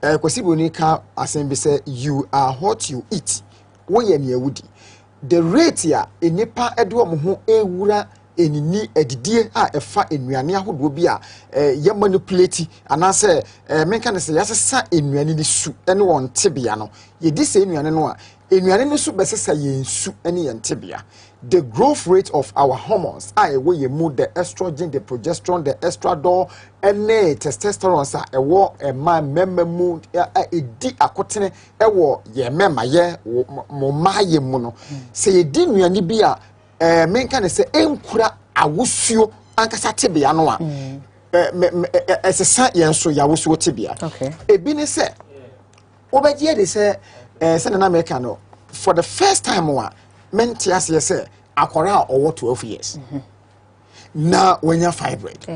kosiboni ka asem bi say you are what you eat wo ye ne awudi the rate ya enipa edo mo ho ewura enini edidie a efa enuane ahodo bi a ye manipulate anase menka ne se yasesa enuane ni su ene won tebea no ye di se enuane no a enuane ni su besesa ye nsu ene ye tebea the growth rate of our hormones we ye mu the estrogen the progesterone the estradiol ene testosterone sa ewo ema memamu edi akotene ewo ye mema ye mo maye mu no se ye di nuane bi a menka ne se enkura awusuo ankasa tebea no a esesa yenso ya awusuo tebea ebi ne se obegie de se na America no for the first time wa mentias ye se akora owo 12 years na wenya fibroid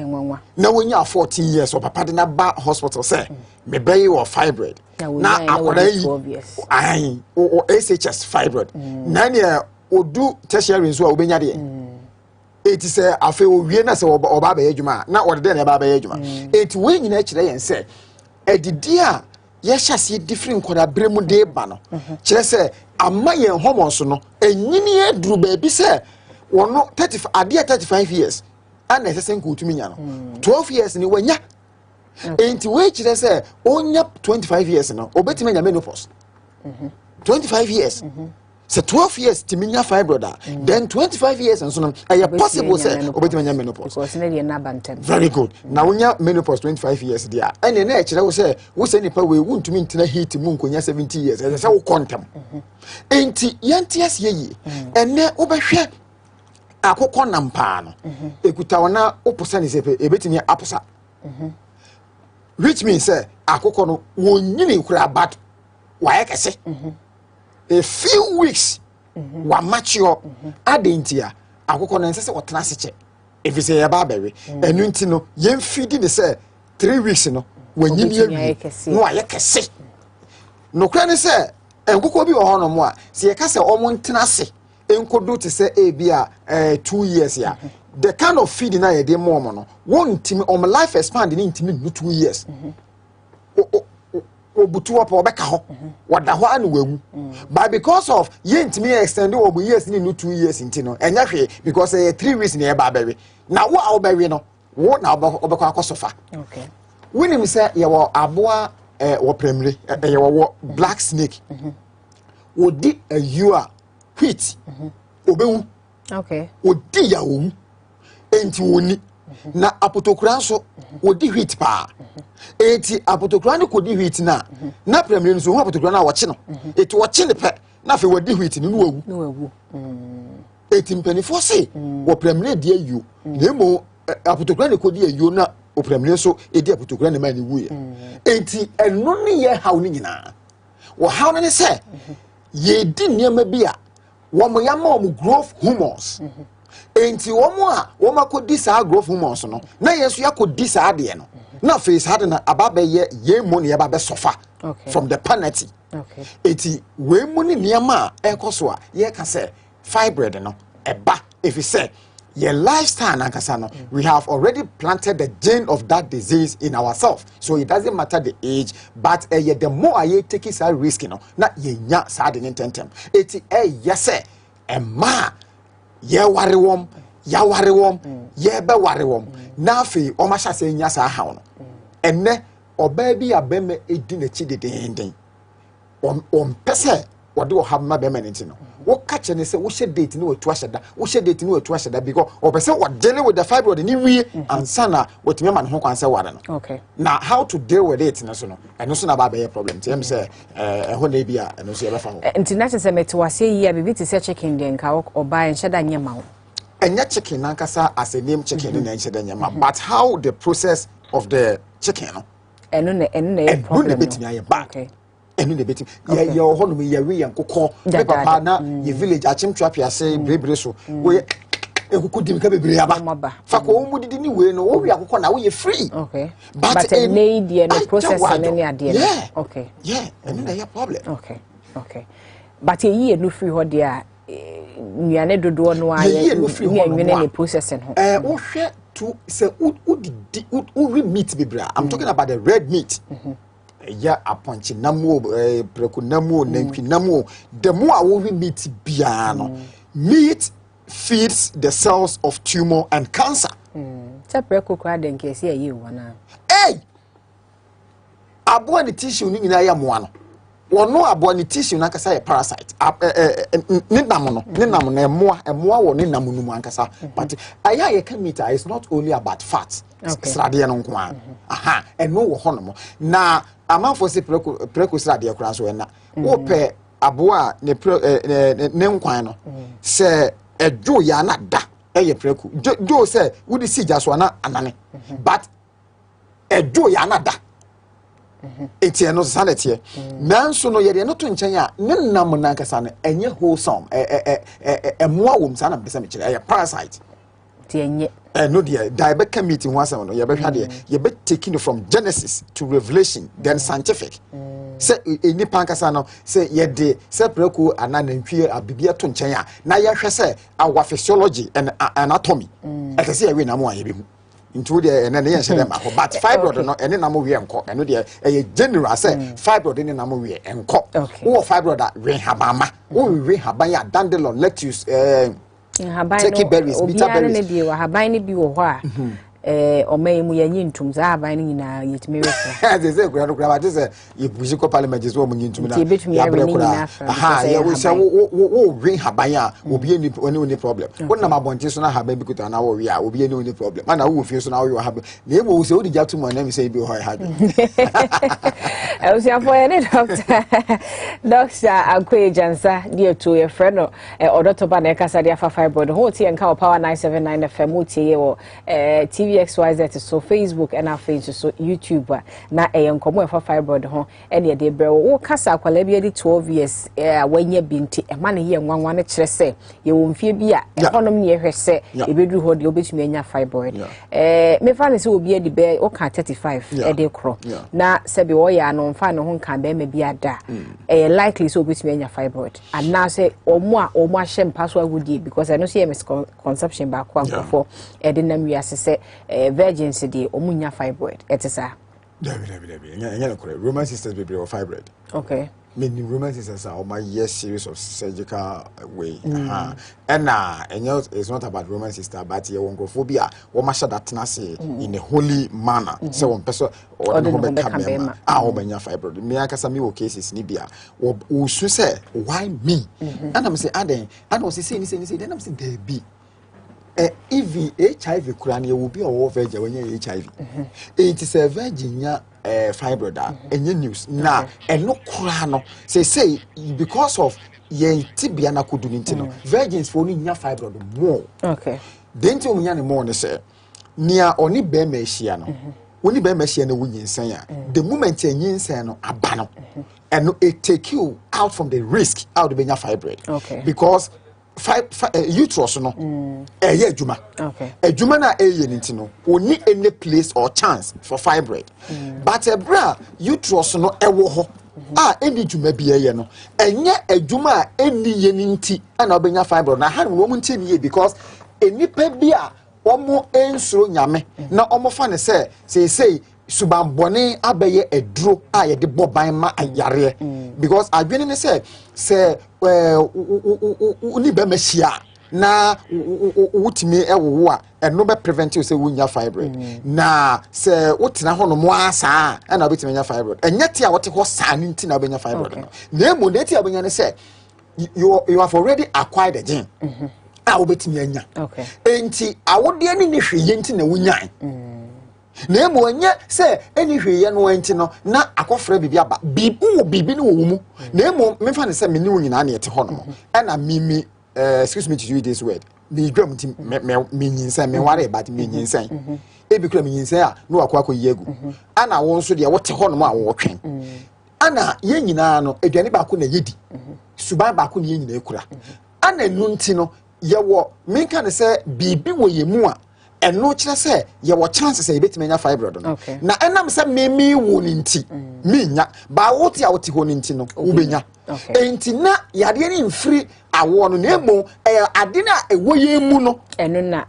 na wenya 14 years o papa de na ba hospital say me bay or fibroid na akora yi ai o SHS fibroid na ne odu tertiary nso a obenya de eti se afi owie na se oba ba adwuma na ode de na ba adwuma eti we nyina kire yen se edidi a ye hyase different koda bremu de ba no kire se amma yen hormones no enyini eduru ba bi se wono 35 years ana se sen ko tumi nya no 12 years ni wanya enti we kire se onya 25 years no obetime nya menopause 25 years so 12 years timinya fibroid then 25 years and so no possible say obetimanya menopause because na dey na bantem very good na wonya menopause 25 years dia ene na ekire wo say wo say nipa we wuntumi ntina heat mu nkonya 70 years e say wo kontem enti yantias yeyi ene obehwe akokọ nampa no ekuta wona oposa ni sepe ebetimi aposa which means say akokọ no wonyini kura bat wa ekese a few weeks wa mature adentia akoko na nsese wotena seche if say ya ba bewe enu nti no yem feed ni say 3 weeks no wanyini awi no ayekese no kra ni say enkoko bi wo hono mo a se ye ka say omo ntena se enkodo te say e bia 2 years ya the kind of feed na ye dey mo no won ntimi life expand ni ntimi no 2 years obutu up obeka ho wada ho anu wawu but because of yent me extend obu years ni no 2 years ntino enya hwe because 3 weeks na e ba bawe na wo a obawe no wo na obekwa akosofa okay winim say ye wo aboa wo premre ye wo black snake odi ayu a wheat obewu okay odi ya owu enti woni na apotokura nso odi wheat pa eti apotokura ne kodi wheat na premre nso ho apotokura na woche no eti woche ne pe na fe wodi wheat ni no wawu eti mpanifo se wo premre di ayu na emo apotokura ne kodi ayu na o premre nso edi apotokura ne ma ni wuye enti eno ne ye haw ni nyina wo haw ne se ye di niam bia wo mo yama o growth hormones enti wo mo a wo makodi saa growth hormones no na yeso yakodi saa de no na face had na ababa ye mo ne yaba be sofa from the penalty okay enti we mo ne niam a ekoso a ye ka se fibroid no eba if you say your lifestyle nankasa no we have already planted the gene of that disease in ourselves so it doesn't matter the age but the more you take is a risk you know na ye nya sad in tentem eti yes ma ye ware wom ya ware wom ye be ware wom na afi o ma sha se nya sa ha no enne oba bi abeme edi na chi de den on pese wode o have ma be ma nti no wo catch ne say wo she date ni wo to asheda wo she date ni wo to asheda because o pese wo deal with the fibroid ni wie ansa na wotime ma ne ho kwanse ware no okay now how to deal with it no so no eno so na ba be problem ti em say ho na bia eno so ye be fa ho nti na se me to ase yi a bibi ti se chicken den ka oba en sheda nyema wo enya chicken nankasa as a name chicken na en sheda nyema but how the process of the chicken no eno na problem okay enu de betim ye ohono ye we yankokọ be papa na ye village achimtwa piase brebre so we ekuku dim ka bebre aba fa ko mu didi ni we no wo we akokọ na we free okay but need the process and any yeah okay yeah enu na problem okay but ye no free ho de a nuane dodo no aye ni processing ho wo hwe to say we meat bebra I'm talking about the red meat ya aponchi namu preku namu nantwi namu the more we meat bia no meat feeds the cells of tumor and cancer ta preku kwa den ke se ayi wona abo ni tissue ni nyina ya moa no wono abo ni tissue na kasa ya parasite ni nam no emoa wo ni nam no mu ankasa but aya ye ka meat is not only about fat srade no nko aha eno wo hono na amanfo se preko srade kura so na wo pe abo a ne nkwan no se edwo ya na da eye preko do se wo di sija so na anane but edwo ya na da eti no sanete nanso no yede no to nchen a ne nam na nkasa no enye wholesome emoa wom sana mpesa me kire parasite ti enye no dia diabeka meeting ho asem no ye be hwade ye be taking from Genesis to Revelation then scientific say eni pankasa no say ye de say preko ananantwie abibia to nchen a na ye hwe say our physiology and anatomy ekese ye we na mo aye be hu into the and then them but fibroid no ene na mo we enko eno de e general say fibroid ne na mo we enko wo fibroid a we habama wo we haban ya dandelion lettuce haban berries bitter berries ne bi wa haban ne bi wo ho a omai mu yanyi ntum za haban ne nyina yetime refa ze ze kura kura ba ze ye buji ko parliament zo mo nyi ntum na ya bre kura aha ya we say wo we haban ya obi eni oni problem wonna ma bonti so na haban bi kuta na wo we a obi eni oni problem mana wo fi so na wo haban na emo wo se wo di jatu mo na mi say bi ho ha I was for any doctor Akwe Jansa dear to your friend or Odotoba Nekasa dia for fibroid ho tie nka Power 979 FM utie wo TVXYZ so Facebook and our Facebook so YouTube na enkomo for fibroid ho ene de bre wo kasa akwala bi di 12 years wanya binti e ma ne ye nwanwa ne kire se ye wo mfie bi a ehonom ne ye hwese e bedru ho de obetumi anya fibroid me fa ne se obi edi be o ka 35 e de kro na se bi wo ya no mfa ne ho nka be me bi ada likely so obetumi anya fibroid and now say omo ahye mpaso agudie because I know see misconception ba kwa nkofo e de nam wi asese virgins de omunya fibroid etisa Roman sisters baby or fibroid. Okay. Many Roman sisters are my year series of surgical way. And it's not about Roman sister, but oncophobia or masha that nasi in a holy manner. So one person or the home fibroid. Me akasami cases nibia or say why me? And I'm saying adding and was saying then I'm saying there be. If HIV crania will be a virgin when you're HIV. It is a virgin fibroid and your news now and no crano say because of ye tibiana kudunintino virgins for your fibroid more. Okay. Then to me more say near only be messiano. Only be messiano win say the moment you insano abano and it take you out from the risk out of being fibroid. Okay. Because uterus no juma. Okay. A juma na nintino only any place or chance for fibroid. But a bra uterus no ewo ho. Any juma be no. Enye a juma any yeninti and obenya fibroid. Na han woman tin because any pebia omo enso nyame na omo fa ne say subambone abeye edro ye de boban ma ayare because adwene ne say uni be mehia na wutimi ewo a eno be prevent you say wunya fibroid na say wotena ho no mo asa na obetimi nya fibroid enye ti a wote ho sa ni nti na obenya fibroid no na emo na ti abenya ne say you have already acquired the gene obetimi anya okay enti awode ani ne hwe nti na wunya na emu enye se eni hweye no enti no na akofra bibi aba bibi no wo mu na emu memfa ne se meni wo nyina na yete ho no na mimi excuse me to use this word me dwam ti me nyinsan me ware but me nyinsan ebi kura me nyinsan a no akwa yegu ana wo nso de wote ho no a wo twen ana ye nyina no aduane ba ko na yedi suban ba ko na ye nyina ekura ana nu nti no ye wo Minkah ne se bibi wo ye mu a and no chance ye were chances a bit many fibroid. Okay. Now, and I'm saying, me wouldn't me, but what you out to no, Ubenya. Okay. And Tina, Yadian free, I want to name I didn't a way muno, and none,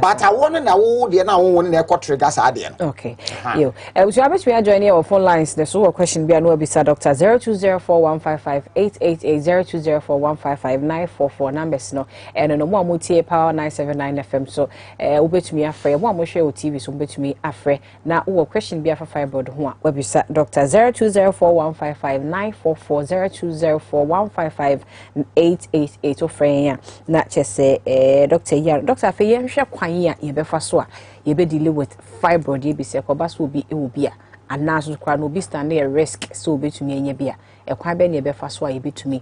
but I want to know the now one their triggers are there. Okay. You, we are joining our phone lines. The so question be no beside Doctor 0204155888 0204155944 numbers no, and no more multi power 979 FM. So, ubet me afre one more share TV so ubet me afre na wo question be afa fibroid ho a webisa Doctor 0204155944 0204155888 ofren ya na chese Doctor ya Doctor fe ye hwe kwan ya ye befa so a ye be deal with fibroid ye be se ko ba so bi e obi a anaso kwa no bi stand a risk so betumi anya bia e kwan be ne befa so a ye betumi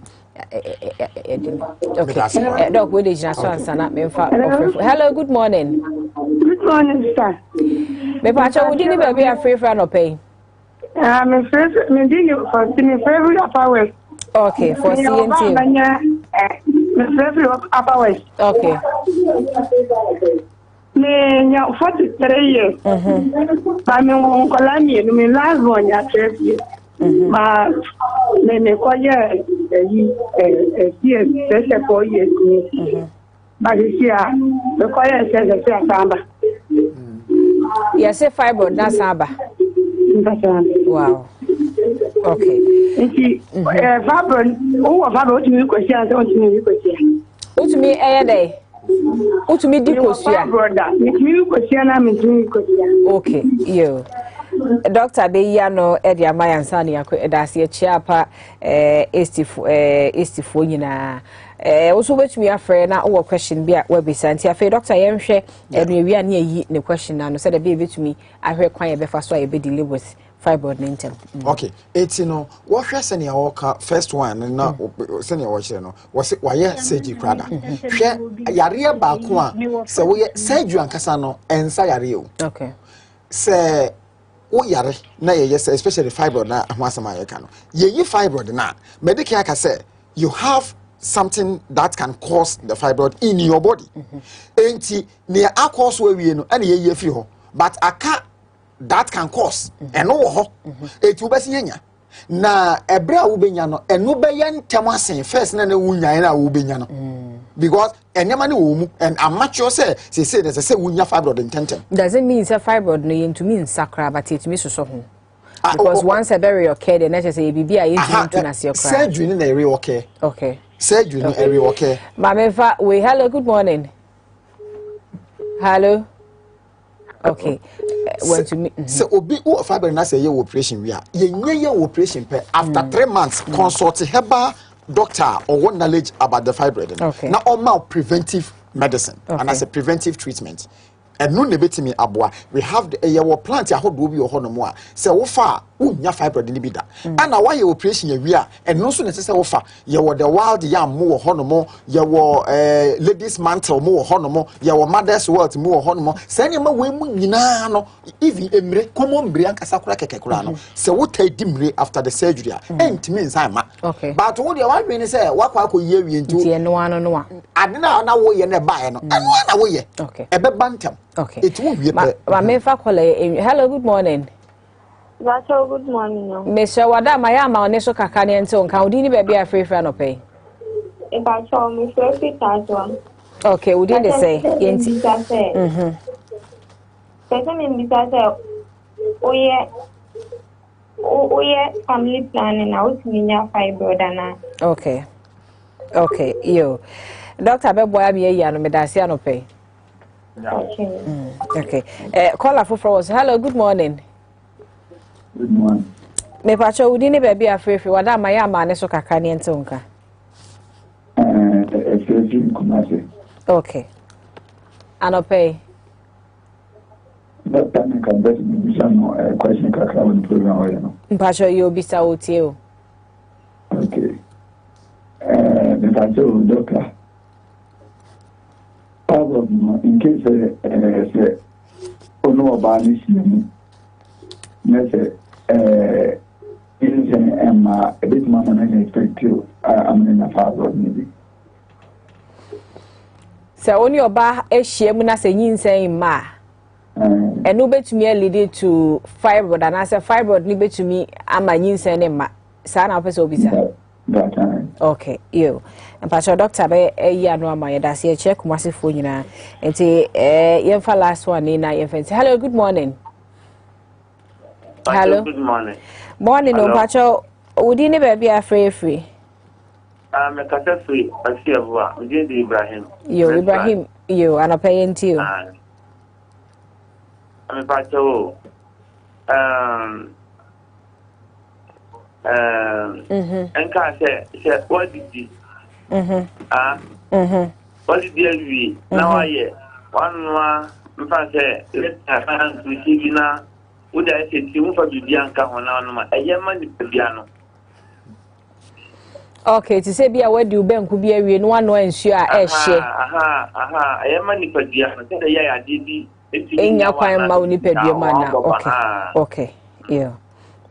okay doc we dey just answer na me fa hello good morning. Good morning, sir. Me pacha we dey be a free no pay. Me favorite me dey for me favorite upper west. Okay, for CNT. Me favorite upper west. Okay. Me 43 years. But me won kolani me last one ya 12 years. But me koye yes 4 years. But here me koye say samba. Yes, fibroid na samba. Wow. Okay. Fibroid, fibroid to me question, to me question. To me day. To me okay, you. Doctor Beyano Edia Mayansani Dasi Chiapa Estifo nyina also wait me afraid na our question be at website afa Doctor Yemhwe and we are near yi the question now said be to me I hear kwan be fa so I be deal with fibroid nintem. Okay, it's what hwe ya work first one na senior watch no was why surgery krada hwe yare ba ko a se wo surgery ankasa no ensa yare o. Okay. Se o yare na ye especially fibroid na ahwasama ye ka no ye fibroid na medical ka say you have something that can cause the fibroid in your body. Enti near a cause where we no and ye free ho but aka that can cause and no ho it will be nyanya na ebra wo benya no eno be ye ntem asen first na na wunya na wo benya no because anyone who and I'm not sure say there's a say we have fibroid intention. Doesn't mean it's a fibroid no into mean sacra, but it means so. Because once a very okay, the next say BB I into nasio cry. Surgery in area okay. Okay. Surgery in area okay. Mama, we hello, good morning. Hello. Okay. Want to me. So obi who fibroid na say your operation we are. Ye operation after 3 months consult herbal doctor or what knowledge about the fibroid. Okay. Now all preventive medicine and as a preventive treatment. And no nebetimi aboa we have the your plant ya hodo bi ho no mo a say wo fa unya fibroid ni bi da and why your operation ya wi a and no so ne say wo fa ye wo the wild yam mo ho no mo ye wo ladies mantle mo ho no mo ye wo mothers wealth mo ho no mo say ne ma we mu nyina no even emre common mre ankasa kura keke kura no say wo ta dimre after the surgery entimi nsan ma but wo de wa dwen say wakwa akoye wi ntu tie no ano no ade na wo ye ne bae no eno na wo ye ebe bantam. Okay. It won't be hello, good morning. Good morning. Mr. Wada, my ama on so kakani and so can we baby a free friend of pay? If I saw me first one. Okay, we didn't say. Person in this oh yeah, family planning out minya fibroid. Okay. Okay, yo. Doctor Beboya be ya no medasi no pay. Okay. Caller for us. Hello, good morning. Good morning. Me pacho udini baby afrefe wada maya ma ne so kakani ente unka. Okay. Anope. That time can best be some question kakra on program or no. Pacho you bisa otio. Okay. Me pacho doctor. Problem in case say ono abani sini nese in a bit mama na expect you am na father maybe so oni oba ehie mu na se nyinsen ma eno betumi lead to fibroid and as a fibroid ni betumi ama nyinsen ne ma sa na pese obisa that time. Okay, you. And Pastor Doctor be ya no ama ya dase check masifo nyina. Enti yemfa last one ni na yemfa. Hello, good morning. Hello. Good morning. Morning no Pastor. Udi ni baby free. Me kasa free asiawa. Udi di Ibrahim. Yo Ibrahim, yo anapay enti yo. Me Pastor and can say what did you what did you now I one say let's receive now would I say to for the Bianca on a Yaman piano. Okay, to say be a word you ben could be a no one no ensure a share. I am money per piano. I did in your quite money per man. Okay, yeah,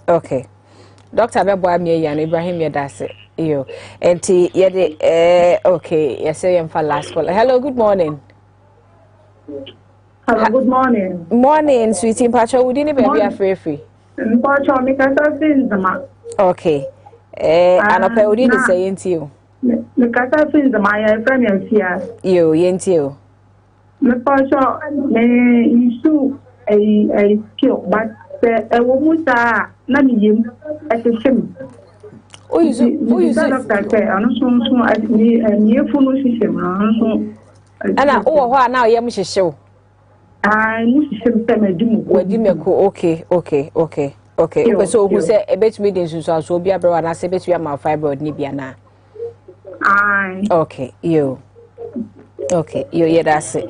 okay. Dr. Bebo me and Ibrahim Yadase. You and okay, yes, I am for last call. Hello, good morning. Hello, good morning. Morning, sweetie Pacho. We didn't be free. Pacho, make us okay. And I pay didn't say into you. Because I think the my friend here. You, yentio. Me Pacho, me issue a skill, but a woman that Nami at the shim. Oh, you say, doctor, and so I near full system. And I oh, now you must show. I need to send a doom. Okay. So who say a bit meeting so be a brother and I say bet you are my fibroid nibiana. Okay, you. Okay, you that's it.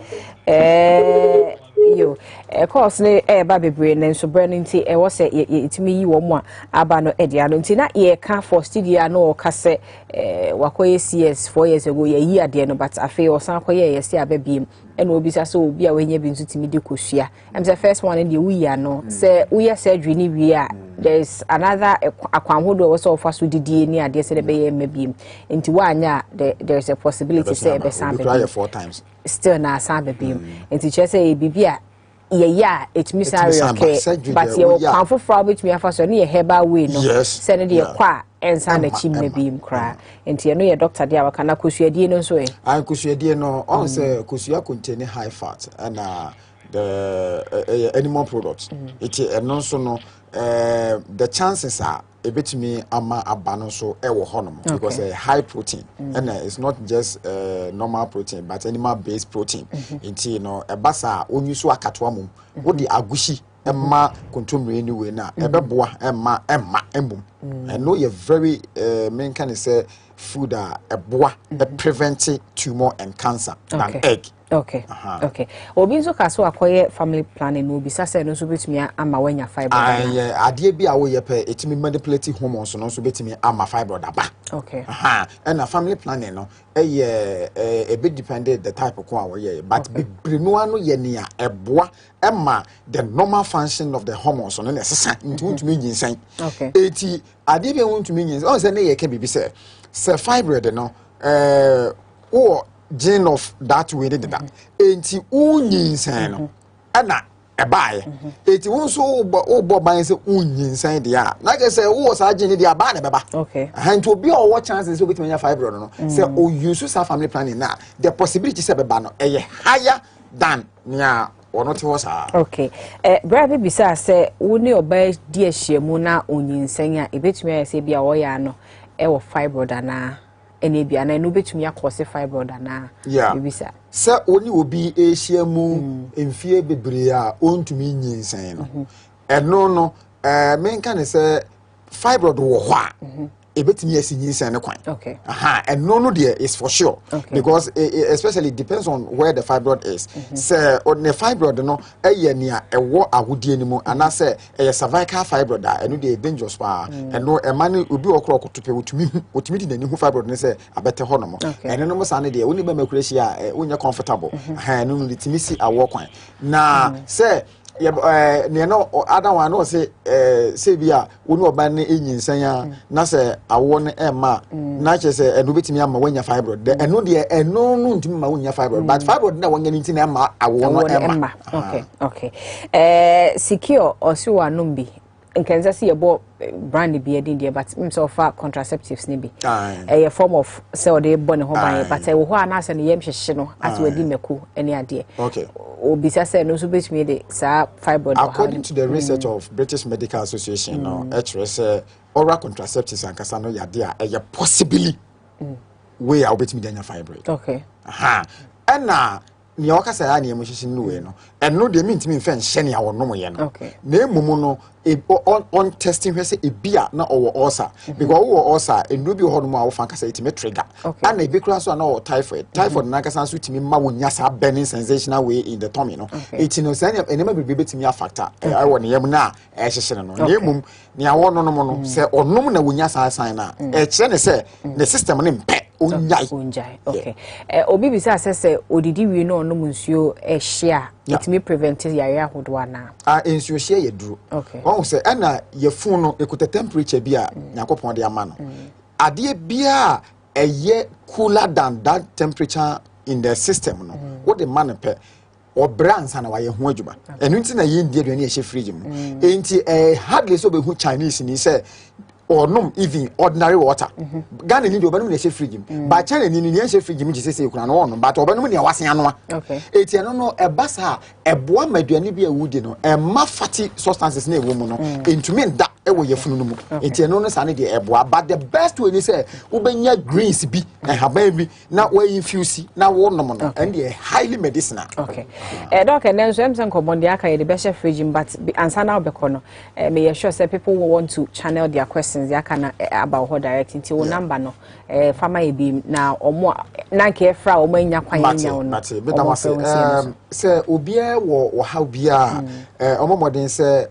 You course ne baby brain and so burning tea was say it me you one abano ediano ntina ye can for studio no kase wakoye CS 4 years ago ye year de no but afi o san koye ye see ababiem and obi sa so obi a wenye bi nso timi de kosua am the first one in the we ya no say we surgery ni we a there's another akwanhodo we so fa so didie ni ade se de be ye mabiem nti wanya there's a possibility say be san be 4 times still na san babiem nti che say bibia yeah, it means okay, but you can't for fraud with me for so near herbal way, no, send it a qua and send a chimney beam cry. And you know your doctor, dear, can I push your dear no so? I could see a dear no, also, because you contain high fat and the animal products. It's and also no, the chances are a bit me ama abano so honum because a high protein and it's not just normal protein but animal based protein. Into you know a basa only so akatwamu what the agushi emma contumely anyway na ebeboa emma embum. I know you're very main kind of say food a boa prevent tumor and cancer than egg. Okay. Obi nso kaso akoye family planning no bi sase no so betumi ama wanya fibroid. Ade bi a wo ye pe etimi manipulate hormones no so betumi ama fibroid aba. Okay. And a family planning no a bit depended the type of kwa wo ye but be no ano ye ne a eboa ema the normal function of the hormones no necessary into me nyin. Okay. Eti ade bi won to me nyin. O say na ye ka bibi say fibroid no or gene of that way did that. Enti unyin san no. Ana ebaye. Enti won so obo ban say unyin san dia. Na je say wo sa gene dia ba na beba. Okay. And obi o what chances so between your fibroid no. Say o use sa family planning na the possibility say beba no higher than nia ono te wo sa. Okay. Bra bi bisa say wo ne oba di ahiemu na unyin san a ebetumi say bia wo ya no wo fibroid na ene bia na no betumi akose fibroid na bibisa se oni obi ehyiamu emfie bebre a ontumi nyinsan no eno no menka ne se fibroid wo ho a ebetumi asinyisan ne kwan eno no there is for sure because especially depends on where the fibroid is se on the fibroid no eye nia ewo ahodie ni mu ana se cervical fibroid a eno dey dangerous pa eno emane obi okro kotope otumi di nani hu fibroid ne se abete ho no mo eno no mo sa ne dey oni ba makuresi a onye comfortable eno no litimi si awo kwan na se ne no ada wan no se bia wonu oba ne enyinsan ya na se awo ne ema na che se eno betimi ama wanya fibroid de eno de eno no ntimi ma wanya fibroid but fibroid na wanya nti na ema awo no ema okay secure osiwa numbi nkenza si yebo brand bi edin there but so far contraceptives ni bi a form of say they born ho ban but wo ho anase ne yem hwehye no as we di meku ene ade obi say no so betumi de sa fibroid according to the research of British Medical Association no say oral contraceptives and kasa no yade a possibly way a betumi de nya fibroid and ni okasa ya na emuhihyi no we no eno de mintimi mfa nhye ne awo nom ye no na emumu no on testing hwe se ebia na owo ulcer because owo ulcer enu bi ho no ma wo fa kasa itime trigger and e bi kura so na owo typhoid na kasa so timi ma wo nya sa burning sensational way in the tummy no it no say enema bi betimi afactor I wo ne yam na ehyehyere no na emum ni awo no no se onom na wo nya sa sign na e kire ne se the system ne mpe Unjai. Okay. Obi bisa asese odidi wi no no munsuo ehia it me prevent yare ahodo ana. Ensuo hia ye duro. Okay. Won say na ye fun no ekuta temperature bi a yakopon de ama no. Ade bia eye cooler than that temperature in the system no. What the man pe or brands and why ho adwuma. Enu nti na ye ndie aduane e hye fridge mu. Enti hardly so be hu Chinese ni say or no even ordinary water. Ghana need obanum na fridge but China ni na fridge mu gise say kuna no but obanum na wase anoa. Okay. Eti no no ebasa eboa maduane bia wudi no ma fatty substances na ewo mu no entumi nda ewo yefunu no mu. Eti no no sa ne de eboa but the best way ni say ubenya greens bi haban bi na we infuse na wo no no and they highly medicinal. Okay. Doctor nenso emsen komonde aka ye de be fridge but answer now be kono me sure say people will want to channel their questions yakana about her direct into number no farmer be na omo na nke fra omo nya kwan nya no say obia wo how bia omo modern say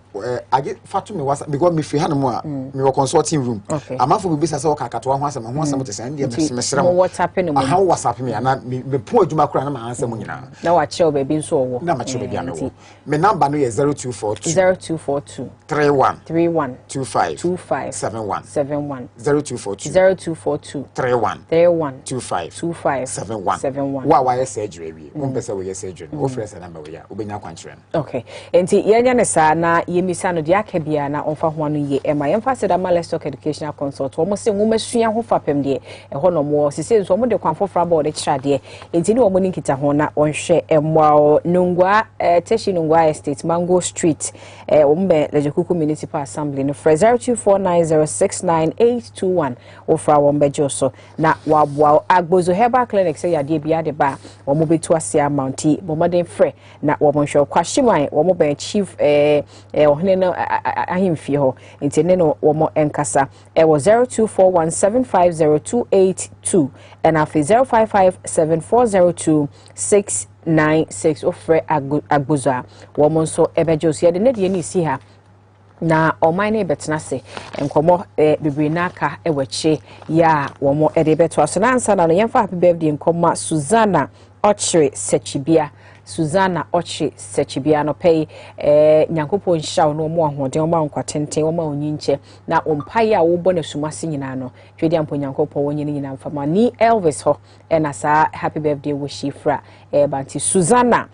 age fatu me wasa because me fi hanum a me wo consulting room amafo bi bisa say okakato ho asem te say ndie me sere mo WhatsApp no how WhatsApp me na me po adwuma kura na ma ansem nyina na wa chew be bi nso wo na ma chew be bia me wo me number no ye 0242 0242 31 25 25 75 71 71 0242 0242 31 25 71 wa surgery we pesa we surgery o fresh number we ya obenya kwankyerem. Okay, enti yenya ne sa na yemisa no de akabia na onfa ho no ye ema yemfa se da Livestock Educational Consult wo mo se nwumasua ho fapem de ho no mo sise nso mo de kwanfofra ba de kyerade enti ne wo mo nkita ho na onhwe emwa nungwa teshi nungwa estate Mango Street wo mbe Lejekuku Municipal Assembly no 0249069821 ofra wo mbe joso na wabwa agbozo herbal clinic se yade bia de ba wo mo betu ase amounti bo modern frɛ na wo mo hwe kwahyeman wo mo ben chief ohne no ahimfie ho enti ne no wo mo enkasa wo 0241750282 and afi 0557402696 ofre agbozo wo mo nso ebejoso yade ne de ni si ha na oman ne betena se enkomo bebre naka ewache ya wo mo ede beto aso na ansa na no yemfa happy birthday nkoma Susanna Ochre Sechibia no pay nyankopon hyaw no mo ahoden o ma nkwatenten o ma onyinche na ompaye a wo bɔ na sumase nyina no twedi ampo nyankopon wonye nyina mfama ni Elvis ho na sa happy birthday wo shifra banti Susanna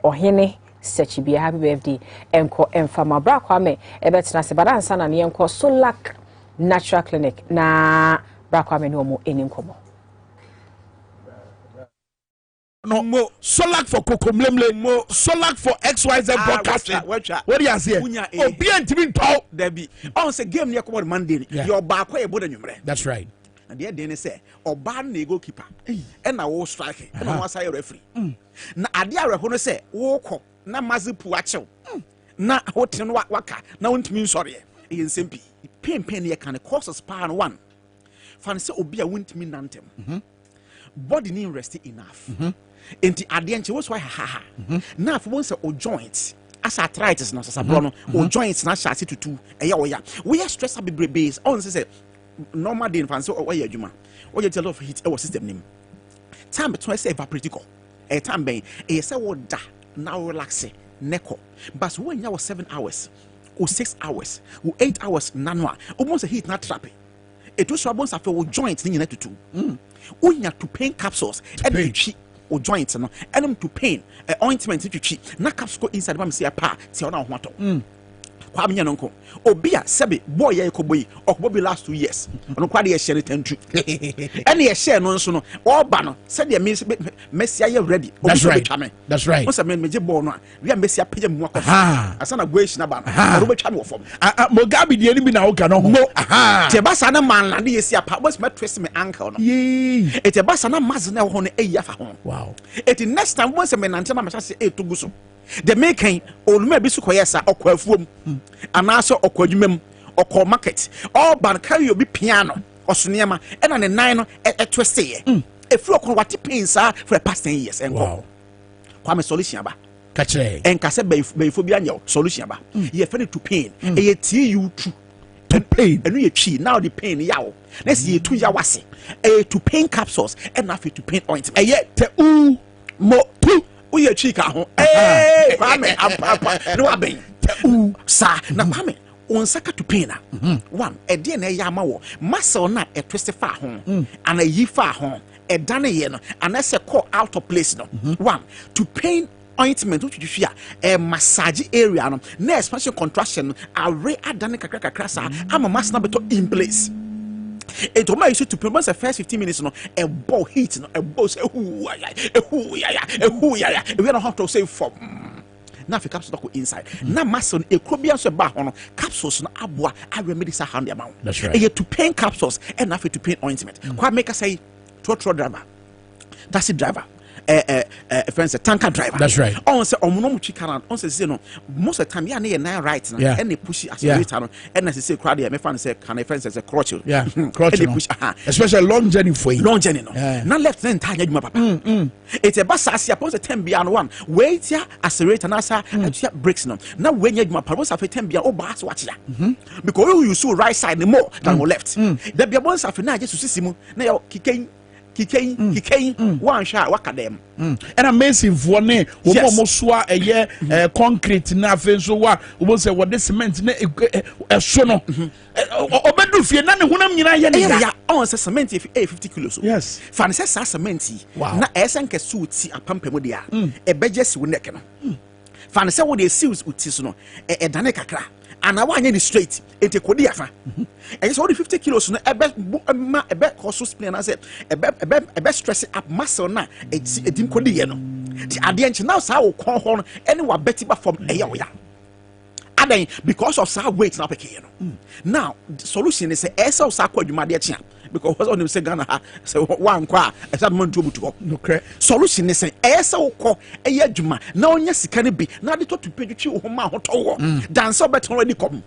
ohene Sechibia happy birthday enko emfama bra Kwame ebetena se badansa na ne enko Solak Natural Clinic na bra Kwame no mo enkomo no mo Solak for kokomlemle mo Solak for XYZ broadcasting what do you say obi antimi ntɔ dabi on say game ne come Monday your back e boda nwumre that's right and the day say oba na goalkeeper e na wo strike e na wo say referee na ade areho no say wo kɔ na mazipu achew na hoten waka na wontimi nsɔre e nsempi pen ne kan causes pan one fan say obi a wontimi nantem body ni rest enough enti ade nche wo so ha na afo won say o joint as arthritis na sasabro no o joints na shase tutu eya wo ya we stress abebre base on say normal day fan say o ya adwuma o get a lot of heat e wo system nim time between say evaporate ko e time ben e say wo da na relax neko but when you 7 hours or 6 hours or 8 hours nanwa almost a heat not trap it was about sa for joints ni na tutu unya to pain capsules and the or joints no and to pain ointment to na capsules go inside mam say pa ti ona ho ato Kwame nonko obi a sebe boy ye koboyi okbobi last 2 years ono kwade ye share tentu ene ye share no nso no oba no se de Messi ye ready that's right that's right once me je ball no a we Messi apagya mu akɔ asana goish na ba no ro betwa me wo fom Mugabe de ni bi na wo ka no mo te basa na man la de ye si apa boss me twist me ankle no e te basa na maz na ho no eyi afa ho wow it next time once me nante na ma say e to guso the making onuma bi su koyesa okwafuom anaso okwadwumam okọ market all ban carry obi piano osoniema ena ne nan no twiste ye efru okọ wati pinsa for the past 10 years enko Kwame solution ba kachre enka se befo bi anya solution ba ye fere to pain e tu to pain enu ye twi now the pain yawo na se ye tu yawase to pain capsules and na to pain ointment ye te u mo tu uye chika ho Kwame apa no aben sa na Kwame onsaka to pain na one e de na ya ma wo muscle na e twist fa ho and a yi fa ho e dane ye no and say call out of place no one to pain ointment which you fear a massage area no na expansion contraction are adane kakra sa ama mass na beto in place. It will make you to promote the first 15 minutes. No, a ball heat, no, a ball say, we don't have to say for now. If capsules go inside, now muscle a crobian so bar on capsules no abwa. I remedy sa hand amount. That's right. You to pain capsules and nothing to pain ointment. Quite make us say, trotro driver, taxi driver. Friends, a tanker driver. That's right. On say omono chikana. On say no. Most of the time, you na right now. And they push accelerator. No. And as I say, crowd. My friend say, can a friend say crotch? Yeah, crotch. And they push. Especially long journey for you. Long journey no. Now left then tanya my papa. It's a bus as upon the 10 beyond one. Wait ya accelerator nasa. Brakes no. Now when you my papa say 10 beyond. Oh, bus watch ya. Because you so right side more than left. There be a once after now just to see simu. Now kicking. kikain one shot wakadem and amazing for ne omosua eye concrete na afenso wa obo say what cement na eso no obedu fie na ne honam nyina ye ne ya on say cement 50 kilos yes fan say cement na esenke suit apampam dia ebejesi wo nek no fan say wo de seals uti so no dane kakra ana wa anya ni straight ente kodi afa e so 50 kilos no ebe koso spin na say ebe stress up muscle na edim kodi ye no di ade enche now sa wo kon ho no ene wa beti ba form eye wo ya adan because of sa weight na peke no now the solution is say esa sa kwa adwuma de chia because on him say Ghana say one kwa esa man to butu okay solution is say esa wo eye adwuma na onya sika ne bi na de to pedutwi wo ma ho to dance beton already come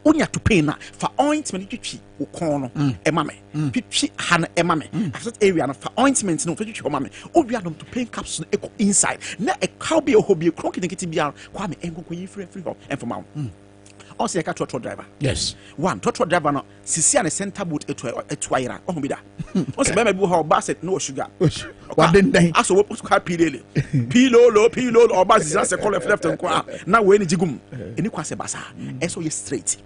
onya to pay na for ointment twitwi wo kon no ema me twitwi ha na ema me after area na for ointment no twitwi wo ma me obia no to pain capsule e inside na e cow be hobby cronk nkiti bia Kwame enkonko yi free ho enfoma also a trotro driver. Yes. One trotro driver no sisi an center boot etwaira ohun bi da. Also be maybe how basket no sugar. What den aso wo ka pilele. Pilolo or bas is a call left and na we ni jigum. Eni kwase basa. Eso ye straight.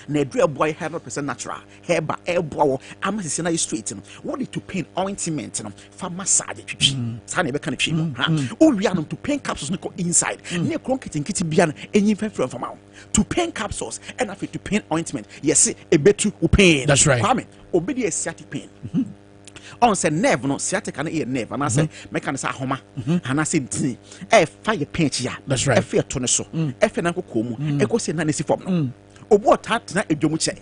Na edre boy 100% natural. Hairba airbow am sisi na straight no. What it to pain ointment no for massage twitwi. Sa na be kan twi. O wi anom to pain capsules no inside. Na kronketi nkiti bia no enyin fefre from am. To pain capsules and after to pain ointment. Yes, a betu pain. That's right. Kwame, obedi a sciatic pain. On say nerve no sciatic and a nerve and I say mechanism homa and I say fire pain ya. That's right. Fear toneso. Na kokomu. Eko say na nesi form. Obo tat na edwomuche.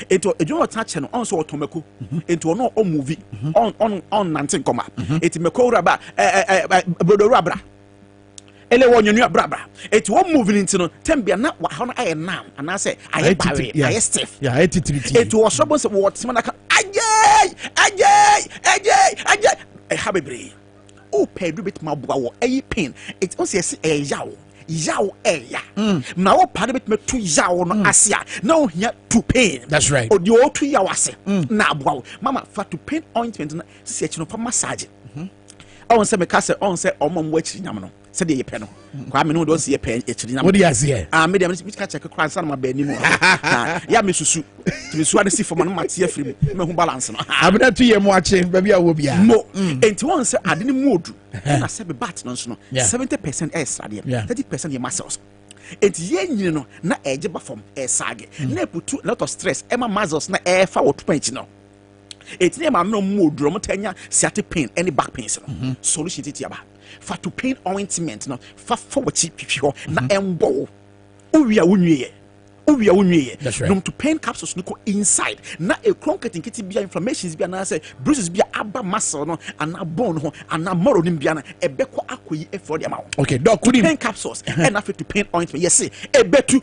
Into edwomu touch no on so otomeko. Into no on movie on nantin koma. Eti meko raba bodo rabra. Ele wonyo nua brabra it won moving into no tembia na wa ho na aye nam and I say aye bawe aye stiff yeah aye titriti it was so say what man aka aye e ha bebre o pedu bit ma bua wo aye pain it on say yaw eya na wo pade bit metu yaw no asia na o hia to pain that's right o di o tu yaw ase na bua mama fa to pain ointment na se no for massage on say me ka say on say omom wa chiri nyam no said ye pen Kwame no don see ye pen e chiri nyam what do you say medium me ka check kran san ma ba ni mu ya me susu ti me suade si form no mate afiri me hu balance no abena tu ye mu ache ba bia wo bia mo enti won say ade ni mu odu na say be bat no 70% extra there 30% ye muscles enti ye nyini no na eje ba form e sage na putu lot of stress e ma muscles na e fa wo tupanchi no enti ne ma no mu odu mo tanya sciatic pain any back pain no solution titi aba fa to pain ointment no fa forward twitwi na embo owia wonwie no to pain capsules no inside na a cronketi nkiti bia inflammations bia na say bruises bia aba muscle no ana bone ho ana marrow nim bia na ebeko akoyi efro de ma okay doc kudim pain capsules and after to pain ointment yes ebetu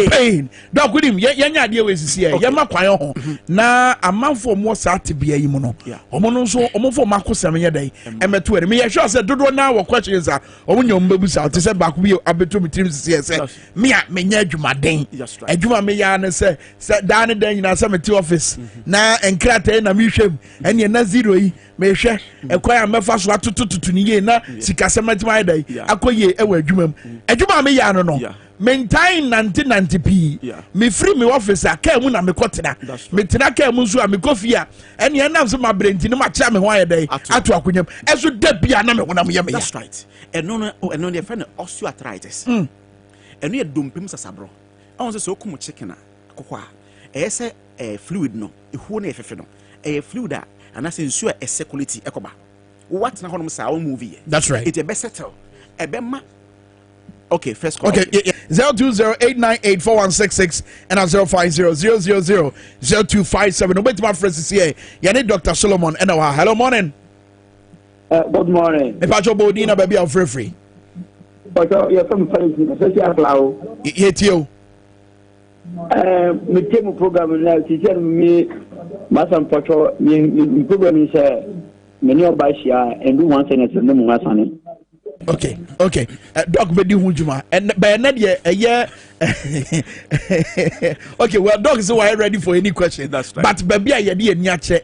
pain doc kudim yenya ade we sisi e yema kwan ho na amanfo mo sa te bia yi mu no omo no so omo fo makosam ye dai emeto ere me ye sure say dodo na wo questions a omo nyom bebu sa te say back bi abeto mi trim sisi e say me a menya adwumaden adwuma me ya ne se dan dan nyina se me te office na enkrata na me hwem ene na zero yi me hwe ekwan amefa so atotototo ni ye na sikasematima dai akoye e wa adwuma me ya no maintain 90p me free me office aka mu na me kotena me tena ka mu nso a me kofia ene enam so ma brenti no ma cha me ho aye dai ato akonyam eso da bia na me honam ye me that's right eno de friend osteoarthritis eno ye dompem sasabro on say so kum chicken akokwa e say fluid no ehuo na efefe no fluid a ana say nsu a circulate ekoba what na honom say movie that's right it e be settle e be ma okay first call okay 020898416 and 050000257 no bet my friends here you need Dr. Solomon and hello morning good morning e pa jo bodina baby of free but you come friends social cloud yetio me temu program na teacher me masam pato me program is many of us here and do one thing no mu asane Okay. Doc bedi hunjuma. And by another year. Okay, well, doc is why ready for any question. That's right. But baby, I had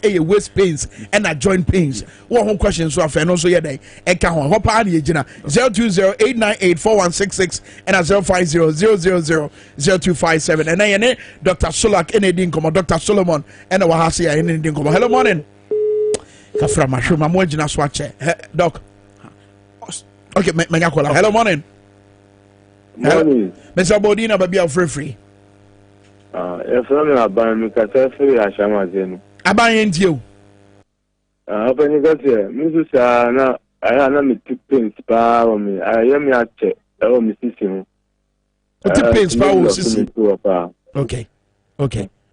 a waist pains and a joint pains. One question so I found also yesterday. Eka hon hopa ani ejina 020-898-4166 and 050-000-0257. And I Dr. Solak Enedin Komo, Dr. Solomon and Wahasi Enedin Komo. Hello morning. Kafra mashuma mo ejina swache. Doc. Okay, Menyakola. Hello morning. Morning. Mr. Bodina baby are free. If I'm not buying me, because I feel I shall not do. I buy into you. Open you got here. Mrs. I am not two pins power me. I am your check. Oh, Mrs. Sim. Two pins power. Okay.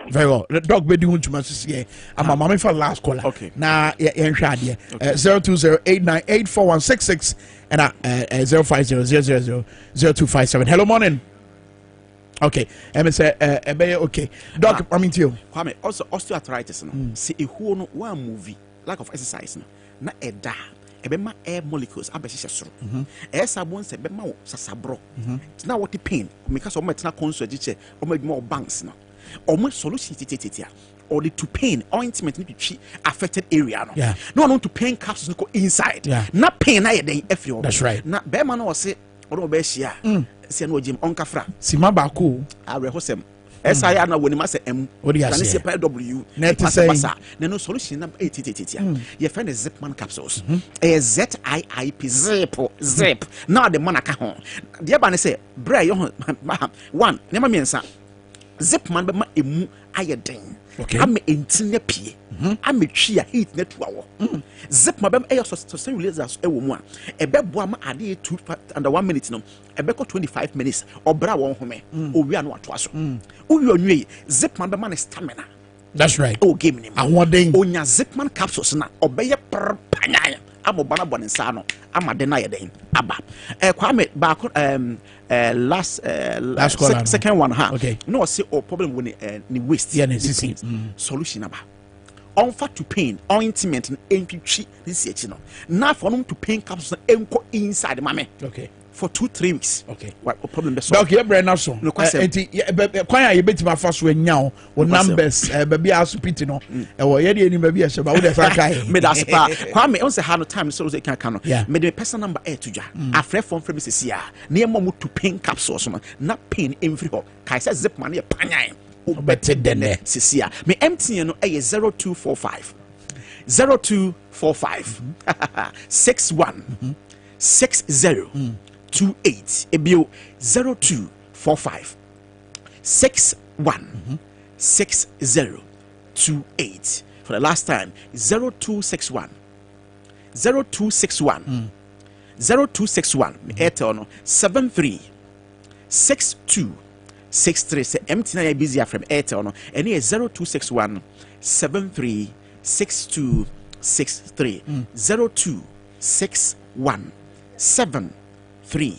Very well. The dog be doing too much here. I'm a mommy for last caller. Okay. Now, yeah, 020-898-4166 and 050-000-0257. Hello, morning. Okay. And say, okay. Doc, I'm into you. Kwame, also osteoarthritis. See, a who no one movie, lack of exercise. Na eda. Ebema air molecules abeshisha soro. Sabon se bema wo sasabro. Na what the pain because o metina konso agiche o medmo banks no. Almost solution or the to pain ointment need to affected area no. Yeah. No one to pain capsules go inside. Yeah. Not pain na dey every. That's right. Na be man no say o be share. Se no gym on kafra. Sima ba ko. Arehosem. SI na woni ma say M. Can say W. Net say no solution na 88. Your friend is Zipman capsules. ZIIP zip. Now the man aka ho. The ba say bra yo one. Nema miensa. Zipman be ma emu ayeden. Okay. I'm entine pie. I'm a heat network. Zip my bem air sustain lasers a woman. A beb boam ade 2 under 1 minute no. A beko 25 minutes or bra one home. Oh, we are not was. Oh, zip my man stamina. That's right. Oh, game name. I want them. Oh, nya Zipman capsules na obey per panya. I'm a banana sano. I'm a deny then. Abba. Kwame back last second one ha. Okay. No say or problem when the waste. Yeah, solution aba. On fat to pain ointment and NPC this year no. Now for them to pain capsules enko inside the mame. Okay. For 2-3 weeks. Okay. What problem be solved? Doc, you brain so. No question. Kwanya you bet my first when now or numbers baby asu piti no. E wo ye dey ni baby e ba wo dey fa kai. Me da sepa. Kwame on say ha no time so they can Yeah. Me the person number to ja. Afre from me say sia. Na e mo to pain capsules no. Na pain every ho. Kai say zip man e panyan. O better than that. Sia. Me MTN no e 0245. 0245 61 60 28 ebio 0245 61 60 28 for the last time 0261 0261 0261 Airtel no 73 62 63 say empty na busy from Airtel no and here 0261 73 62 63 0261 7 3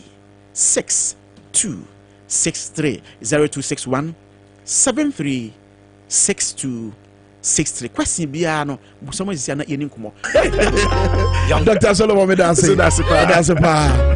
6 2 6 3 0261 7 3 6 2 6 3 question bia no someone is na yeni nkomo Dr. Solomon me dance so that's pa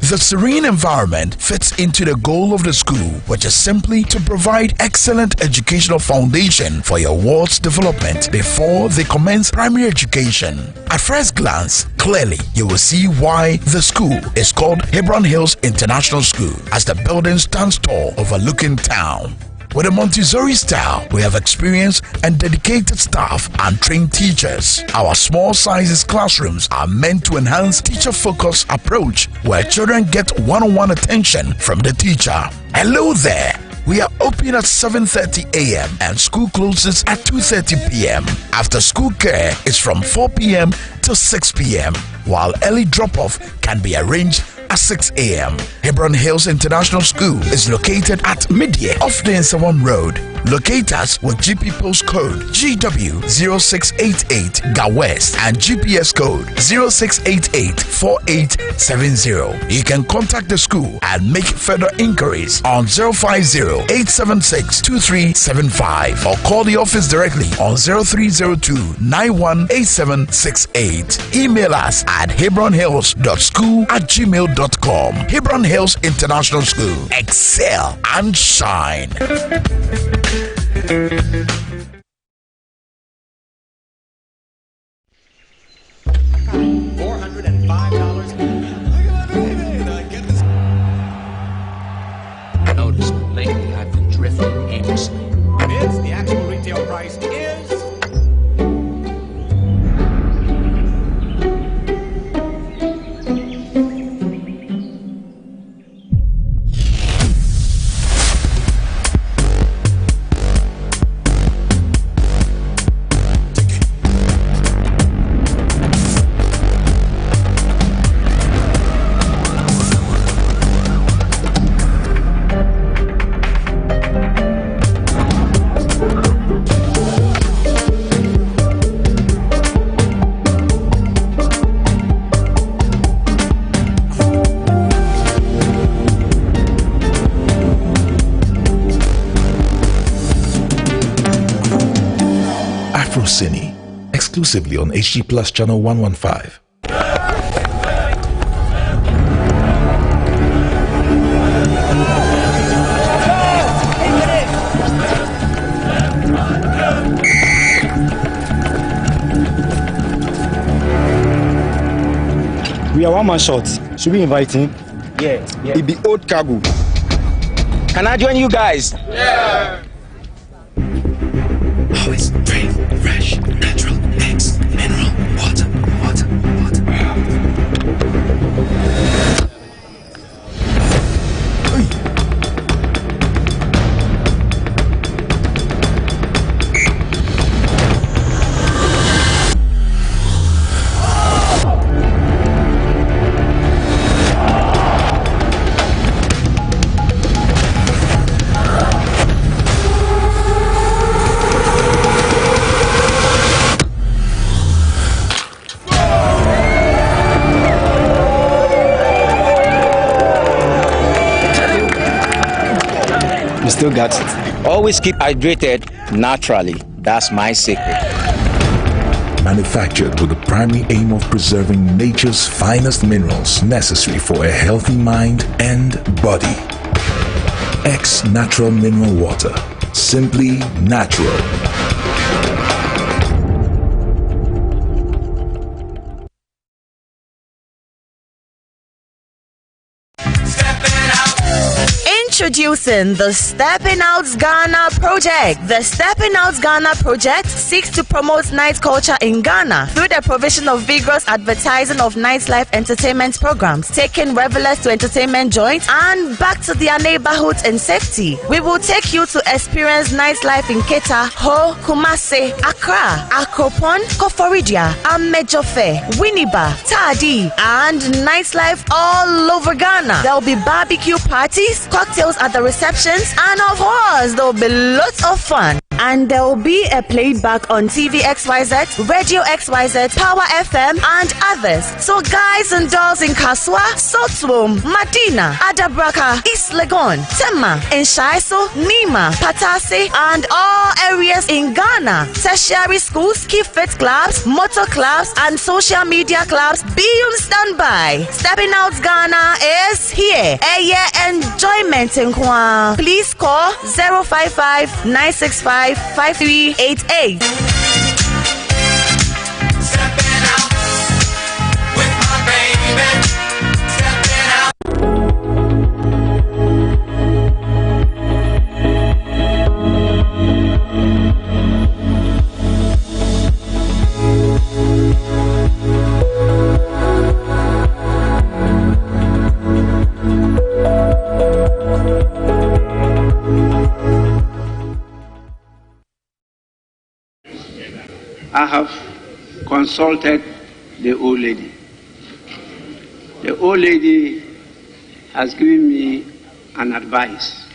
The serene environment fits into the goal of the school, which is simply to provide excellent educational foundation for your ward's development before they commence primary education. At first glance, clearly you will see why the school is called Hebron Hills International School, as the building stands tall overlooking town. With a Montessori style, we have experienced and dedicated staff and trained teachers. Our small sizes classrooms are meant to enhance teacher-focused approach where children get one-on-one attention from the teacher. Hello there! We are open at 7:30 a.m. and school closes at 2:30 p.m. After school care is from 4 p.m. to 6 p.m. while early drop-off can be arranged at 6 a.m. Hebron Hills International School is located at Midye off the Nsawam Road, Locate us with GP postcode GW0688 GA West and GPS code 06884870. You can contact the school and make further inquiries on 050-876-2375 or call the office directly on 0302-918768. Email us at hebronhills.school@gmail.com. Hebron Hills International School. Excel and shine. $405. Notice lately I've been drifting aimlessly. Bids, the actual retail price is... Cine, exclusively on HG Plus Channel 115. We are one man short. Should we invite him? Yeah. It be old cargo. Can I join you guys? Yeah. Always drink fresh, natural eggs, mineral water. Still got it. Always keep hydrated naturally. That's my secret. Manufactured with the primary aim of preserving nature's finest minerals necessary for a healthy mind and body. X Natural Mineral Water. Simply natural. Introducing the Stepping Out Ghana project. The Stepping Out Ghana project seeks to promote night culture in Ghana through the provision of vigorous advertising of nightlife entertainment programs, taking revelers to entertainment joints and back to their neighborhoods in safety. We will take you to experience nightlife in Keta, Ho, Kumasi, Accra, Akropon, Koforidia, Amejofe, Winneba, Tadi, and nightlife all over Ghana. There will be barbecue parties, cocktails at the receptions, and of course there will be lots of fun. And there will be a playback on TV XYZ, Radio XYZ, Power FM, and others. So guys and dolls in Kaswa, Sotwom, Madina, Adabraka, East Legon, Tema, Enshaiso, Nima, Patase, and all areas in Ghana. Tertiary schools, key fit clubs, motor clubs, and social media clubs be on standby. Stepping Out Ghana is here. A year enjoyment in Kwa. Please call 055-965-5388. Stepping out with my baby. Stepping out. I have consulted the old lady. The old lady has given me an advice,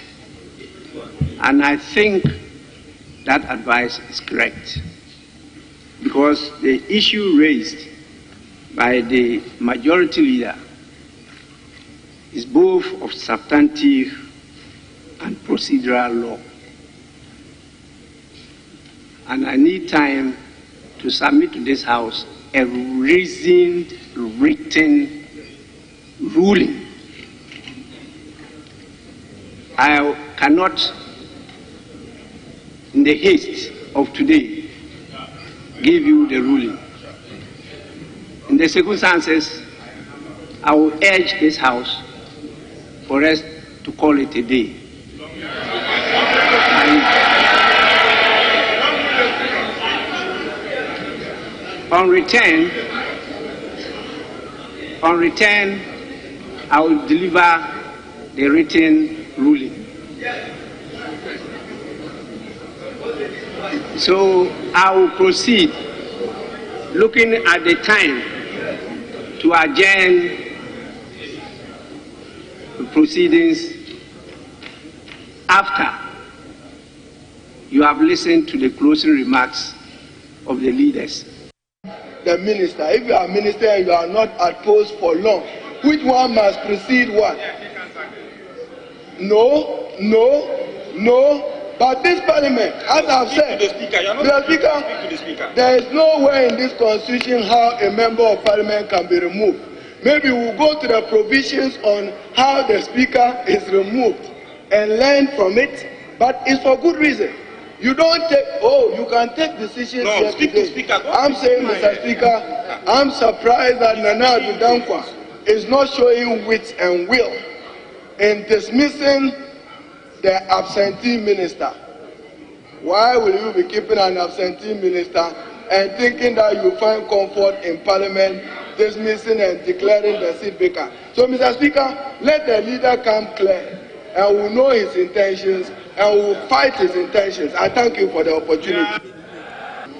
and I think that advice is correct, because the issue raised by the majority leader is both of substantive and procedural law. And I need time to submit to this House a reasoned, written ruling. I cannot, in the haste of today, give you the ruling. In the circumstances, I will urge this House for us to call it a day. On return, I will deliver the written ruling. So I will proceed, looking at the time, to adjourn the proceedings after you have listened to the closing remarks of the leaders. The minister, if you are minister and you are not at post for long, which one must precede what? No. But this parliament, as I've said, the speaker, there is nowhere in this constitution how a member of parliament can be removed. Maybe we'll go to the provisions on how the speaker is removed and learn from it, but it's for good reason. You don't take, you can take decisions. No, speak to speaker. I'm saying, Mr. Speaker, I'm surprised that Nana Adudankwa is not showing wit and will in dismissing the absentee minister. Why will you be keeping an absentee minister and thinking that you find comfort in parliament dismissing and declaring the seat vacant? So, Mr. Speaker, let the leader come clear and we'll know his intentions and we'll fight his intentions. I thank you for the opportunity.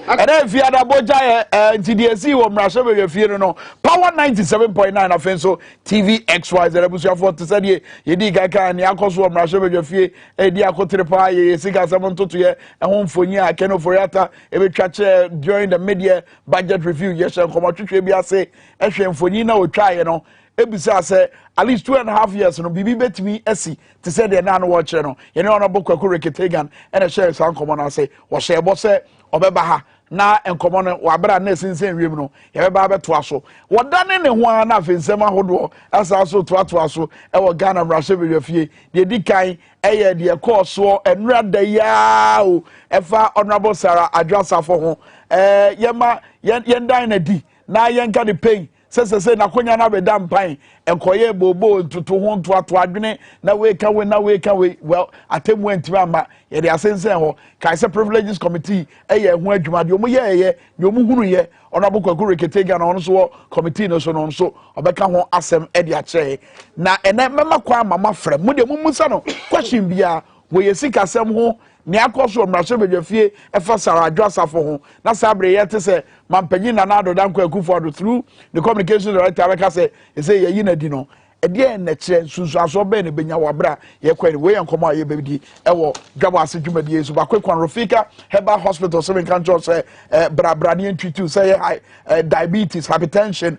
And then if you had a boja TDSC or Marshall, if you know, Power 97.9 offenso TV XY, the Rebusia for to say, ye dig and Yakos or Marshall, your fee, a diacotripa, ye cigar someone to ye, a home for ya, Keno Foriata, every church during the media budget review, yes, and come out to Ase, and for Nina will try, you know. Ebisa say at least 2.5 years no bibi betimi esi to say the nan watch no ye no no bokwa Ketegan and a share san common ase wo share bo say obeba ha na enkomo no wabra na sinsen wiem no ye beba beto aso wodane ne ho na afensem ahodo asa so to aso e wo Ghana brashe be fie de dikan eye de course so enra da ya o efa honorable Sarah Adwasafo ho yema yendan na di na yenka de pain say na konya na beda mpan enkoye bobo ntutu ho nto ato adwene na we ka we well atemu antima ama ye de asensen ho kai say privileges committee eye ho adwuma de omo ye omo hunu ye onabo kwakuru Ketega na ono so committee no so obeka ho asem e de ache na ene mema kwa mama frem mo de mumusa no question bia we yesika asem ho ni akoso mrashe bedwafie efa Sarah Adwasafo ho na sabre yete se mampanyi na na adodanko akufo through the communication director abeka se say ye na di no e de na kire sunsu aso be ne benya wabra ye kwani we enkomo aye bebidi ewo Dwabo Ase dwumadi esu bakwan Rafika Herbal Hospital so men kan say bra ne ntwitu say diabetes hypertension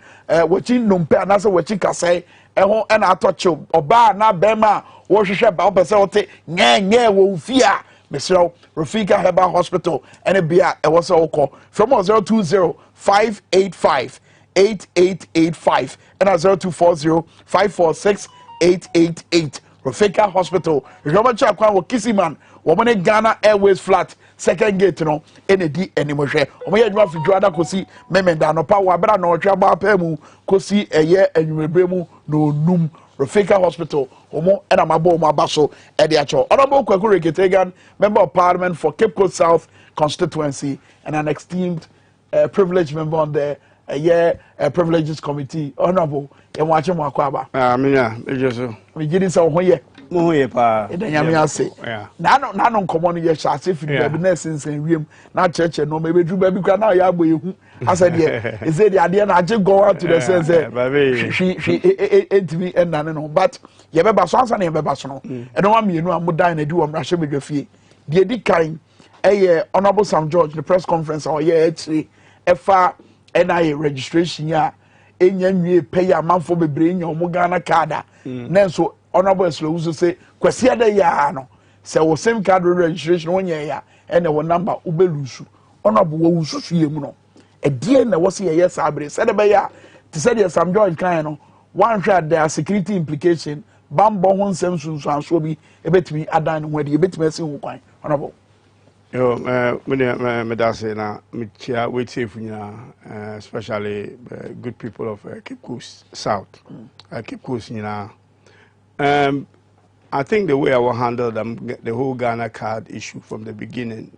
wachi nompe anase wachi kasai eho na atoche oba na bema wo hwehwe ba opese wote nye wo fia Mr. Rafika Herbal Hospital and a beer it was all from 020-585-8885 and 0240-546-888 Rafika Hospital. Remember Chakwan wo Kisiman woman Ghana Airways flat second gate no ND anymore. Omo ye dwa fidwa da kosi memenda no pa wa bra no twa ba pa mu kosi eye anwumebre mu no num Rafika Hospital, Omo and Amabo Mabaso, Ediacho. Honorable Kwakuru Ketegan, Member of Parliament for Cape Coast South constituency, and an esteemed privileged member on the Privileges Committee. Honorable, and watching Wakwaba. We get this on here. Pa. Say. Nano common yes, as if you have nurses in Rim, not church, no maybe do baby can now. I said, yeah, is it the idea? I just go out to the sense she ate me and none, but you have a son and a basono. And no one, you know, I'm dying to do a Russia with your fee. The kind Honorable Sam George the press conference or actually efa NIA registration ya enya nwie pay amanfo bebre nya omo Ghana card nanso Honorable Slow say kwesi ada ya no se wo SIM card registration wonye ya ene wo number ubelusu Honorable wo ususu yemu no edie na wo se ye sabre se de be ya to say the Sam George kan no one shot there security implication bambo ho nsem sunsu anso bi ebetimi adan ho de ebetimi ase ho kwan Honorable. Yo, me da say na me chia wait safe especially good people of Cape Coast South, Cape Coast I think the way I will handle the whole Ghana card issue from the beginning,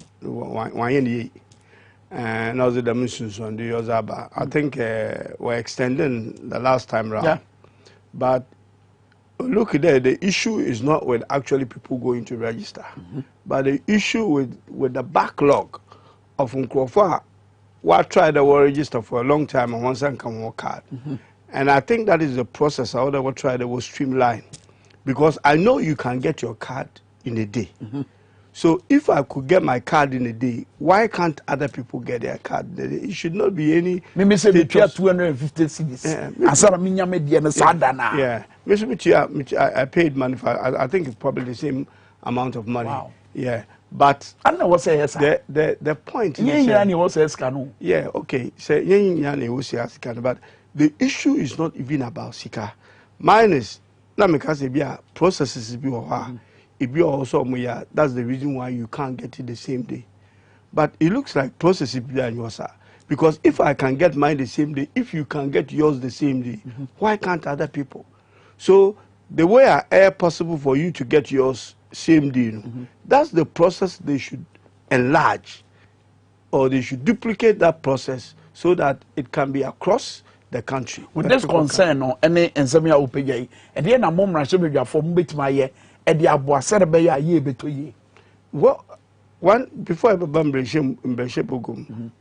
and also the missions on the Yozaba. I think we're extending the last time round, but look at there, the issue is not with actually people going to register, but the issue with the backlog of Nkrofa, what tried to register for a long time and once and come work card. And I think that is the process how they will try to streamline. Because I know you can get your card in a day. So if I could get my card in a day, why can't other people get their card in a day? It should not be any... Maybe say we pay 250 cedis. I paid money for... I think it's probably the same amount of money. Wow. Yeah. But... I don't know what's the point is... Yeah, okay. But the issue is not even about Sika. Mine is... Because processes that's the reason why you can't get it the same day. But it looks like processes because if I can get mine the same day, if you can get yours the same day, why can't other people? So the way possible for you to get yours same day, that's the process they should enlarge, or they should duplicate that process so that it can be across the country. With this concern, no, any ensemia opejai, and then a mom rashibi from Bitmaye, and the Abuasebeya ye betoye. Well, one before I bambishim in Beshepogum,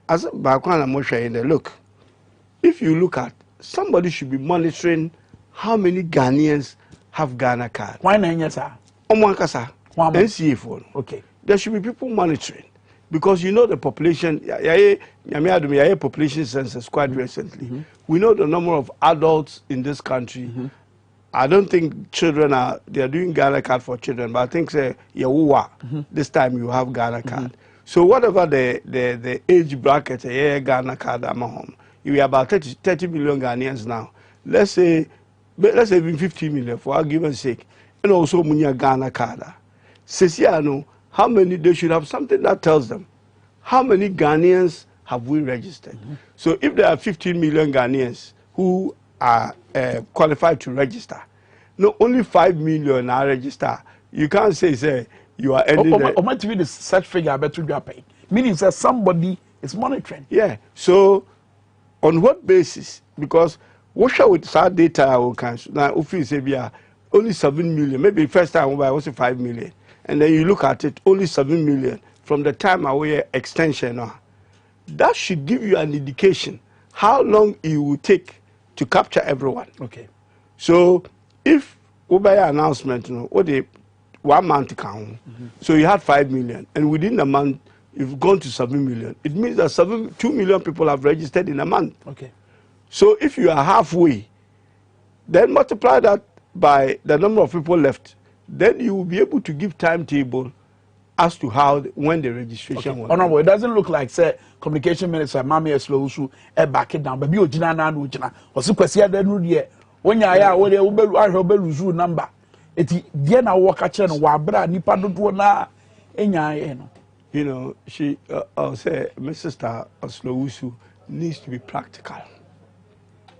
as a Bakwana Moshe in the look, if you look at somebody should be monitoring how many Ghanaians have Ghana card. Why not, sir? Omwankasa, NCA4. Okay. There should be people monitoring. Because you know the population, population census quite recently. We know the number of adults in this country. I don't think children they are doing Ghana card for children, but I think say this time you have Ghana card. So whatever the age bracket, Ghana card you are about 30 million Ghanaians now. Let's say even 50 million for argument's sake, and also Munya Ghana card. Sesiano. How many, they should have something that tells them how many Ghanaians have we registered. So if there are 15 million Ghanaians who are qualified to register, no, only 5 million are registered. You can't say you are ending the such figure better you are paying. Meaning that somebody is monitoring. Yeah. So on what basis? Because what shall we start data or cancel? Now if you say only 7 million, maybe first time I was 5 million. And then you look at it, only 7 million from the time away extension. That should give you an indication how long it will take to capture everyone. Okay. So if Ubaya announcement, 1 month count, so you had 5 million, and within a month you've gone to 7 million. It means that 2 million people have registered in a month. Okay. So if you are halfway, then multiply that by the number of people left. Then you will be able to give timetable as to when the registration was. Honorable, it doesn't look like say communication minister Mami Eslousu back it down. Baby ojina na ojina. Osi kwesi ade nu de. Wonya ya wo de obelu number. Eti die na wo ka kire no wa bra nipa dodo na enya ye no. You know, I'll say my sister Eslousu needs to be practical.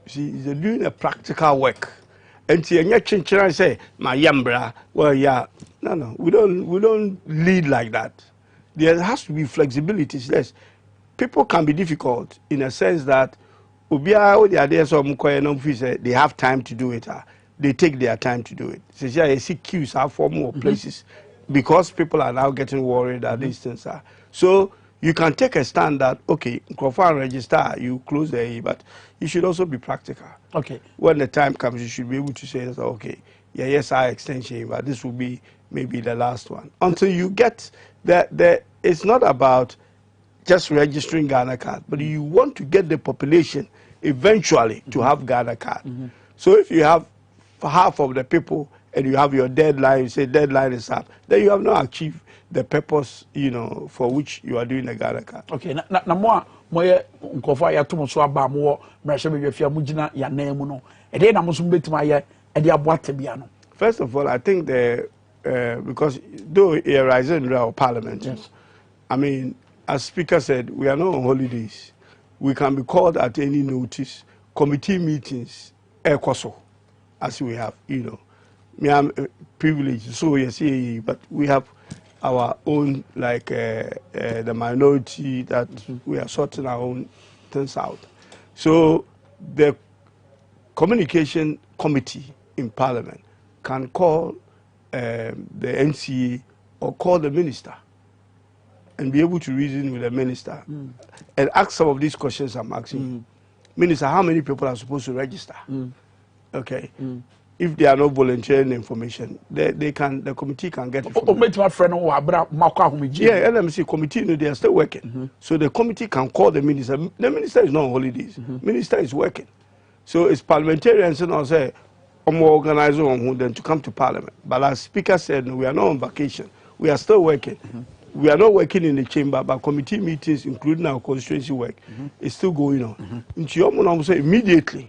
She is doing a practical work. And say my yambra, well, yeah, no, we don't lead like that. There has to be flexibility. Yes, people can be difficult in a sense that they have time to do it. They take their time to do it. So I see queues are for more places because people are now getting worried that these things are. So you can take a stand that, okay, register, you close the A, but you should also be practical. Okay. When the time comes, you should be able to say, okay, yes, our extension, but this will be may be the last one. Until you get that, it's not about just registering Ghana card, but you want to get the population eventually to have Ghana card. So if you have half of the people and you have your deadline, you say deadline is up, then you have not achieved the purpose, you know, for which you are doing the Ghana card. Okay, na moye nkofo ya to so aba mo mrahye bedwafia mu gina ya nan mu no e dey na mo so betima ye e dey aboate bia no. First of all, I think because though it arises in our parliament, yes. I mean, as Speaker said, we are not on holidays. We can be called at any notice. Committee meetings, as we have, you know. Me, I'm privileged, so yes, but we have our own, like the minority that we are sorting our own things out. So the communication committee in Parliament can call the NCA or call the minister and be able to reason with the minister and ask some of these questions I'm asking. Minister, how many people are supposed to register? Okay. If they are not volunteering information, the committee can get it from them. Yeah, LMC committee, they are still working. So the committee can call the minister. The minister is not on holidays. Minister is working. So it's parliamentarians and say, more organizer on them to come to Parliament. But as Speaker said, no, we are not on vacation. We are still working. We are not working in the chamber, but committee meetings, including our constituency work, is still going on. Immediately,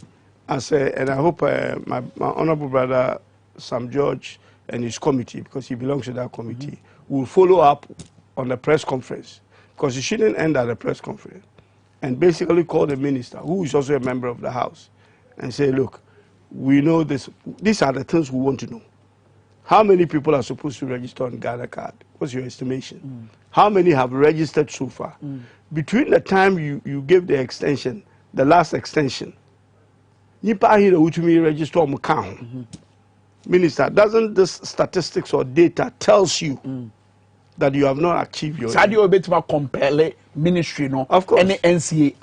and I hope my honorable brother Sam George and his committee, because he belongs to that committee, will follow up on the press conference, because it shouldn't end at the press conference, and basically call the minister, who is also a member of the House, and say, look, we know this. These are the things we want to know. How many people are supposed to register on Ghana card? What's your estimation? How many have registered so far? Between the time you gave the extension, the last extension, register Minister, doesn't this statistics or data tells you that you have not achieved your compare ministry, no? Of course. Any NCA,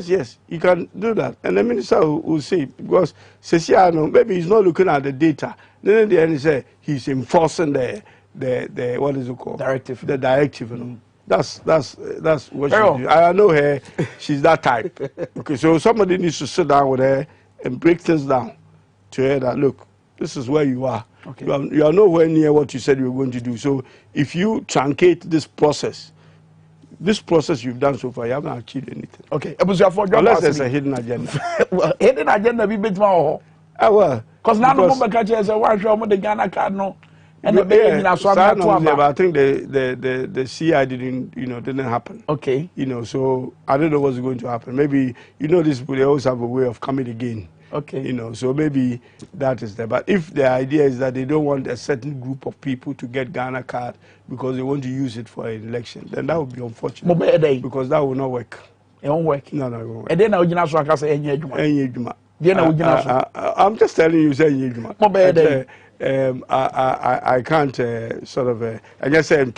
yes, you can do that. And the minister will say, because maybe he's not looking at the data. Then at the end he say he's enforcing the what is it called? Directive. The directive, you know. That's what she do. I know her, she's that type. Okay, so somebody needs to sit down with her and break things down to her that, look, this is where you are. Okay. You are nowhere near what you said you were going to do. So if you truncate this process you've done so far, you haven't achieved anything. Okay. Unless there's a hidden agenda. Well, hidden agenda be bit more. Well, because now no more catch as a watch the Ghana card no. And the baby now so I think the CI didn't happen. Okay. So I don't know what's going to happen. Maybe these people, they always have a way of coming again. Okay. So maybe that is there. But if the idea is that they don't want a certain group of people to get Ghana card because they want to use it for an election, then that would be unfortunate. Because that will not work. It won't work. No, it won't work. And then I I'm just telling you, I can't sort of I just say to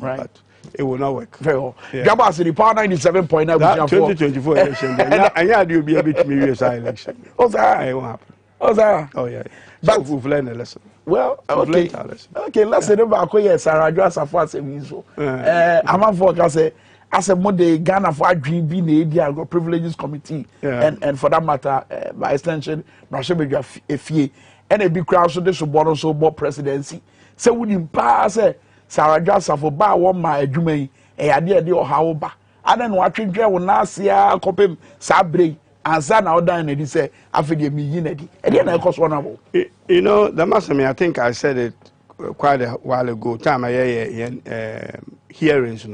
but it will not work. Very well. Dwabo Ase the power 97.9 that 2024 election. And yeah, you be a bit me USA election. Oh, that it won't happen. Oh yeah. But we've learned a lesson. Well, okay. Okay, let's say about Sarah Asafo Asemi so. Amanfo ka say as a mode Ghana for dream be na edi privileges committee and for that matter by extension Mrahye Efie and a big crowd so this board so board presidency. Say we nim pa say Sarah Asafo ba won ma adwuma yi e ade de o hawo ba. Ada no atwedwe wo na asia kopem sabre ansa na odan na di say afede mi yi na di. E dey na ekoso na bo. The master I think I said it quite a while ago time I hearings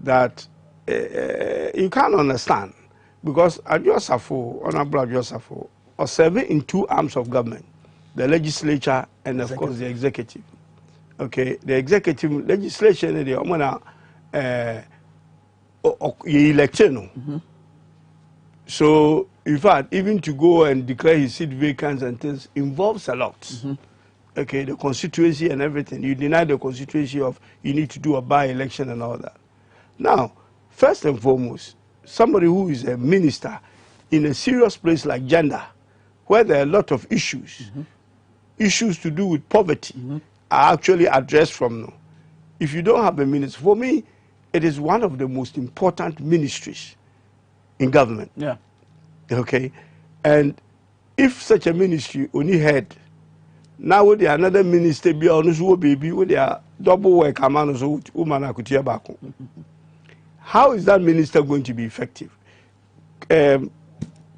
that you can't understand because Honorable Adjosafo are serving in two arms of government, the legislature and of course the executive. Okay, the executive legislation the election. So in fact, even to go and declare his seat vacant and things involves a lot. Okay, the constituency and everything. You deny the constituency of you need to do a by-election and all that. Now, first and foremost, somebody who is a minister in a serious place like gender, where there are a lot of issues, issues to do with poverty are actually addressed from now. If you don't have a minister, for me, it is one of the most important ministries in government. Yeah. Okay, and if such a ministry only had now with another minister be on so baby with their double work amount so woman akutia back. How is that minister going to be effective?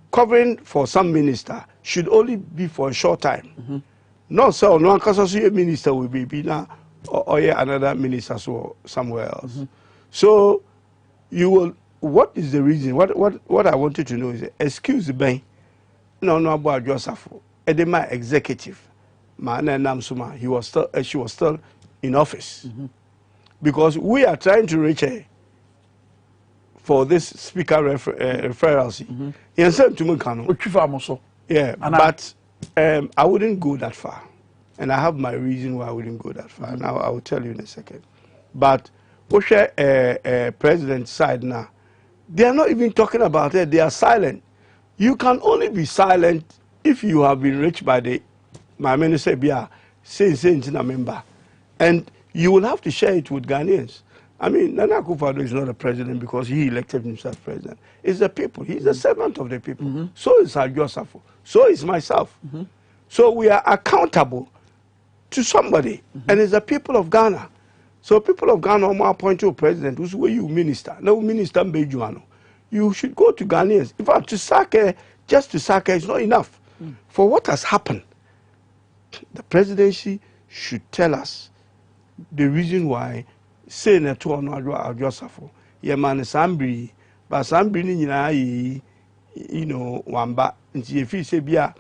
Covering for some minister should only be for a short time. Not so no because a minister will be now or another minister so somewhere else. So you will. What is the reason? What I wanted to know is excuse me. No about Joseph. Edema executive. He was still she was still in office. Because we are trying to reach her for this speaker referral. Yeah, but I wouldn't go that far. And I have my reason why I wouldn't go that far. Now I will tell you in a second. But president's side now, they are not even talking about it. They are silent. You can only be silent if you have been reached by my minister Bia saying a member. And you will have to share it with Ghanaians. I mean, Nana Akufo-Addo is not a president because he elected himself president. It's the people. He's a servant of the people. So is Joseph. So is myself. So we are accountable to somebody. And it's the people of Ghana. So people of Ghana will appoint you a president who's where you minister. No minister Mbejuano. You should go to Ghanaians. In fact, just to sack her is not enough. For what has happened, the presidency should tell us the reason why saying that to Joseph, man is Sambri, but Sambri you know, Wamba, and if he say Bia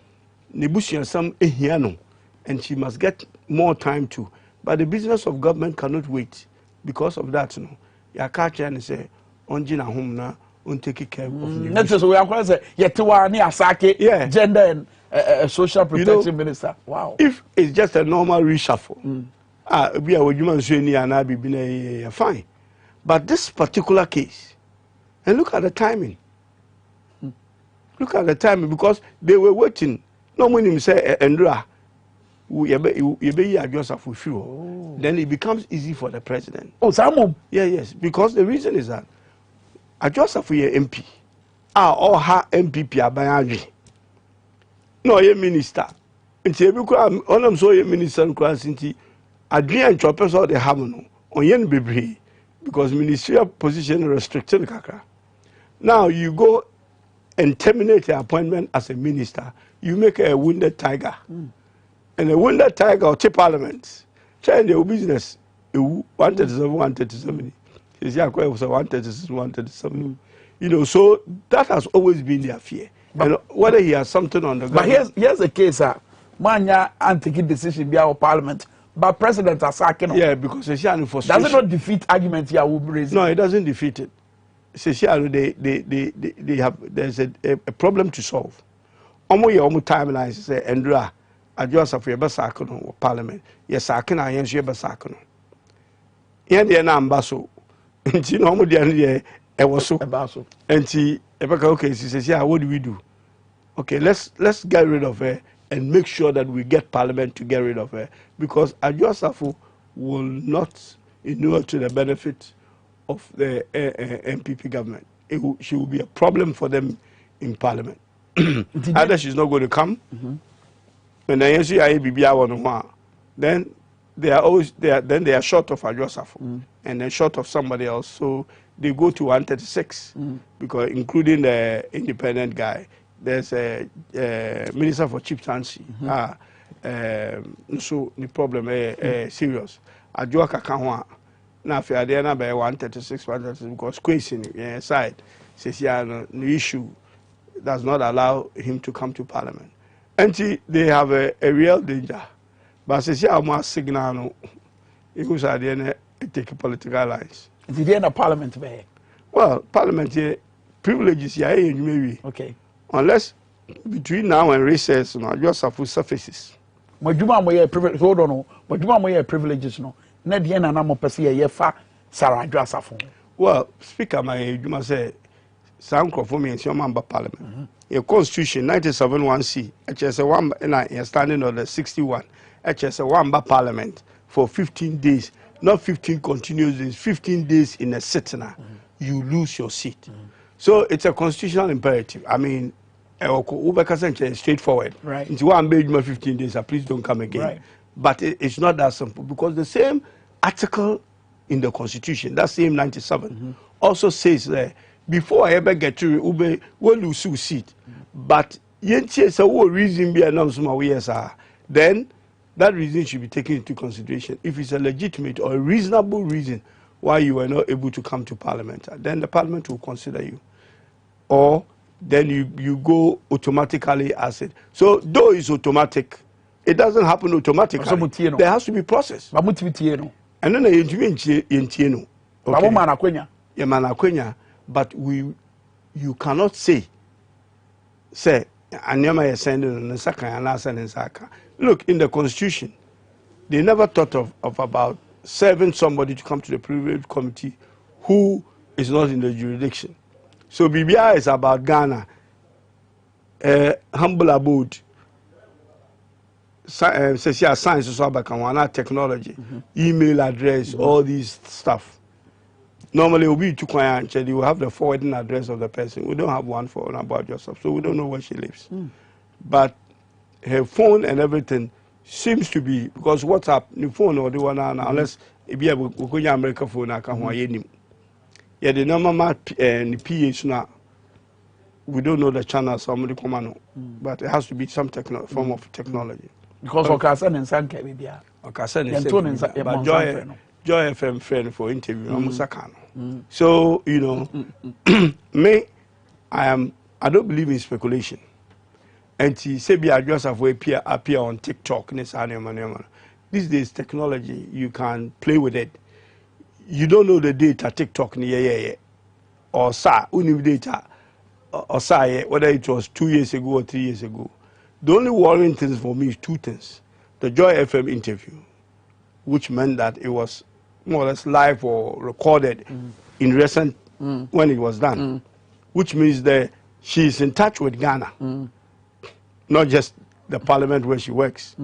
Nebusian some ehiano, and she must get more time too. But the business of government cannot wait. Because of that, you know, you catch and say, Onjina home na, take care of the That's we are going to say, Yetiwani Asake, gender and social protection minister. Wow. If it's just a normal reshuffle, be a woman saying, and I be fine. But this particular case, and look at the timing. Look at the timing because they were waiting. No one him say, Andra. Then it becomes easy for the president. Oh, Samu? Yeah, yes. Because the reason is that I just have a MP. Or her MPP abayagi. No, a minister. And I'm so a minister and Krasinti. Adrian choppers all the hammer on yen bebre because ministerial position restricted Kaka. Now you go and terminate the appointment as a minister, you make a wounded tiger. And a wounded tiger or parliament, change your business. 137, 137. Is 136, 137. You know, so that has always been their fear. But and whether he has something on the ground. But here's the case, sir. Manya anti decision be our parliament, but president are sacking. Yeah, because does it not defeat argument here will be raised? No, it doesn't defeat it. They have there's a problem to solve. Almost timelines say Andra. I just have a basakono parliament. Yes, I can. I am sure basakono. Yen the ambasso. And you know, the was so basso. And she, okay, she says, yeah, what do we do? Okay, let's get rid of her and make sure that we get parliament to get rid of her because Adjosafo will not inure to the benefit of the MPP government. She will be a problem for them in parliament. Either she's not going to come. When they see then they are always they are short of Adjosafo and then short of somebody else. So they go to 136 because including the independent guy. There's a minister for chieftaincy. So the problem is serious. Adjoka Kanwa. Now, if you are there, 136, 136, because question side says, the issue does not allow him to come to parliament. And they have a real danger. But says, yeah, I'm a signal. It was at the end, take political lines. Did the end of parliament? Well, parliament here, privileges here, maybe. Okay. Unless between now and recess, you know, just have surfaces. Majuma moye privilege. Hold on, Majuma moye privileges no. Na the end na mo pese ye fa Sarah Adjosafo. Well, Speaker, my Juma say some conforming in some member parliament. Your constitution 97(1)(c), HS one and standing on the 61, HS one parliament for 15 days, not 15 continuous days, 15 days in a sitting, you lose your seat. So it's a constitutional imperative. I mean, is straightforward. Right. Into one bed 15 days, please don't come again. Right. But it's not that simple because the same article in the constitution, that same 97, also says that before I ever get to Ube, we'll lose your seat. But yes, a reason be announced, then that reason should be taken into consideration. If it's a legitimate or a reasonable reason why you were not able to come to parliament, then the parliament will consider you. Or then you go automatically as it. So though it's automatic, it doesn't happen automatically. There has to be process. And then but you cannot say look, in the constitution, they never thought of about serving somebody to come to the privilege committee who is not in the jurisdiction. So BBI is about Ghana, humble abode, science, technology, email address, all these stuff. Normally, we to client, you have the forwarding address of the person. We don't have one for about yourself, so we don't know where she lives. But her phone and everything seems to be because WhatsApp, the phone or the one unless it be able to go to America phone, I can't hear him. Yeah, the normal and PH now. We don't know the channel, somebody come on, but it has to be some form of technology. Because Okasan and Sanka, maybe. Okasan and but Joy FM friend for interview, So, you know, me, I don't believe in speculation. And he say be address of appear on TikTok. These days, technology, you can play with it. You don't know the data TikTok or data or whether it was 2 years ago or 3 years ago. The only worrying things for me is two things. The Joy FM interview, which meant that it was more or less live or recorded in recent when it was done, which means that she is in touch with Ghana, not just the parliament where she works.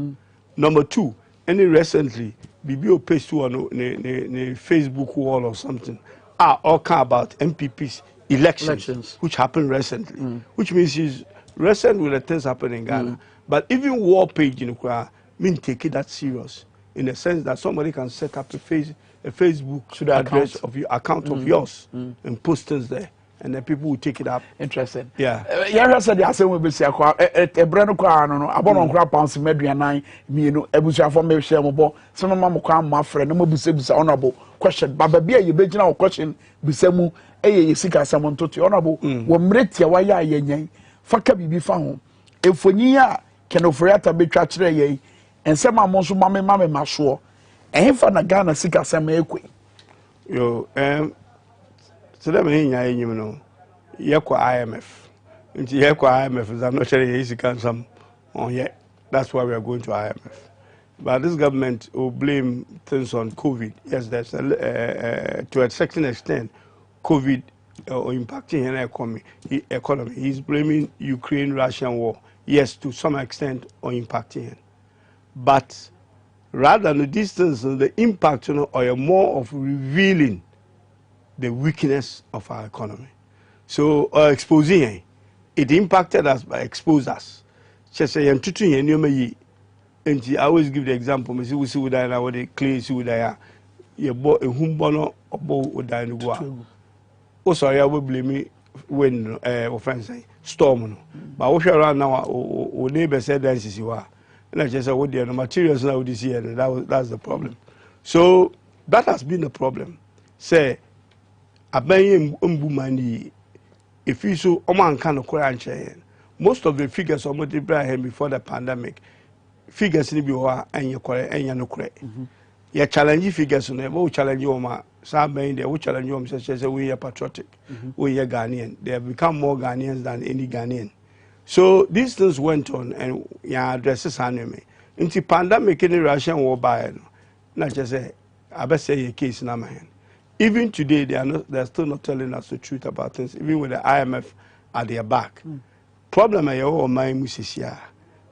Number two, any recently, BBO page to on a Facebook wall or something, all kind about MPP's elections, which happened recently, which means she's recent with the things happening in Ghana. But even war page in Ukraine, mean take it that serious in the sense that somebody can set up a Facebook address of your account of yours and post things there, and then people will take it up. Interesting. Yeah. Yeah, said the same way. Say, a brand car no. About on crap pounds meduanai. Me no. Ebusia for me share mo. Some mama come my friend. No mo busa honorable question. But baby, you be general question. Busemu. Eye sika someone to honorable. Wo mretia wa ya yenyen. Faka bibi fa ho. Efoni a kenoforiata betwa kire ye. Ensema mo so mame maso. Ehfa na Ghana sika sema ekwe. Yo, so that means you know, yeko IMF. Into yeko IMF is not sure easy can some on yet. That's why we are going to IMF. But this government will blame things on COVID. Yes, there's to a certain extent, COVID impacting an economy. He's blaming Ukraine-Russian war. Yes, to some extent, or impacting it. But rather than the distance, the impact, you know, or more of revealing the weakness of our economy. So exposing it impacted us by expose us. Just say and I always give the example. Me see we see with that now the clay see with that you bought a humbono or with that in the also I will blame me when offense storm. But what around now our neighbor said that is you are. And I just said what the materials now this year and that's the problem. So that has been the problem. Say abaye mbumani if you so oman kan okora most of the figures are multiplied before the pandemic figures ni bi ho anya kore anya no kore ya challenge figures no we challenge oma saben they we challenge oma say we are patriotic we are Ghanaian. They have become more Ghanaians than any Ghanaian. So these things went on and ya addresses anime into pandemic in Russian war by no na just say abese your case na man Even today, they're still not telling us the truth about things, even with the IMF at their back. Problem I have my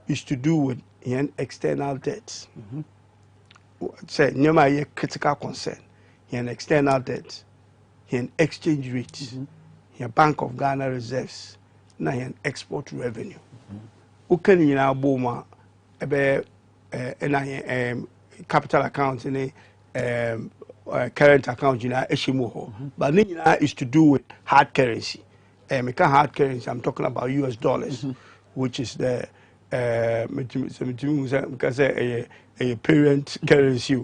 is to do with external debts. Say, no critical concern. External debt, exchange rate, Bank of Ghana reserves, export revenue. Can you now boom capital account in current account in Eshimo, but is to do with hard currency. Hard currency, I'm talking about US dollars, which is the a parent currency.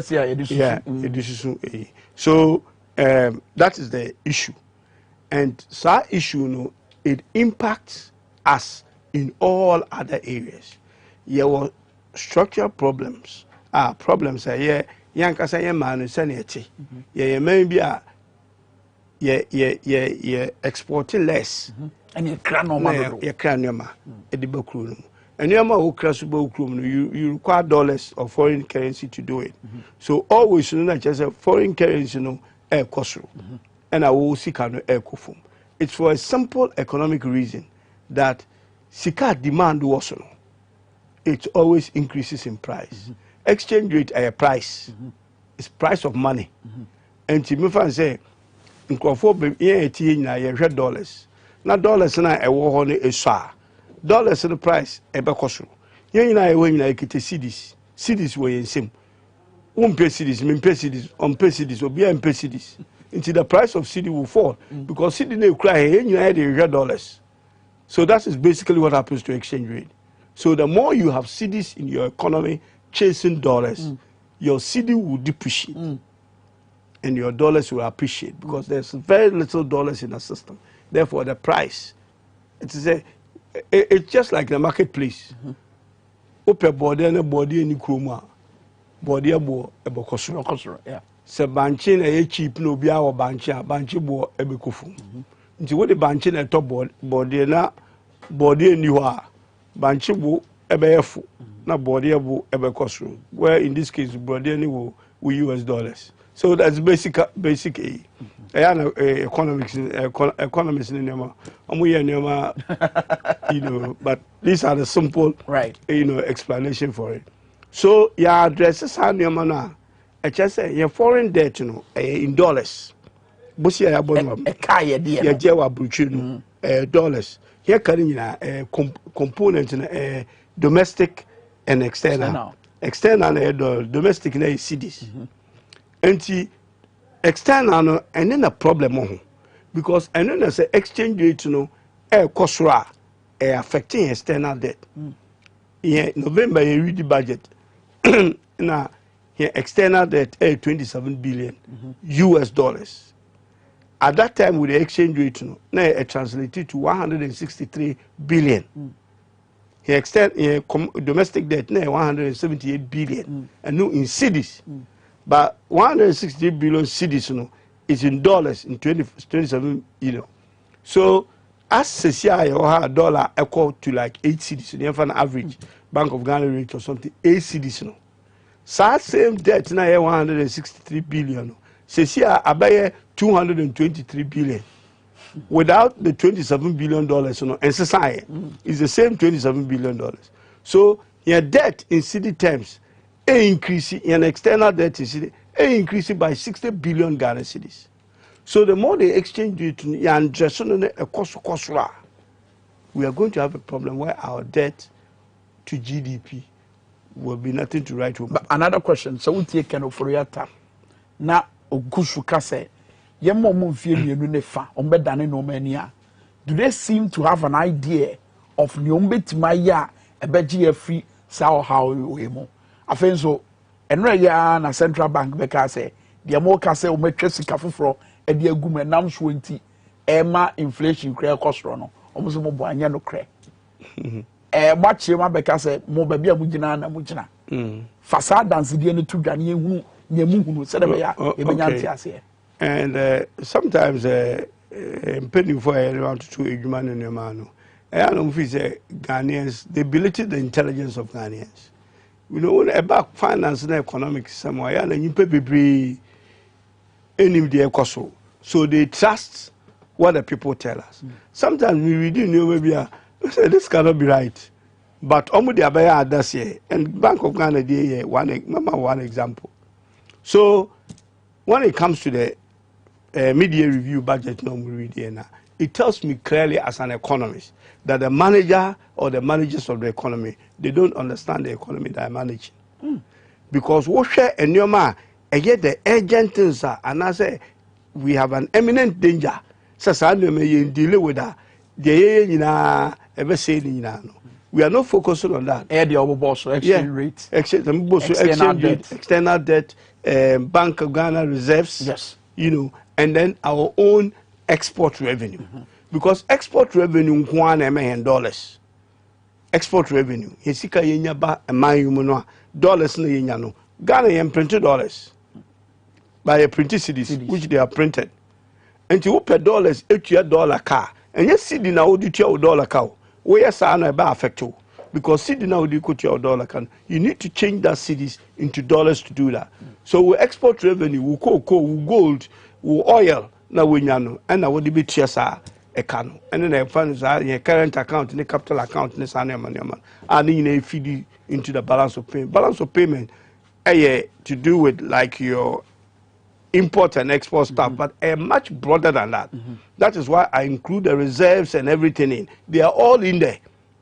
Yeah, so that is the issue, and that issue, it impacts us in all other areas. There were structural problems. Problems are here. Young man sanity. Yeah, maybe exporting less. And you can no more. You can no more. And you require dollars or foreign currency to do it. So always not just a foreign currency air cost. And I will see air cost. It's for a simple economic reason that sika demand also. It always increases in price. Exchange rate a price. It's price of money. And to me fan say in dollars. Now dollars na a war is dollars in the price ebekoso. Yen na when na ekete cedis we ensem. Pay cedis, pay cedis, pay cedis, obi pay cedis. Until the price of cedi will fall because cedi na cry yen na the dollars. So that is basically what happens to exchange rate. So the more you have cedis in your economy chasing dollars, your cedi will depreciate. And your dollars will appreciate because there's very little dollars in the system. Therefore, the price, it's just like the marketplace. Open body and body any kroma, body abo ebokosro. Yeah. Se banchin a cheap no be our banchi bo ebekufu. Nti what the banchin a top body na body anywhere banchi bo ebefu na body abo ebekosro. Where in this case body any will US dollars. So that's basic economics in Nema. But these are the simple explanation for it. So your addresses are Nema. I just say your foreign debt, in dollars. Busia ya dollars. Here carrying component in domestic and external. External domestic na cedis. And external and then a problem because and then as exchange rate cost affecting external debt. In November you read the budget. Now here external debt 27 billion US dollars. At that time with the exchange rate now it translated to 163 billion. Here domestic debt now 178 billion and no in cedis. But 160 billion cedis is in dollars in 27, So as CCI or dollar equal to like 8 cedis, you have an average Bank of Ghana rate or something, 8 cedis. So same debt now 163 billion. CCI abaye 223 billion. Without the $27 billion, and society is the same $27 billion. So your debt in cedi terms increasing in external debt is increasing by 60 billion Ghana cedis. So the more they exchange it, we are going to have a problem where our debt to GDP will be nothing to write home. But another question, so we take kind of for your time. Now, Ogusuka said, do they seem to have an idea of Nyombetimaya a free sao how we mo? I think so. And na central bank because say the more say o metwe sika foforo e de agum enam so nti ema inflation credit cost no omo mo bo anya no credit bachi ma because say mo ba bia mu gina na mu gina fasada dance die no to dwane ehunu nyemu hunu se de be ya e benya nti ase. And sometimes penny for around to edwuma no nema no I don't feel say Ghanaians they belittle the intelligence of Ghanaians. About finance and economics somewhere, and you pay any day coso. So they trust what the people tell us. Sometimes we didn't know maybe say this cannot be right. But almost the abaya does here and Bank of Ghana one example. So when it comes to the media review budget it tells me clearly as an economist that the manager or the managers of the economy, they don't understand the economy they are managing. Because what share and your man and yet the urgent things are and I say we have an imminent danger. So deal with that. We are not focusing on that. Exchange rate. External debt, Bank of Ghana reserves. Yes. You know, and then our own export revenue. Because export revenue $1 export revenue. Yesika yenya ba $1 dollars na yenya no. Ghana yen printed dollars by a printed CDs which they are printed. And you pay dollars $8 car. And yes, CD now would you dollar car. Where sa na ba affect you. Because CD now would you dollar can. You need to change that CDs into dollars to do that. So we export revenue, we cocoa, we gold, we oil, na we nyano, and na would be TSA account. And then the funds are your current account, the capital account, and then you feed into the balance of payment. Balance of payment, to do with like your import and export stuff, but much broader than that. That is why I include the reserves and everything in. They are all in there.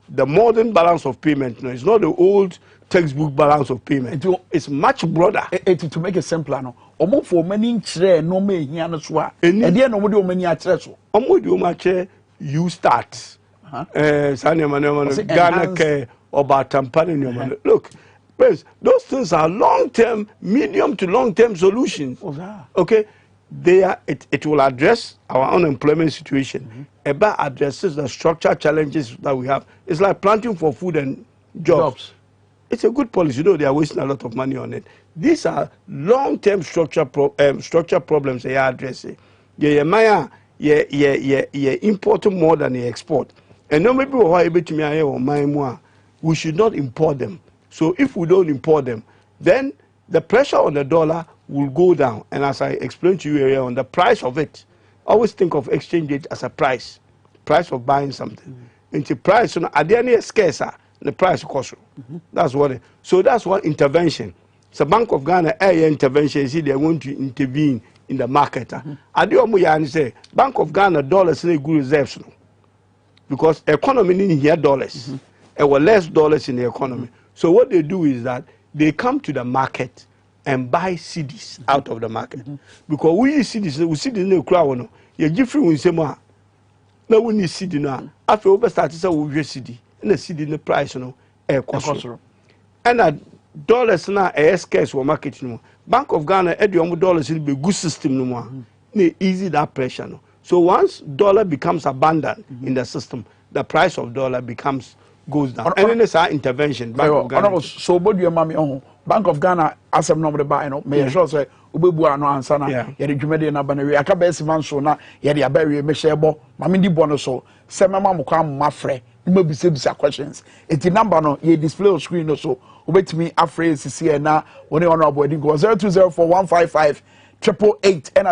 The modern balance of payment, no, it's not the old textbook balance of payment. It's much broader. To make it simpler, no. Omo for many chere no me here no so. And there no do many chere so. Omo do ma chere you start. Sanya mano Ghana ke oba tampani no. Look, please, those things are long-term, medium to long-term solutions. Okay, they are. It will address our unemployment situation. Eba addresses the structural challenges that we have. It's like planting for food and jobs. It's a good policy. You know, they are wasting a lot of money on it. These are long-term structural problems they are addressing. Yeah, importing more than they export. And no maybe we should not import them. So if we don't import them, then the pressure on the dollar will go down. And as I explained to you earlier on, the price of it, always think of exchange rate as a price of buying something. And the price, so at the end of scarcer, the price cost. That's what. So that's one intervention. So Bank of Ghana intervention. See, they want to intervene in the market. I do say Bank of Ghana dollars in good reserves, because economy need here dollars. There were less dollars in the economy. So what they do is that they come to the market and buy CDs out of the market. Because we CDs, we see the new crowd. You give free when you say more. Now we need CD now. After we start to say we CD, and the CD in the price, cost. And that dollars now scarce for market no. Bank of Ghana dollars in be good system no more. Easy that pressure no. So once dollar becomes abundant in the system, the price of dollar goes down. And then there's our intervention. Bank of Ghana. So what do you mami Bank of Ghana as I'm not buy no. May sure say ubebu ano answer na. Ye de dwumede na ba na we aka be siman so na ye de abawe me shebo. Mami di bono so. Se mama mo kwa mafre. Mo bisa questions. Eti number no ye display on screen no so. Ubetimi afre sisi na woni honorable edin go 0204155888 and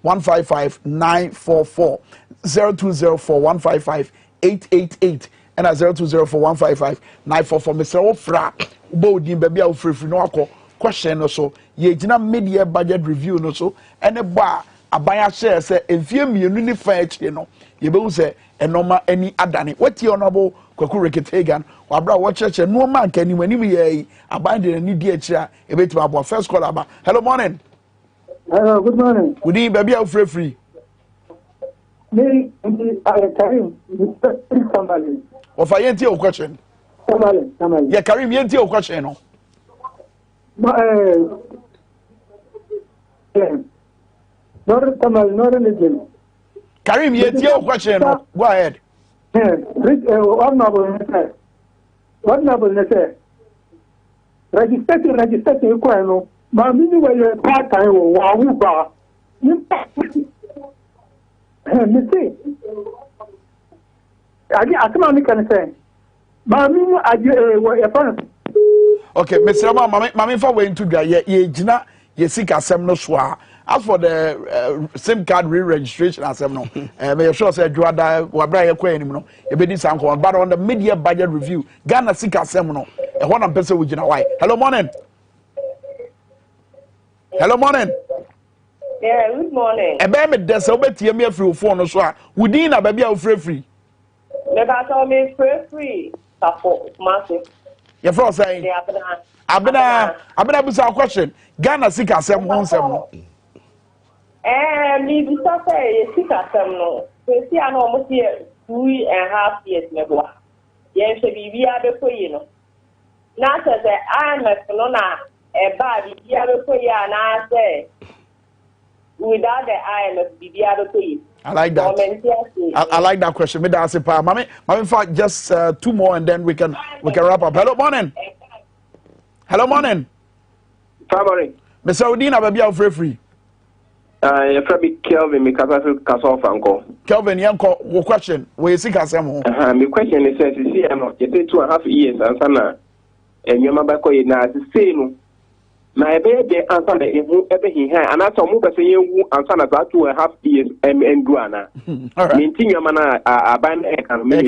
0204155944 0204155888 and 0204155944 Mr. Ofra ubo din baby a ofrefri no akọ question no so ye gina media budget review no so ene ba abaya share say enfie mienu ni fa echi no ye be hu say enoma ani adane what you honorable Kwaku Reketegan wabra watcheche no man kan ni manim ye aban de ni di echi a ebetima abo first call aba. Hello morning. Hello, good morning. Good evening baby a ofrefri. Me Karim somebody. Of I ain't your question. Somebody. Yeah, Karim, you ain't your question, no? Not religion. Karim, you ain't your question, no? Go ahead. What number say? Registration, no. My meaning where you're part time or Wawuba. Mistake. I can say. Okay, Mr. Mama, for way into the ye jina ye seek a sem no swa. as for the SIM card re-registration, as I'm no, may sure say Dwada wabra yekwe ni no. Ebedi sanko, but on the mid-year budget review, Ghana sika semono. E one am person with why. Hello morning. Hello morning. Yeah, good morning. Ebe me desa obetie me free phone so a. Within na baby a free. Me ba tell me free. Support massive. Your friend saying. Abena busa question. Ghana sika asem ho nsem no. Me bisa say sika asem no. We see an almost 2.5 years me go. Yen se bibi abekoyi no. Na say IMF no na e ba bibi abekoyi na say without the IMF bibi abekoyi. I like that. I like that question. Me da say pa. Mami, in fact just 2 more and then we can wrap up. Hello morning. Hello morning. Family. Mr. Odina baby out free. You probably Kelvin me kasa off anko. Kelvin yanko wo question. We see kasem ho. My question is say see no, you say 2.5 years and sana enwema ba ko na say no. Na ebe de answer the ehu ebe hi han ana so mu be say yehu answer na 2.5 years endu ana. Minti nwema na aban e kan me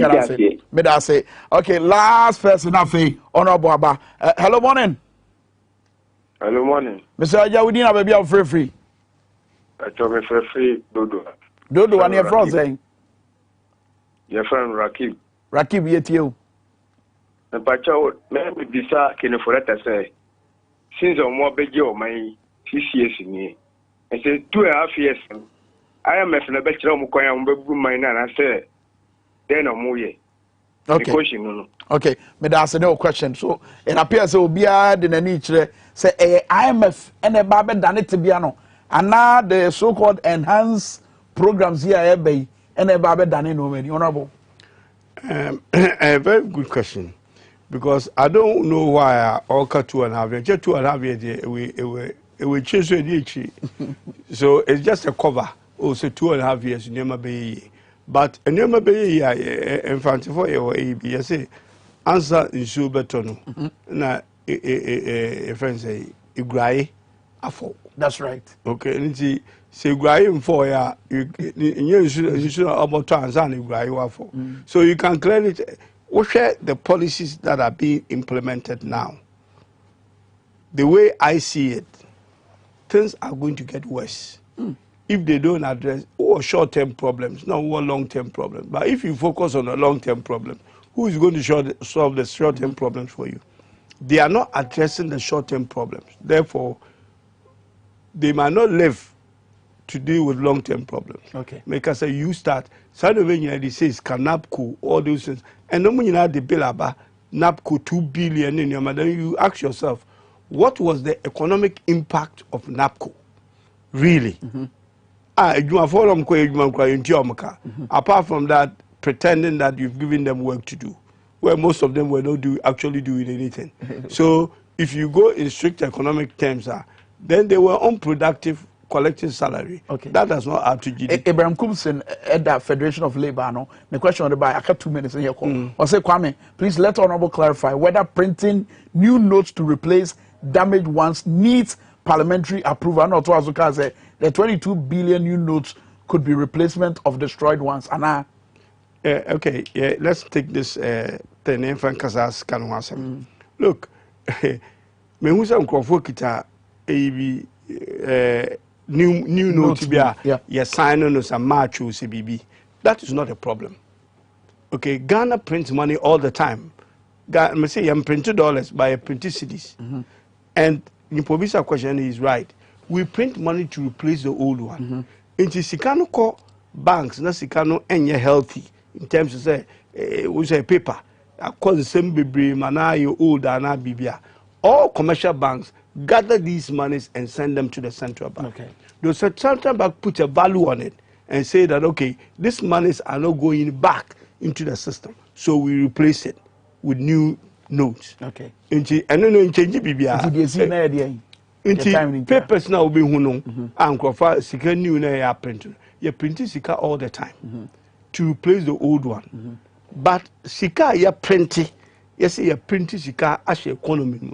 da say. Okay, last person afi honorable aba. Hello morning. Hello morning. Mr. Ajawudina baby out free. I told me free Dodo. Dodo and your friend saying. Your friend Rakib. Rakib yet you. And Pacho, maybe bisa can for that say. Since I'm more big your my 6 years in me. I said 2.5 years. I am a better Mukoya mine and I said, then I'm more. Okay. Okay, me that's no question. So it appears so be in a niche say IMF and a babe done it to be ano. And now the so-called enhanced programs here and a babe done it no honorable. A very good question. Because I don't know why all 2.5 years. Just 2.5 years we change it. So it's just a cover. Also 2.5 years never be. But never be in front of you say answer in Subetono. Na a friend say Igrai afo. That's right. Okay, and say Igrai for ya you should about answer Igrai afo. So you can clearly share the policies that are being implemented now. The way I see it, things are going to get worse if they don't address short-term problems, not long-term problems. But if you focus on the long-term problem, who is going to solve the short-term problems for you? They are not addressing the short-term problems. Therefore, they might not live to deal with long-term problems. Okay. Because you start, they say NAPCO, all those things. And then when you have the bill about NAPCO 2 billion in your then you ask yourself, what was the economic impact of NAPCO? Really? Apart from that, pretending that you've given them work to do, where most of them were not actually doing anything. So if you go in strict economic terms, then they were unproductive collecting salary. Okay. That does not add to GDP. Abraham Kumsen at the Federation of Labor, no. The question on the buy, I got 2 minutes in your call. I say, Kwame, please let Honorable clarify whether printing new notes to replace damaged ones needs parliamentary approval. Not to Azuka say the 22 billion new notes could be replacement of destroyed ones. And okay, yeah, let's take this thing in front Kazas Kanwasam. Look, me who some kita new note be signing us a match CBB. That is not a problem. Okay, Ghana prints money all the time. Ghana say I'm printing dollars by printed cities. And the Pobisa question is right. We print money to replace the old one. Into Sikano call banks, na Sikano enye healthy in terms of say we say paper. I call the same baby mana you old and bibia. All commercial banks gather these monies and send them to the central bank. Okay. The central bank put a value on it and say that okay, these monies are not going back into the system, so we replace it with new notes. Okay. Into and then change bibia. Into papers now be huno and crofa sika new na ya print. You print sika all the time to replace the old one. But sika ya print. Yes, you print sika as economy.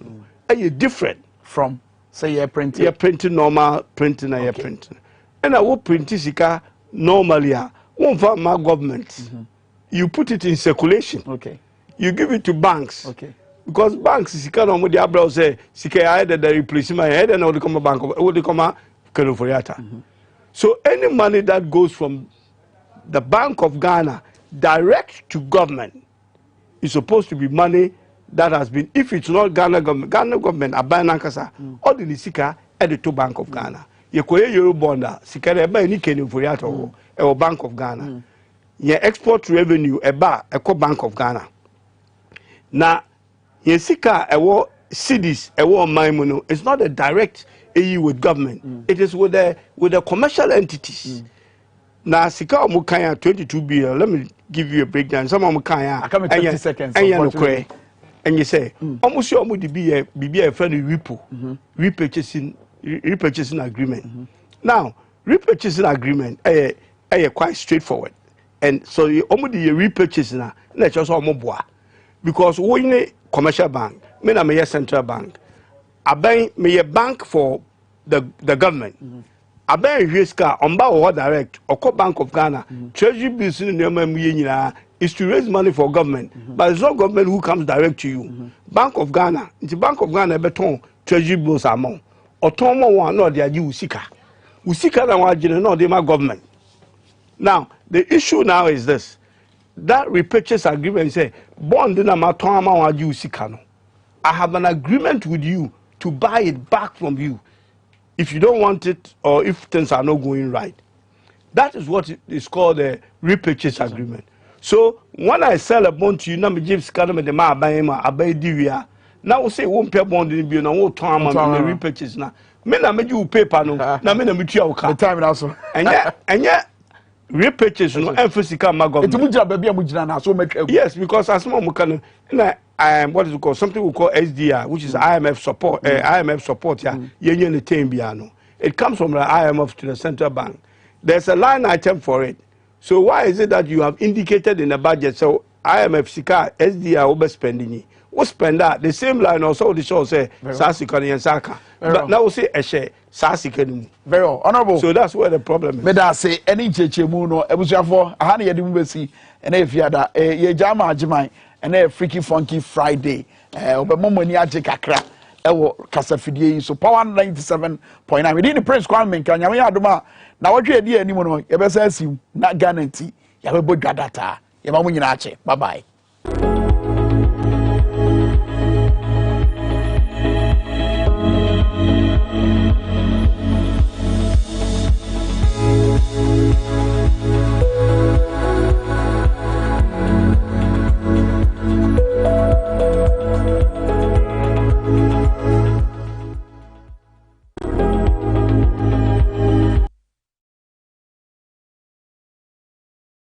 Are you different from Say yeah print. Yeah printing normal printing na yeah printing. And I will print sika normally won't for my government. You put it in circulation. Okay. You give it to banks. Okay. Because banks sika no mo dia bra say sika I had the replacement head and all the come bank will they come Kenoforiata. So any money that goes from the Bank of Ghana direct to government is supposed to be money that has been, if it's not Ghana government aban nankasa all the sika at the Bank of Ghana. You koye euro bonda sika eba ni Kenoforiata or Bank of Ghana. Your export revenue eba eko Bank of Ghana. Now, your sika ewo cities ewo maimuno, it's not a direct AE with government. It is with the commercial entities. Now, sika omukanya 22 billion. Let me give you a breakdown. Some omukanya. I come in 20 seconds. And you say, almost your mudi be a friendly repurchasing agreement. Now, repurchasing agreement quite straightforward. And so you omudi repurchase na just omoboa. Because we need commercial bank, me na me central bank. I buy me a bank for the government. I buy risk or direct or Bank of Ghana. Treasury bills in the is to raise money for government, but it's not government who comes direct to you. Bank of Ghana, the Bank of Ghana beton treasury bills among. Or Tomo one no they are usika. Usika na wajine no they my government. Now the issue now is this. That repurchase agreement say bond na matoma waju sikano. I have an agreement with you to buy it back from you if you don't want it or if things are not going right. That is what is called a repurchase agreement. So when I sell a bond to you, na me give sikano me de ma abai diwia. Now we say won't pay bond in be na wo ton am me repurchase na. Me na me you paper no na me na me tua uka. The time also. Enya repurchase no emphasis can my government. Yes, because as more can what is it called? Something we call SDR, which is IMF support. IMF support. It comes from the IMF to the central bank. There's a line item for it. So why is it that you have indicated in the budget? So IMF sika SDR over spending. We spend that the same line also the show say Sasikani and Saka. But now we say Eshe Sasikani. Very honorable. So that's where the problem is. But I say any chechemu no ebusuafo aha na yedi mbesi ena efiada ye jama ajimai ena freaky funky Friday obemo ni age kakra ewo kasafidie yi so power 97.9 within the Prince Kwame Minkah nyame adoma na wodwe edi ani mu no ye besa asim na guarantee ya bebo dwadata ye ba mu nyina ache bye bye.